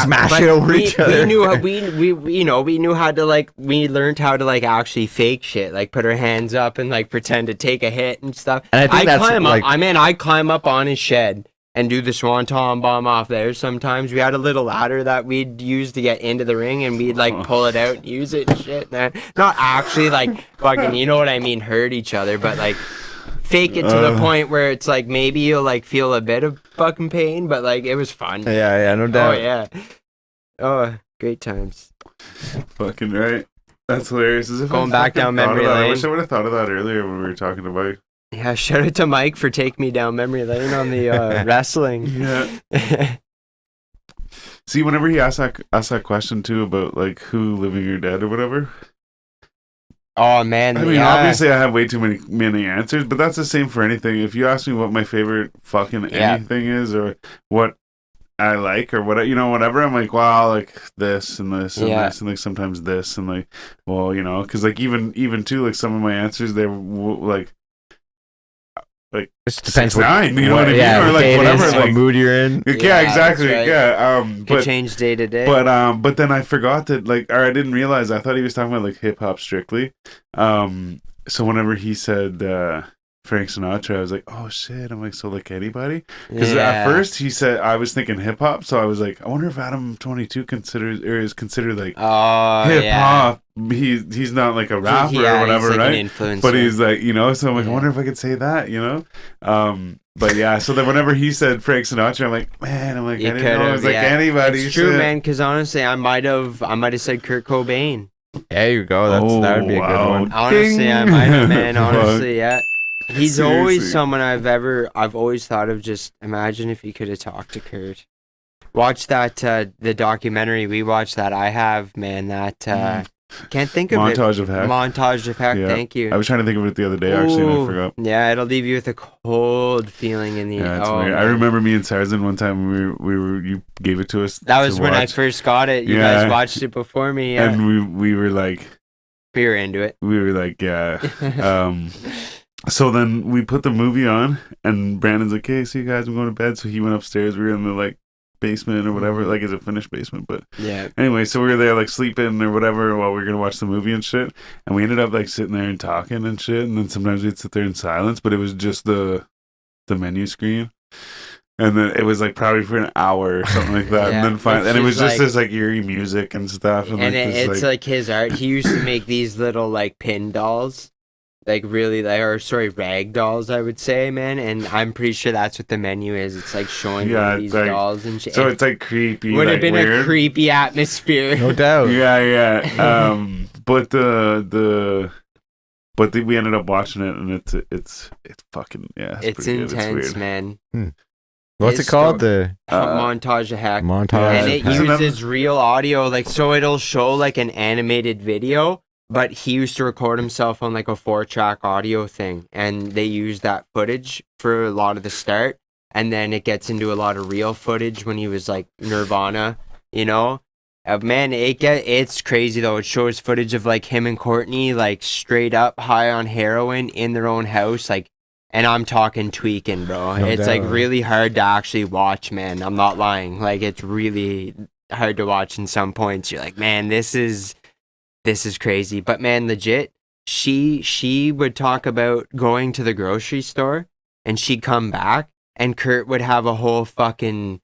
Smash it over each other. We knew how to like, we learned how to like actually fake shit, like put our hands up and like pretend to take a hit and stuff. And I think that's like, I climb up on his shed and do the swanton bomb off there. Sometimes we had a little ladder that we'd use to get into the ring, and we'd like pull it out and use it and shit, man. Not actually like fucking, you know what I mean, hurt each other, but like fake it to the point where it's like maybe you'll like feel a bit of fucking pain, but like it was fun. yeah, no doubt. Oh, great times. Fucking right. That's hilarious. As if Going I back fucking down thought of memory that. I lane. wish I would have thought of that earlier when we were talking about. Yeah, shout out to Mike for taking me down memory lane on the wrestling. Yeah. See, whenever he asked that question too about like who living or dead or whatever. Oh man, I mean, obviously I have way too many answers, but that's the same for anything. If you ask me what my favorite fucking anything is, or what I like, or what, you know, whatever, I'm like, wow, like this and this and this, and like sometimes this, and like, well, you know, because like even too, like some of my answers, they were like it depends 6'9", you know what I mean, or like whatever, like what mood you're in. Yeah, exactly. Right. Yeah, could change day to day. But then I forgot that, like, or I didn't realize. I thought he was talking about like hip hop strictly. So whenever he said Frank Sinatra, I was like, oh shit. I'm like, so like anybody? Because at first he said, I was thinking hip hop, so I was like, I wonder if Adam 22 is considered like hip hop. He's not like a rapper or whatever, he's like right? an influencer. But he's like, you know, so I'm like, I wonder if I could say that, you know? But yeah, so then whenever he said Frank Sinatra, I'm like, man, I didn't know it was like anybody. It's true, man, because honestly, I might have said Kurt Cobain. There you go. That would be a good one. Honestly, I might have, man. Honestly, yeah. He's Seriously. always someone I've always thought of. Just imagine if you could have talked to Kurt. Watch that the documentary we watched that I have, man. That can't think of Montage of Heck. Montage of Heck. Yeah. Thank you. I was trying to think of it the other day, actually, and I forgot. Yeah, it'll leave you with a cold feeling in the. Yeah, it's weird. I remember me and Tarzan one time we were you gave it to us. That was to when I watch, first got it. You guys watched it before me. Yeah. and we were like. We were into it. We were like, yeah. So then we put the movie on, and Brandon's like, "Okay, see you guys, I'm going to bed." So he went upstairs. We were in the like basement or whatever, like it's a finished basement, but yeah. Anyway, so we were there like sleeping or whatever while we were gonna watch the movie and shit, and we ended up like sitting there and talking and shit, and then sometimes we'd sit there in silence, but it was just the menu screen. And then it was like probably for an hour or something like that, and then finally, and it was just this like eerie music and stuff, and like, it's like his art. He used to make these little like pin dolls, like really rag dolls, I would say, man. And I'm pretty sure that's what the menu is. It's like showing these like, dolls and shit. So it's like creepy. Would like, have been weird. a creepy atmosphere, no doubt. Yeah. But we ended up watching it, and it's fucking it's intense, man. What's it called? The Montage of Heck. Montage. And it uses real audio, like so it'll show like an animated video, but he used to record himself on like a 4-track audio thing, and they use that footage for a lot of the start, and then it gets into a lot of real footage when he was like Nirvana, you know. Man, it's crazy though. It shows footage of like him and Courtney like straight up high on heroin in their own house, like And I'm talking tweaking, bro. No It's like doubt. really hard to actually watch, man. I'm not lying. Like it's really hard to watch in some points. You're like, man, this is crazy. But man, legit, she would talk about going to the grocery store and she'd come back and Kurt would have a whole fucking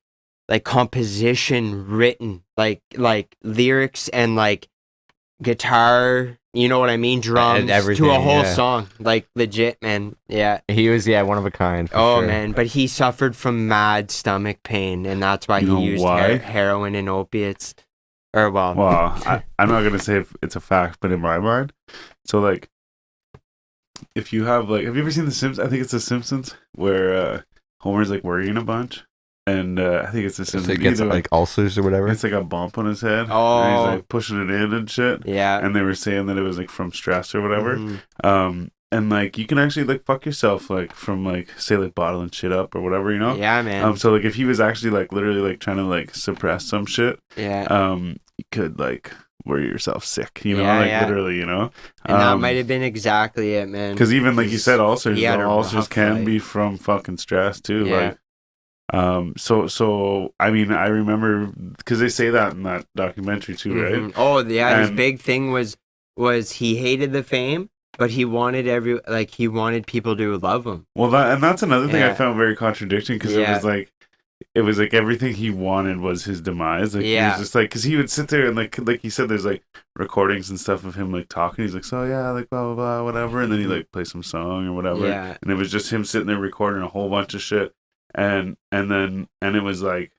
like composition written, like lyrics and like guitar, you know what I mean, drums And everything, to a whole yeah. song, like legit, man. Yeah. He was one of a kind. for Oh sure. man, but he suffered from mad stomach pain, and that's why You know he used why? heroin and opiates. Or well, I'm not gonna say if it's a fact, but in my mind, so like, if you have like, have you ever seen The Simpsons? I think it's The Simpsons where Homer's like worrying a bunch, and I think it's The So Simpsons. he gets Either, like ulcers or whatever. it's like a bump on his head, and Oh. he's like pushing it in and shit. yeah. And they were saying that it was like from stress or whatever. Mhm. And like you can actually like fuck yourself like from like say like bottling shit up or whatever, you know. Yeah, man. So like if he was actually like literally like trying to like suppress some shit, yeah. you could like worry yourself sick, you know, Yeah, like yeah. literally, you know. And that might have been exactly it, man. Because even like you said, ulcers, he had you know, a ulcers rough can life. be from fucking stress too. Yeah. Like, so I mean, I remember because they say that in that documentary too, right? Mhm. Oh yeah, his And- big thing was he hated the fame, but he wanted he wanted people to love him. Well, that's another thing I Yeah. found very contradicting because Yeah. it was like everything he wanted was his demise. Like he Yeah. was just like, because he would sit there and like he said, there's like recordings and stuff of him like talking. He's like, so yeah, like blah blah blah, whatever, and then he like play some song or whatever, Yeah. and it was just him sitting there recording a whole bunch of shit, and it was like.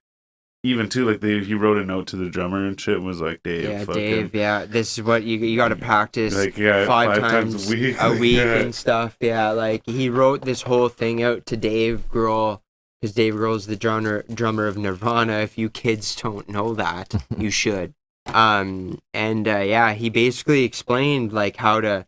Even too, like he wrote a note to the drummer and shit and was like, Dave, Yeah, fucking, Dave. Yeah, this is what you got to practice. like, yeah, five times a week, yeah. and stuff. Yeah, like he wrote this whole thing out to Dave Grohl because Dave Grohl's the drummer of Nirvana. If you kids don't know that, you should. Yeah, he basically explained like how to.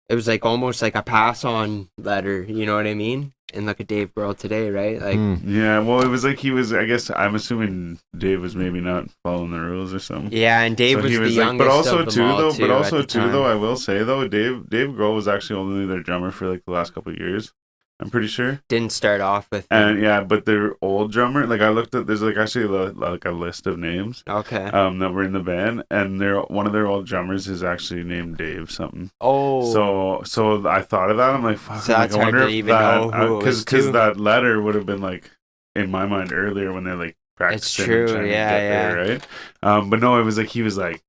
It was like almost like a pass on letter. You know what I mean? And look at Dave Grohl today, right? Like. Mm. Yeah, well, it was like he was. I guess I'm assuming Dave was maybe not following the rules or something. Yeah, and Dave So was he the like, youngest but also of them too all, though. too, But at also the too time. though, I will say though, Dave Grohl was actually only their drummer for like the last couple of years. I'm pretty sure. Didn't start off with. And yeah, but their old drummer, like I looked at, there's like actually like a list of names Okay. that were in the band, and one of their old drummers is actually named Dave something. Oh. So I thought of that. I'm like, fuck. So I'm that's like, I hard wonder to if even know who it was because to. that letter would have been like in my mind earlier when they're like practicing. true, and trying to yeah, get there, right? But no, it was like he was like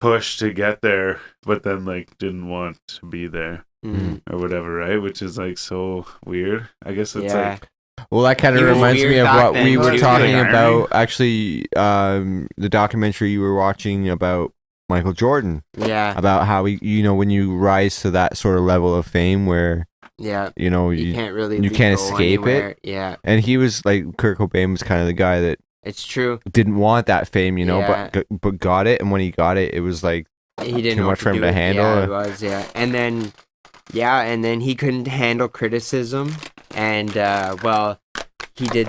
pushed to get there, but then like didn't want to be there Mm. or whatever, right? Which is like so weird. I guess it's Yeah. like. Well, that kind He of was reminds weird me of back what then, we too. were Like talking irony. about. Actually, the documentary you were watching about Michael Jordan, Yeah. about how when you rise to that sort of level of fame where Yeah. you You can't really. you can't go escape it. anywhere. Yeah, and he was like Kurt Cobain was kind of the guy that it's true. didn't want that fame, Yeah. but got it, and when he got it, it was like He didn't too know much what for him do to with- handle. Yeah, it was. Yeah, and then he couldn't handle criticism, and he did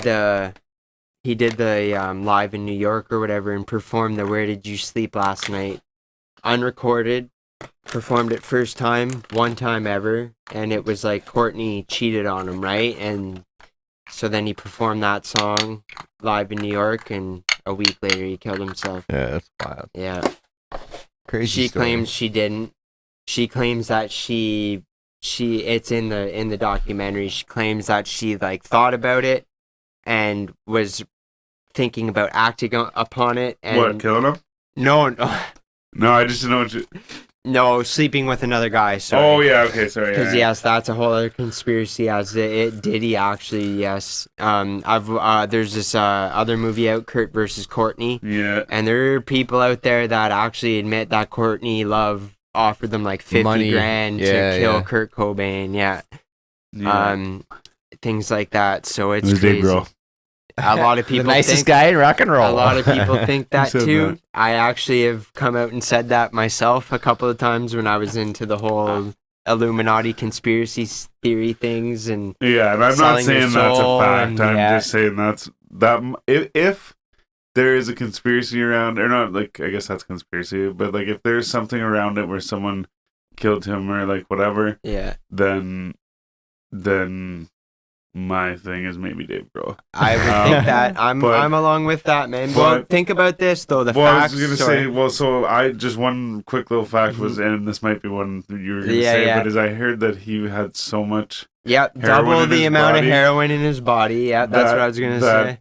the live in New York or whatever, and performed the "Where Did You Sleep Last Night" unrecorded. Performed it first time, one time ever, and it was like Courtney cheated on him, right? And so then he performed that song live in New York, and a week later he killed himself. yeah, that's wild, Yeah. crazy. She story. claims she didn't. She claims that she it's in the documentary. She claims that she like thought about it and was thinking about acting upon it. And What, killing him? No, No, I just didn't know what you. no, sleeping with another guy. Sorry. Oh yeah, okay, sorry. Because Yeah. yes, that's a whole other conspiracy. As it did he actually? Yes. There's this other movie out, Kurt versus Courtney. Yeah. And there are people out there that actually admit that Courtney Love offered them like 50 Money. grand to Yeah, kill yeah. Kurt Cobain. Yeah. Yeah. Things like that. So it's It was Dave crazy. Grohl. A lot of people the nicest think guy in rock and roll. a lot of people think that said too. that? I actually have come out and said that myself a couple of times when I was into the whole Illuminati conspiracy theory things, and Yeah, and I'm not selling your saying that's a soul fact. and- I'm yeah. just saying that if there is a conspiracy around, or not, like I guess that's conspiracy, but like if there's something around it where someone killed him or like whatever, yeah, then then my thing is maybe Dave Grohl. I would think that. I'm along with that, man. Well, think about this though. The facts. I was gonna say. Well, so I just one quick little fact was, and this might be one you were gonna say, but is I heard that he had so much. Yeah, double the amount of heroin in his body. Yeah, that's what I was gonna say.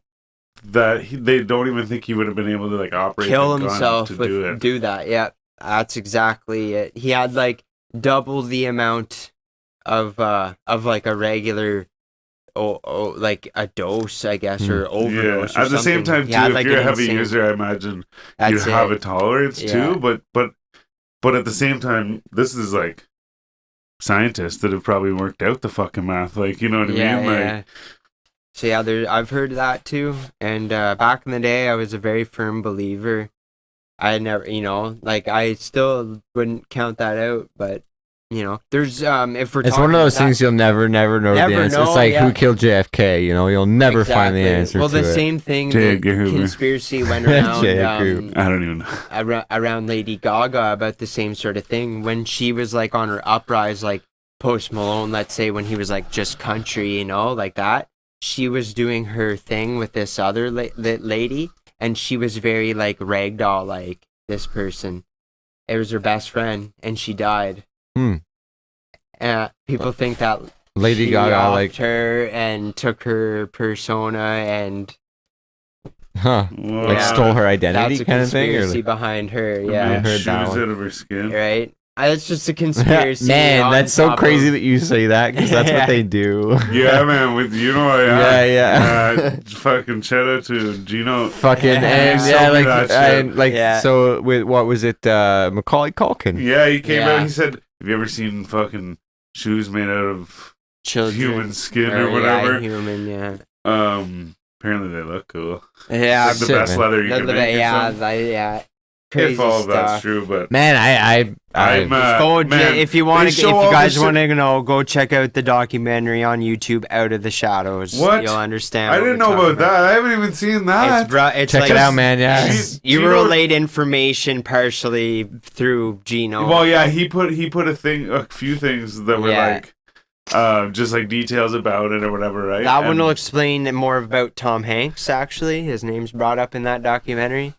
That they don't even think he would have been able to like operate, kill himself to do that. Yeah, that's exactly it. He had like double the amount of like a regular. Like a dose, I guess, or overdose. Yeah. At the same time, too, if you're a heavy user, I imagine you have a tolerance too. But at the same time, this is like scientists that have probably worked out the fucking math. Like, you know what I mean? Like, so yeah, I've heard that too. And back in the day, I was a very firm believer. I never, like I still wouldn't count that out, but. There's if we're. It's one of those things you'll never know the answer. It's like who killed JFK. You'll never find the answer. Well, the same thing. The conspiracy went around. I don't even know. Around Lady Gaga about the same sort of thing when she was like on her uprise, like Post Malone. Let's say when he was like just country, like that. She was doing her thing with this other lady, and she was very like ragdoll like this person. It was her best friend, and she died. People think that Lady Gaga like her and took her persona and stole her identity kind of thing, or conspiracy behind her. Yeah, I heard that out of her skin. Right. It's just a conspiracy. Man, that's so crazy that you say that because that's what they do. Yeah, man. With fucking shout out to Gino. Fucking So with what was it? Macaulay Culkin. Yeah, he came out. He said, "Have you ever seen fucking shoes made out of human skin or whatever?" Yeah, human. Yeah. Apparently they look cool. Yeah, like the best leather you can make. Yeah. Crazy if all of stuff. That's true, but man, if you guys want to know, go check out the documentary on YouTube, Out of the Shadows. What? You'll understand. I didn't know about that. I haven't even seen that. It's check it out, man. Yeah, you relayed information partially through Gino. Well, yeah, he put a few things that were like. Just like details about it or whatever, right? That one will explain more about Tom Hanks. Actually, his name's brought up in that documentary.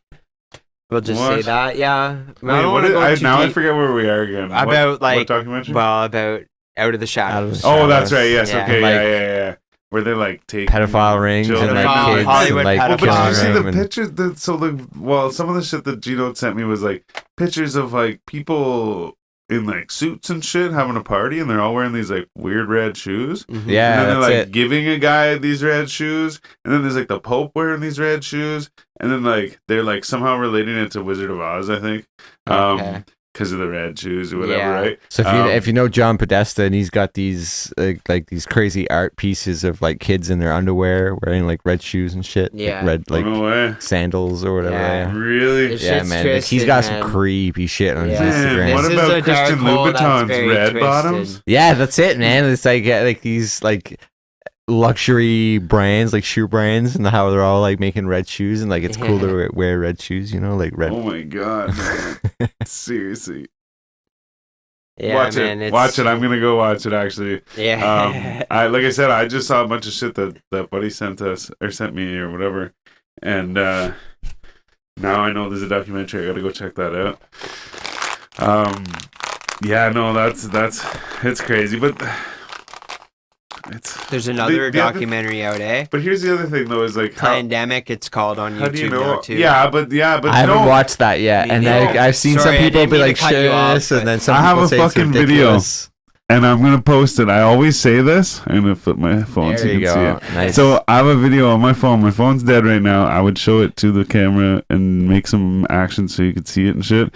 We'll just say that, yeah. Wait, I forget where we are again. About what documentary? Well, about Out of the Shadows. Oh, that's right. Yes. Yeah. Okay. Yeah. Where they like take pedophile rings and like kids Hollywood and like. But did you see the pictures? Some of the shit that Gino sent me was like pictures of like people in like suits and shit having a party, and they're all wearing these like weird red shoes. Mm-hmm. Yeah, and then they're like giving a guy these red shoes, and then there's like the Pope wearing these red shoes, and then like they're like somehow relating it to Wizard of Oz, I think, because of the red shoes or whatever, right? So if you know John Podesta, and he's got these like these crazy art pieces of like kids in their underwear wearing like red shoes and shit, like red like sandals or whatever. Yeah. Really? Yeah, man. He's got some creepy shit on his Instagram. What about Christian Louboutin's red bottoms? Yeah, that's it, man. It's like these like luxury brands, like shoe brands, and how they're all like making red shoes, and like it's cool to wear red shoes, like red. Oh my god, man. Seriously. Yeah, watch it. I'm gonna go watch it actually. Yeah. Like I said, I just saw a bunch of shit that buddy sent me or whatever, and now I know there's a documentary. I gotta go check that out. Yeah, no, that's it's crazy, but. There's another documentary out, eh? But here's the other thing, though, is like Pandemic. It's called on YouTube. How do you know? Too. Yeah, but I haven't watched that yet, and I've seen some people be like, "Shit," and then some people I have a say fucking video, and I'm gonna post it. I always say this. I'm gonna flip my phone so you can see it. Nice. So I have a video on my phone. My phone's dead right now. I would show it to the camera and make some action so you could see it and shit.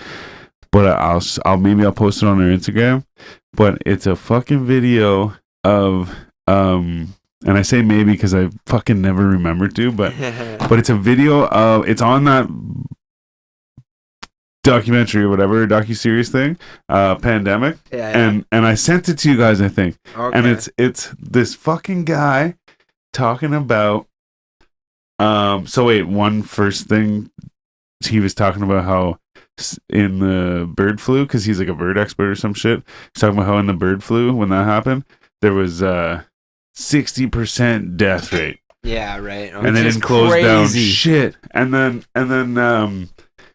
But I'll post it on our Instagram. But it's a fucking video of. And I say maybe because I fucking never remember to, but it's a video of, it's on that documentary or whatever, docuseries thing, Pandemic, and I sent it to you guys, I think, and it's this fucking guy talking about, one first thing, he was talking about how in the bird flu, because he's like a bird expert or some shit, he's talking about how in the bird flu, when that happened, there was 60% death rate. Yeah, right. And they didn't close down shit. And then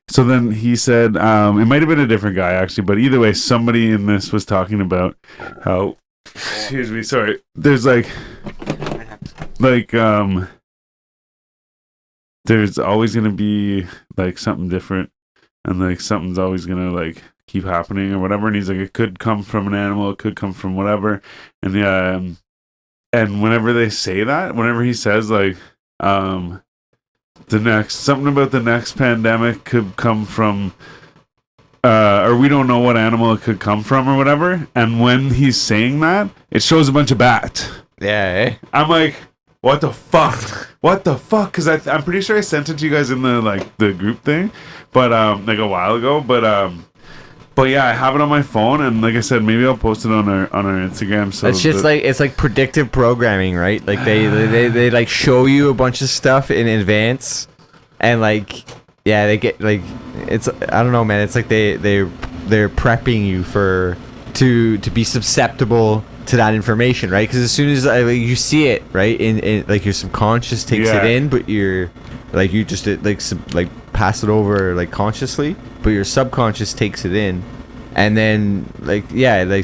so then he said, it might have been a different guy actually, but either way, somebody in this was talking about how, excuse me, sorry, there's there's always going to be like something different, and like something's always going to like keep happening or whatever. And he's like, it could come from an animal, it could come from whatever. And and whenever they say that, whenever he says like, something about the next pandemic could come from, or we don't know what animal it could come from or whatever. And when he's saying that, it shows a bunch of bats. Yeah. I'm like, what the fuck? What the fuck? Because I'm pretty sure I sent it to you guys in the group thing, but like a while ago. But yeah, I have it on my phone, and like I said, maybe I'll post it on our Instagram. So it's just it's like predictive programming, right? Like they like show you a bunch of stuff in advance, and like they get like it's I don't know, man. It's like they're prepping you to be susceptible to that information, right? Because as soon as you see it, right, in like your subconscious takes it in, but you just pass it over like consciously, but your subconscious takes it in, and then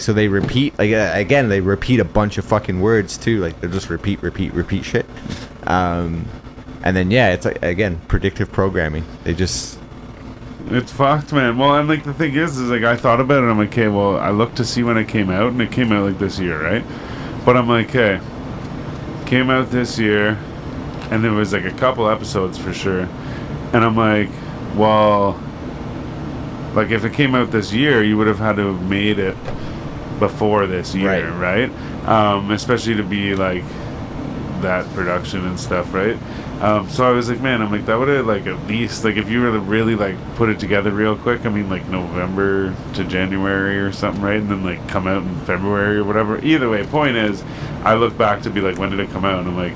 so they repeat again, they repeat a bunch of fucking words too, like they'll just repeat shit, and then it's like again predictive programming. It's fucked, man. Well, and like the thing is like I thought about it. I'm like, okay, well, I looked to see when it came out, and it came out like this year, right? But I'm like, okay, came out this year, and there was like a couple episodes for sure, and I'm like, well, like if it came out this year, you would have had to have made it before this year, right? Especially to be like that production and stuff, right? So I was like, man, I'm like, that would have like at least like if you were to really like put it together real quick, I mean like November to January or something, right? And then like come out in February or whatever. Either way, point is, I look back to be like, when did it come out? And I'm like,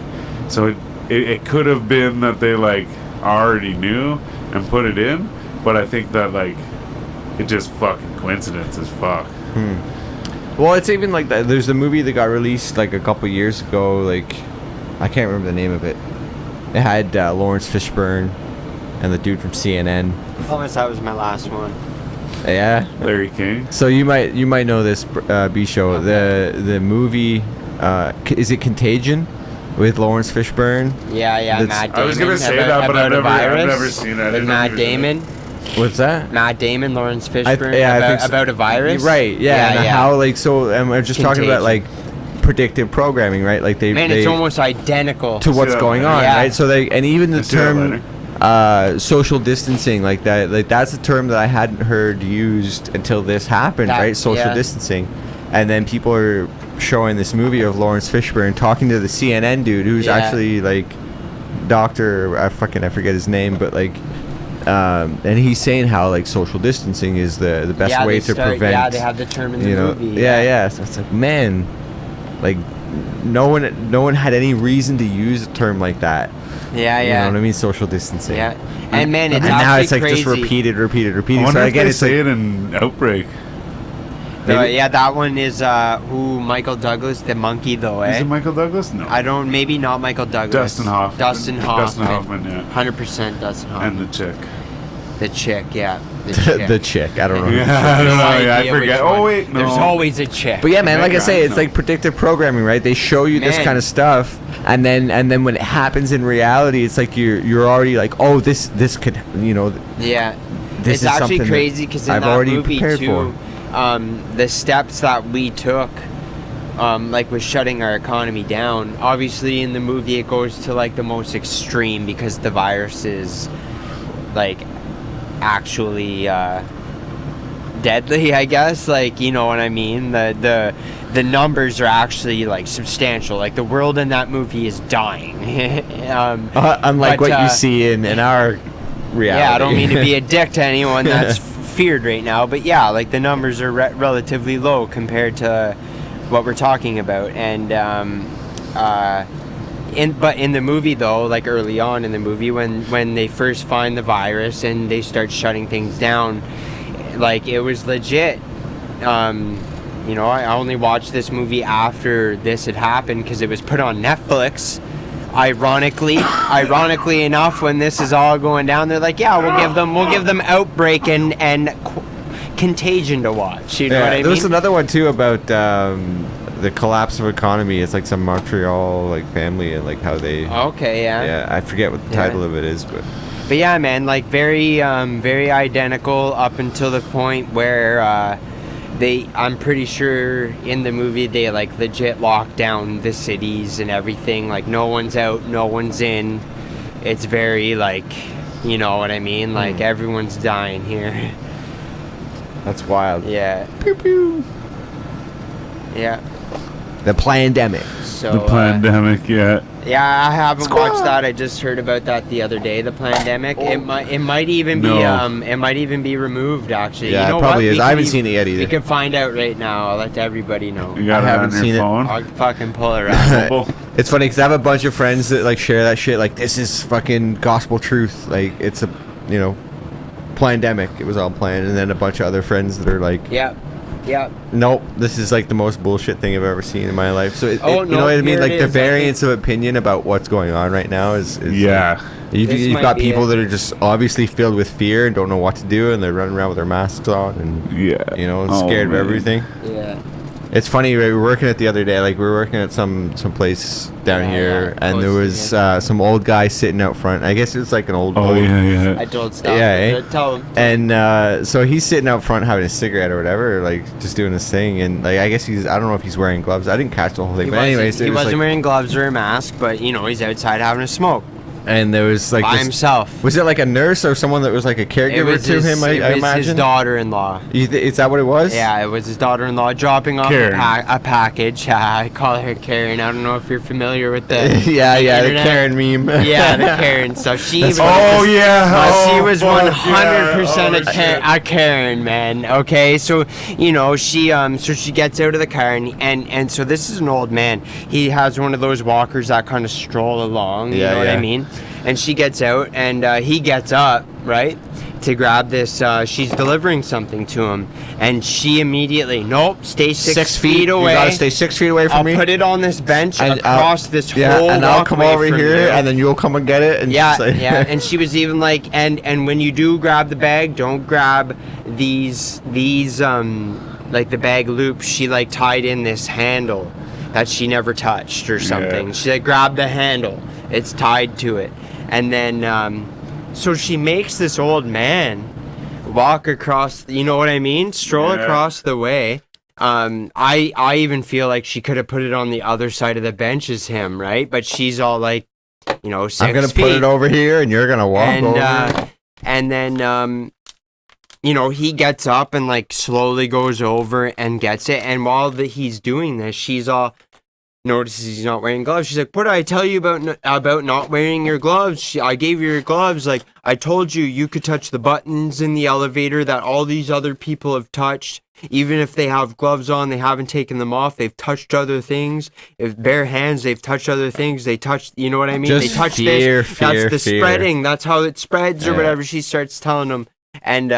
so it could have been that they like already knew and put it in, but I think that like it just fucking coincidence as fuck. Well, it's even like that. There's a movie that got released like a couple years ago, like I can't remember the name of it. It had Lawrence Fishburne and the dude from CNN. I promise that was my last one. Yeah, Larry King. So you might know this B show. Okay. The movie is it Contagion with Lawrence Fishburne? Yeah, Matt Damon. I was gonna say that, but I've never seen it. With Matt Damon. What's that? Matt Damon, Lawrence Fishburne. I think so. About a virus. Right. Yeah. And how like so? I'm just talking about like predictive programming, right? Like it's almost identical to what's going on, right? So even the term social distancing, like that's a term that I hadn't heard used until this happened, right? Social distancing, and then people are showing this movie of Lawrence Fishburne talking to the CNN dude who's actually like doctor. I forget his name, but like. And he's saying how like social distancing is the best way to prevent. Yeah, they have the term in the movie. Yeah. So it's like, man, like no one had any reason to use a term like that. Yeah. You know what I mean? Social distancing. Yeah. And man, it's now it's like crazy. just repeated. I wonder so if again, they it's say like, it in Outbreak. That one is Michael Douglas, the monkey, though, eh? Is it Michael Douglas? No. I don't. Maybe not Michael Douglas. Dustin Hoffman. Dustin Hoffman. Yeah. 100% Dustin Hoffman. And the chick. The chick, yeah. the chick. I don't know. I don't know. I forget. Oh wait, no. There's always a chick. But yeah, man, like I say, it's like predictive programming, right? They show you this kind of stuff, and then when it happens in reality, it's like you're already like, oh, this could, Yeah. This it's is actually crazy because in I've that already movie prepared too, the steps that we took, like with shutting our economy down. Obviously, in the movie, it goes to like the most extreme because the virus is like actually deadly, I guess. Like, you know what I mean? The numbers are actually like substantial. Like the world in that movie is dying. Unlike what you see in our reality. Yeah, I don't mean to be a dick to anyone that's feared right now, but yeah, like the numbers are relatively low compared to what we're talking about. And in the movie though, like early on in the movie when they first find the virus and they start shutting things down, like it was legit you know, I only watched this movie after this had happened because it was put on Netflix. Ironically enough, when this is all going down, they're like, yeah, we'll give them Outbreak and Contagion to watch. You know what I mean? There was another one too about the collapse of economy. It's like some Montreal like family and like how they. Okay, yeah. Yeah, I forget what the title of it is, but yeah, man, like very identical up until the point where I'm pretty sure in the movie they like legit lock down the cities and everything. Like no one's out, no one's in. It's very like, you know what I mean? Like everyone's dying here. that's wild. Yeah. Pew pew. Yeah. The pandemic. So The pandemic, yeah. yeah, I haven't watched that. I just heard about that the other day. The pandemic. It might even be removed. Actually, Yeah, you know it probably what? is. We I can haven't seen it yet either. We can find out right now. I'll let everybody know. You got I it haven't on seen your it. phone. I'll fucking pull it around. Well, It's funny because I have a bunch of friends that like share that shit. Like this is fucking gospel truth. Like it's a, you know, pandemic. It was all planned, and then a bunch of other friends that are like, Yeah. nope, this is like the most bullshit thing I've ever seen in my life. So you no, know what I mean? here Like it the is. variance of opinion about what's going on right now is yeah. You've This might got be people it. that are just obviously filled with fear and don't know what to do, and they're running around with their masks on and Yeah. you know Oh, scared of man. everything. Yeah. It's funny, right? We were working at the other day. Like we were working at some place down Yeah, here, yeah, and there was some old guy sitting out front. I guess it was like an old. Oh, old yeah. I told Stop. Yeah, eh? Tell him. And so he's sitting out front having a cigarette or whatever, like just doing his thing. And like I guess I don't know if he's wearing gloves. I didn't catch the whole thing. He But anyways, wasn't, it was like, wearing gloves or a mask, but you know he's outside having a smoke and there was like by this, himself. was it like a nurse or someone that was like a It caregiver was to him? I it was imagine. his daughter-in-law. Is that what it was? Yeah, it was his daughter-in-law dropping off Karen. a package. I call her Karen. I don't know if you're familiar with the yeah, the internet. Karen meme. Yeah, the Karen stuff. She was, Oh, yeah. she was fuck 100% yeah. a Karen, man. Okay, so you know she gets out of the car and so this is an old man. He has one of those walkers that kind of stroll along. You Yeah, know what I yeah. mean? And she gets out and he gets up, right, to grab this. She's delivering something to him, and she immediately, nope, stay 6 feet away. You gotta stay 6 feet away from I'll me. put it on this bench And across this yeah, whole and I'll come walkway over from here, you. and then you'll come and get it. And Yeah, just like, yeah, and she was even like, and when you do grab the bag, don't grab these like the bag loops. She like tied in this handle that she never touched or something. Yeah. She like grabbed the handle. It's tied to it, and then so she makes this old man walk across. You know what I mean? Stroll Yeah. across the way. I even feel like she could have put it on the other side of the bench as him, right? But she's all like, you know, 6 I'm gonna feet. put it over here, and you're gonna walk over. And then you know, he gets up and like slowly goes over and gets it. And while he's doing this, she's all notices he's not wearing gloves. She's like, "What did I tell you about not wearing your gloves? I gave you your gloves. Like I told you, you could touch the buttons in the elevator that all these other people have touched. Even if they have gloves on, they haven't taken them off. They've touched other things. If bare hands, they've touched other things. They touched, you know what I mean? Just they touched fear, this. fear, That's the fear. spreading. That's how it spreads or Yeah. whatever." She starts telling him. And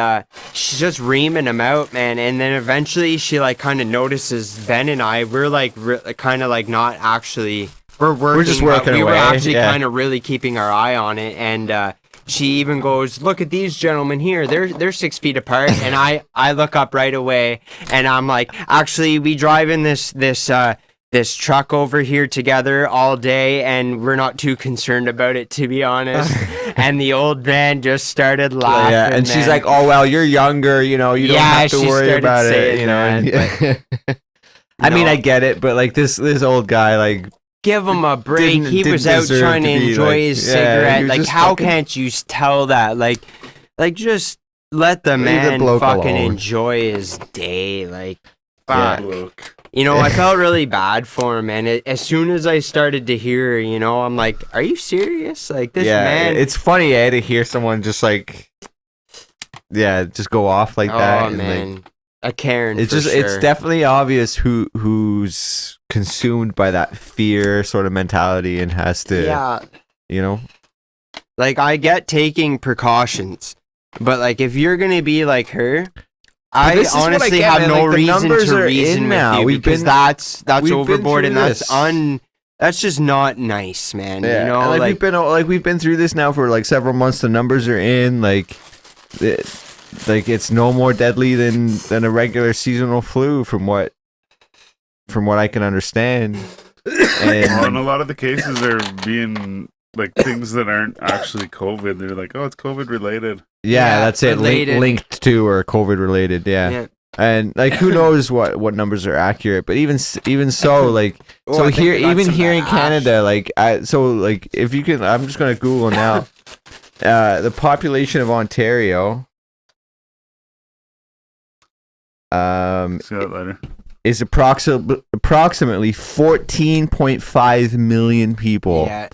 she's just reaming him out, man. And then eventually she like kind of notices Ben and I. We're like kind of like not actually. We're working. We're just but working we were away, actually yeah. kind of really keeping our eye on it. And she even goes, "Look at these gentlemen here. They're 6 feet apart." And I look up right away, and I'm like, "Actually, we drive in this truck over here together all day, and we're not too concerned about it, to be honest." And the old man just started laughing. Yeah, and she's man. like, "Oh well, you're younger, you know, you don't Yeah, have to she worry started about it, saying you know." that, I mean, No. I get it, but like this old guy, like, Give him a break. He didn't was out deserve trying to to be, enjoy like- his yeah, he cigarette. was Like, just how fucking- can't you tell that? Like just let the Leave the man bloke fucking alone. enjoy his day. Like, Yeah. fuck. You know, I felt really bad for him, and as soon as I started to hear, you know, I'm like, "Are you serious? Like this yeah, man?" it's funny, to hear someone just like, just go off like that. Oh and, like, man, a Karen. it's for just, sure. it's definitely obvious who's consumed by that fear sort of mentality and has to, Yeah. you know, Like I get taking precautions, but like if you're gonna be like her, I this is what I honestly get, have man, no like, the reason numbers to are reason in with now. you We've because been- that's we've been overboard and through that's this. that's just not nice, man. Yeah, You know, and, like we've been through this now for like several months. The numbers are in, like it's no more deadly than a regular seasonal flu, from what I can understand. And And a lot of the cases are being like things that aren't actually COVID. They're like, oh, it's COVID related. yeah, Yeah, that's it. related. Linked to or COVID related. Yeah. And like, who knows what numbers are accurate? But even so, like, Oh, so I think here, they got even some here in ash. Canada, like, if you can, I'm just gonna Google now. The population of Ontario, See that later. is approximately 14.5 million people. yeah,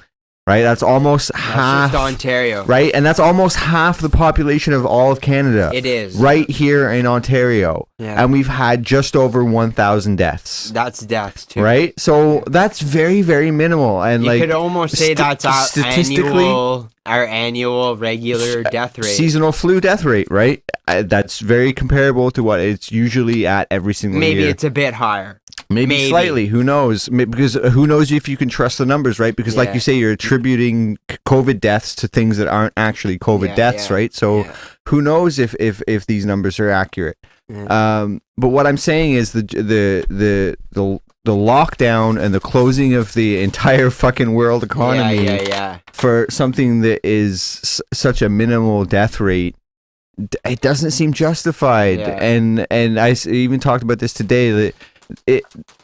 Right, that's almost that's half. just Ontario. Right, and that's almost half the population of all of Canada. It is Right here in Ontario, Yeah, and we've had just over 1,000 deaths. that's deaths too. Right, so that's very, very minimal, and You like could almost say that's our statistically- annual regular death rate. seasonal flu death rate. Right, that's very comparable to what it's usually at every single Maybe year. it's a bit higher. Maybe slightly. Who knows? Because who knows if you can trust the numbers, right? Because like Yeah. you say, you're attributing COVID deaths to things that aren't actually COVID Yeah, deaths, yeah, right? So yeah. who knows if these numbers are accurate? Yeah. But what I'm saying is the lockdown and the closing of the entire fucking world economy Yeah. for something that is such a minimal death rate, it doesn't seem justified. Yeah. And I even talked about this today, that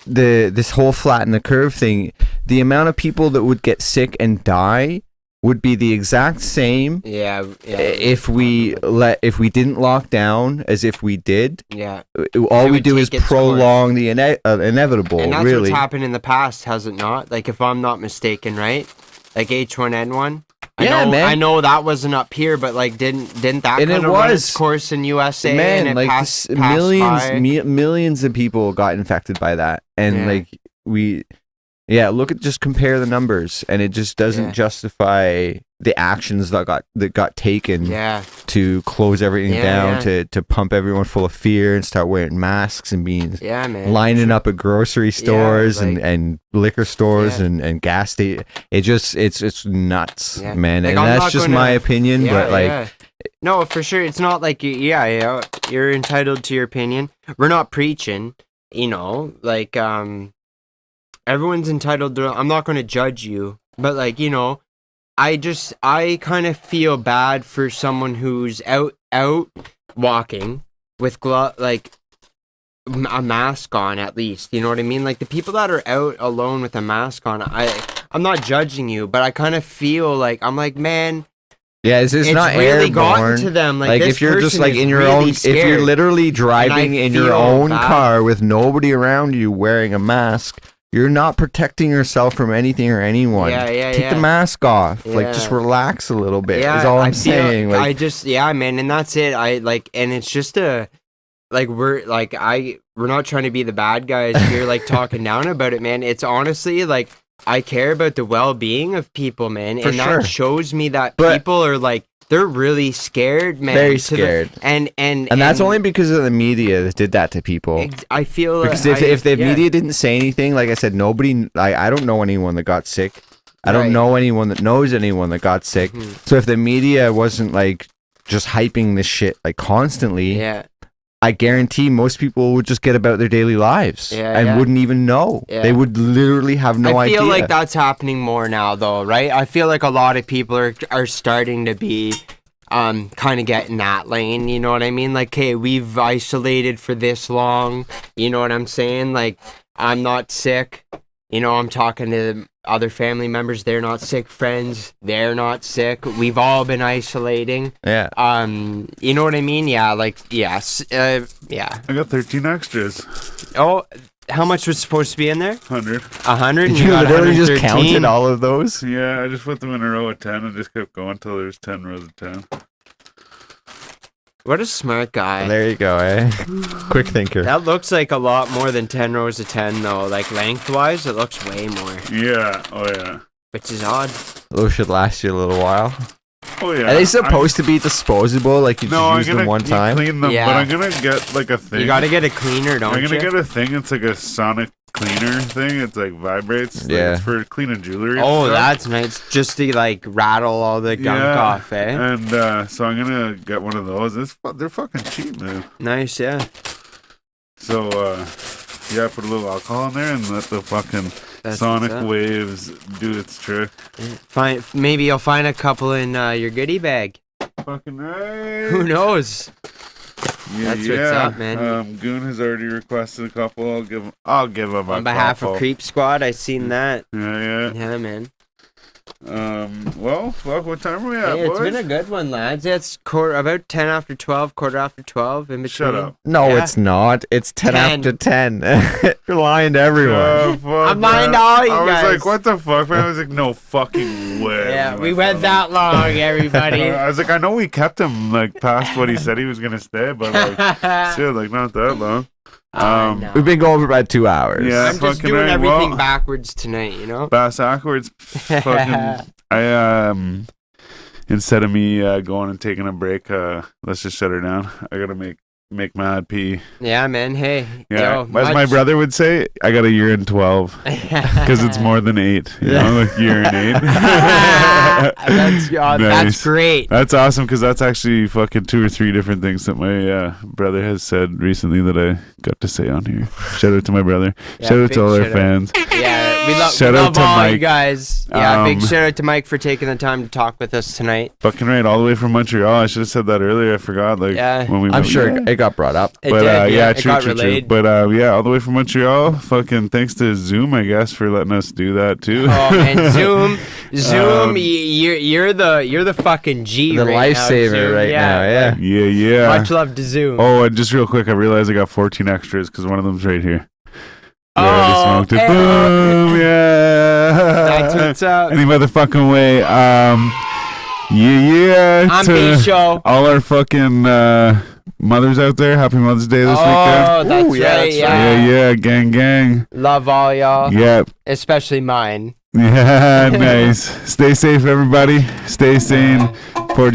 this whole flatten the curve thing, the amount of people that would get sick and die would be the exact same Yeah. if we didn't lock down as if we did. Yeah. All It we would do is take its prolong the inevitable. And that's really, what's happened in the past, has it not? Like, if I'm not mistaken, right? Like H1N1. Yeah, man. I know that wasn't up here, but like, didn't that And kind it of run its was. course in USA? man, and it like passed millions, by? millions of people got infected by that, and Yeah. like just compare the numbers, and it just doesn't Yeah. justify the actions that got taken Yeah. to close everything Yeah, down, yeah. to pump everyone full of fear and start wearing masks and being Yeah, man. lining up at grocery stores like- and liquor stores Yeah. and gas stations. It's nuts, Yeah. man. Like, And I'm that's not just gonna- my opinion, Yeah, but like, yeah. No, for sure. It's not like you're entitled to your opinion. We're not preaching, like everyone's entitled to. I'm not going to judge you, but like, I kind of feel bad for someone who's out walking with a mask on, at least. You know what I mean? Like the people that are out alone with a mask on, I'm not judging you, but I kind of feel like I'm like, man, yeah, it's not really gotten airborne. to them. Like this if you're just person like is in your really own, if you're scared. literally driving in your feel own bad. car with nobody around you wearing a mask, you're not protecting yourself from anything or anyone. Yeah, Take the mask off. Like just Yeah. relax a little bit. Yeah, is all I'm I feel- saying. Like man, and that's it. And it's just we're not trying to be the bad guys here, like talking down about it, man. It's honestly like I care about the well-being of people, man, For and sure. that shows me that But- people are like they're really scared, man. Very to the- scared. and that's only because of the media that did that to people. I feel Because like if the yeah. media didn't say anything, like I said, nobody. I don't know anyone that got sick. I don't Right. know anyone that knows anyone that got sick. Mhm. So if the media wasn't like just hyping this shit like constantly, yeah. I guarantee most people would just get about their daily lives Yeah, and yeah. wouldn't even know. Yeah. They would literally have no I idea. feel like that's happening more now, though, right? I feel like a lot of people are starting to be kind of get in that lane, you know what I mean? Like, hey, we've isolated for this long, you know what I'm saying? Like, I'm not sick, I'm talking to other family members, they're not sick, friends, they're not sick, we've all been isolating. Yeah. You know what I mean? Yeah, like, yes, yeah. I got 13 extras. Oh, how much was supposed to be in there? 100. 100? and You got literally just 113? counted all of those. Yeah, I just put them in a row of 10 and just kept going until there was 10 rows of 10. What a smart guy. There you go, eh? Quick thinker. That looks like a lot more than 10 rows of 10, though. Like, lengthwise, it looks way more. Yeah, oh yeah. Which is odd. Those should last you a little while. Oh yeah. Are they supposed to be disposable? Like you No, just I'm use gonna them one time? clean them, Yeah. but I'm gonna get like a thing. You gotta get a cleaner, don't I'm you? gonna get a thing. It's like a sonic cleaner thing. It's like vibrates. Like, Yeah. it's for cleaning jewelry. and Oh, stuff. that's nice. Just to like rattle all the gunk off, eh? And so I'm gonna get one of those. They're fucking cheap, man. Nice, yeah. So yeah, put a little alcohol in there and let the fucking That's sonic what's up. waves do its trick. Maybe you'll find a couple in your goodie bag. Fucking right. Who knows? Yeah, That's what's up, man. Goon has already requested a couple. I'll give him a On behalf couple. of Creep Squad, I seen that. Yeah. Yeah, man. Well, fuck. What time are we at, Hey, it's boys? been a good one, lads. It's about 10 after 12, quarter after 12, in between. Shut up. No, Yeah. it's not. It's 10 10. after 10. You're lying to everyone. Fuck, I'm lying man. to all you I was guys. like, what the fuck, man? I was like, no fucking way. Yeah, we My went father. that long, everybody. I was like, I know we kept him like past what he said he was gonna stay, but like, shit, like not that long. No. We've been going for about 2 hours. Yeah. I'm just fucking doing right, everything well- backwards tonight, you know? Bass backwards. Fucking. Instead of me going and taking a break, let's just shut her down. I gotta make Mad pee. Yeah, man. Hey. Yeah, Yo, as my brother would say, I got a year and 12 because it's more than 8. You know, like year and 8. That's Nice. great. That's awesome because that's actually fucking 2 or 3 different things that my brother has said recently that I got to say on here. Shout out to my brother. Yeah, shout out big to all our shout out. fans. Yeah, we Shout out love to all you Mike. guys. Yeah, big Um, shout out to Mike for taking the time to talk with us tonight. Fucking right, all the way from Montreal. I should have said that earlier. I forgot. Like Yeah. when we I'm met. sure Yeah. it got brought up. It But did, yeah, it true, got true, true. relayed. But yeah, all the way from Montreal. Fucking thanks to Zoom, I guess, for letting us do that too. Oh man, Zoom, Um, you're the fucking G, The right now, lifesaver Zoom. right now, yeah. yeah, yeah. Much love to Zoom. Oh, and just real quick, I realized I got 14 extras because one of them's right here. Oh, I just smoked it. hey. Boom, yeah. That's what's up. Any motherfucking way. Yeah. I'm to B-Show. all our fucking mothers out there. Happy Mother's Day this weekend. Oh, that's Ooh, yeah, right. that's Yeah. Yeah, gang, gang. Love all y'all, Yep. especially mine. Yeah, nice. Stay safe, everybody. Stay sane.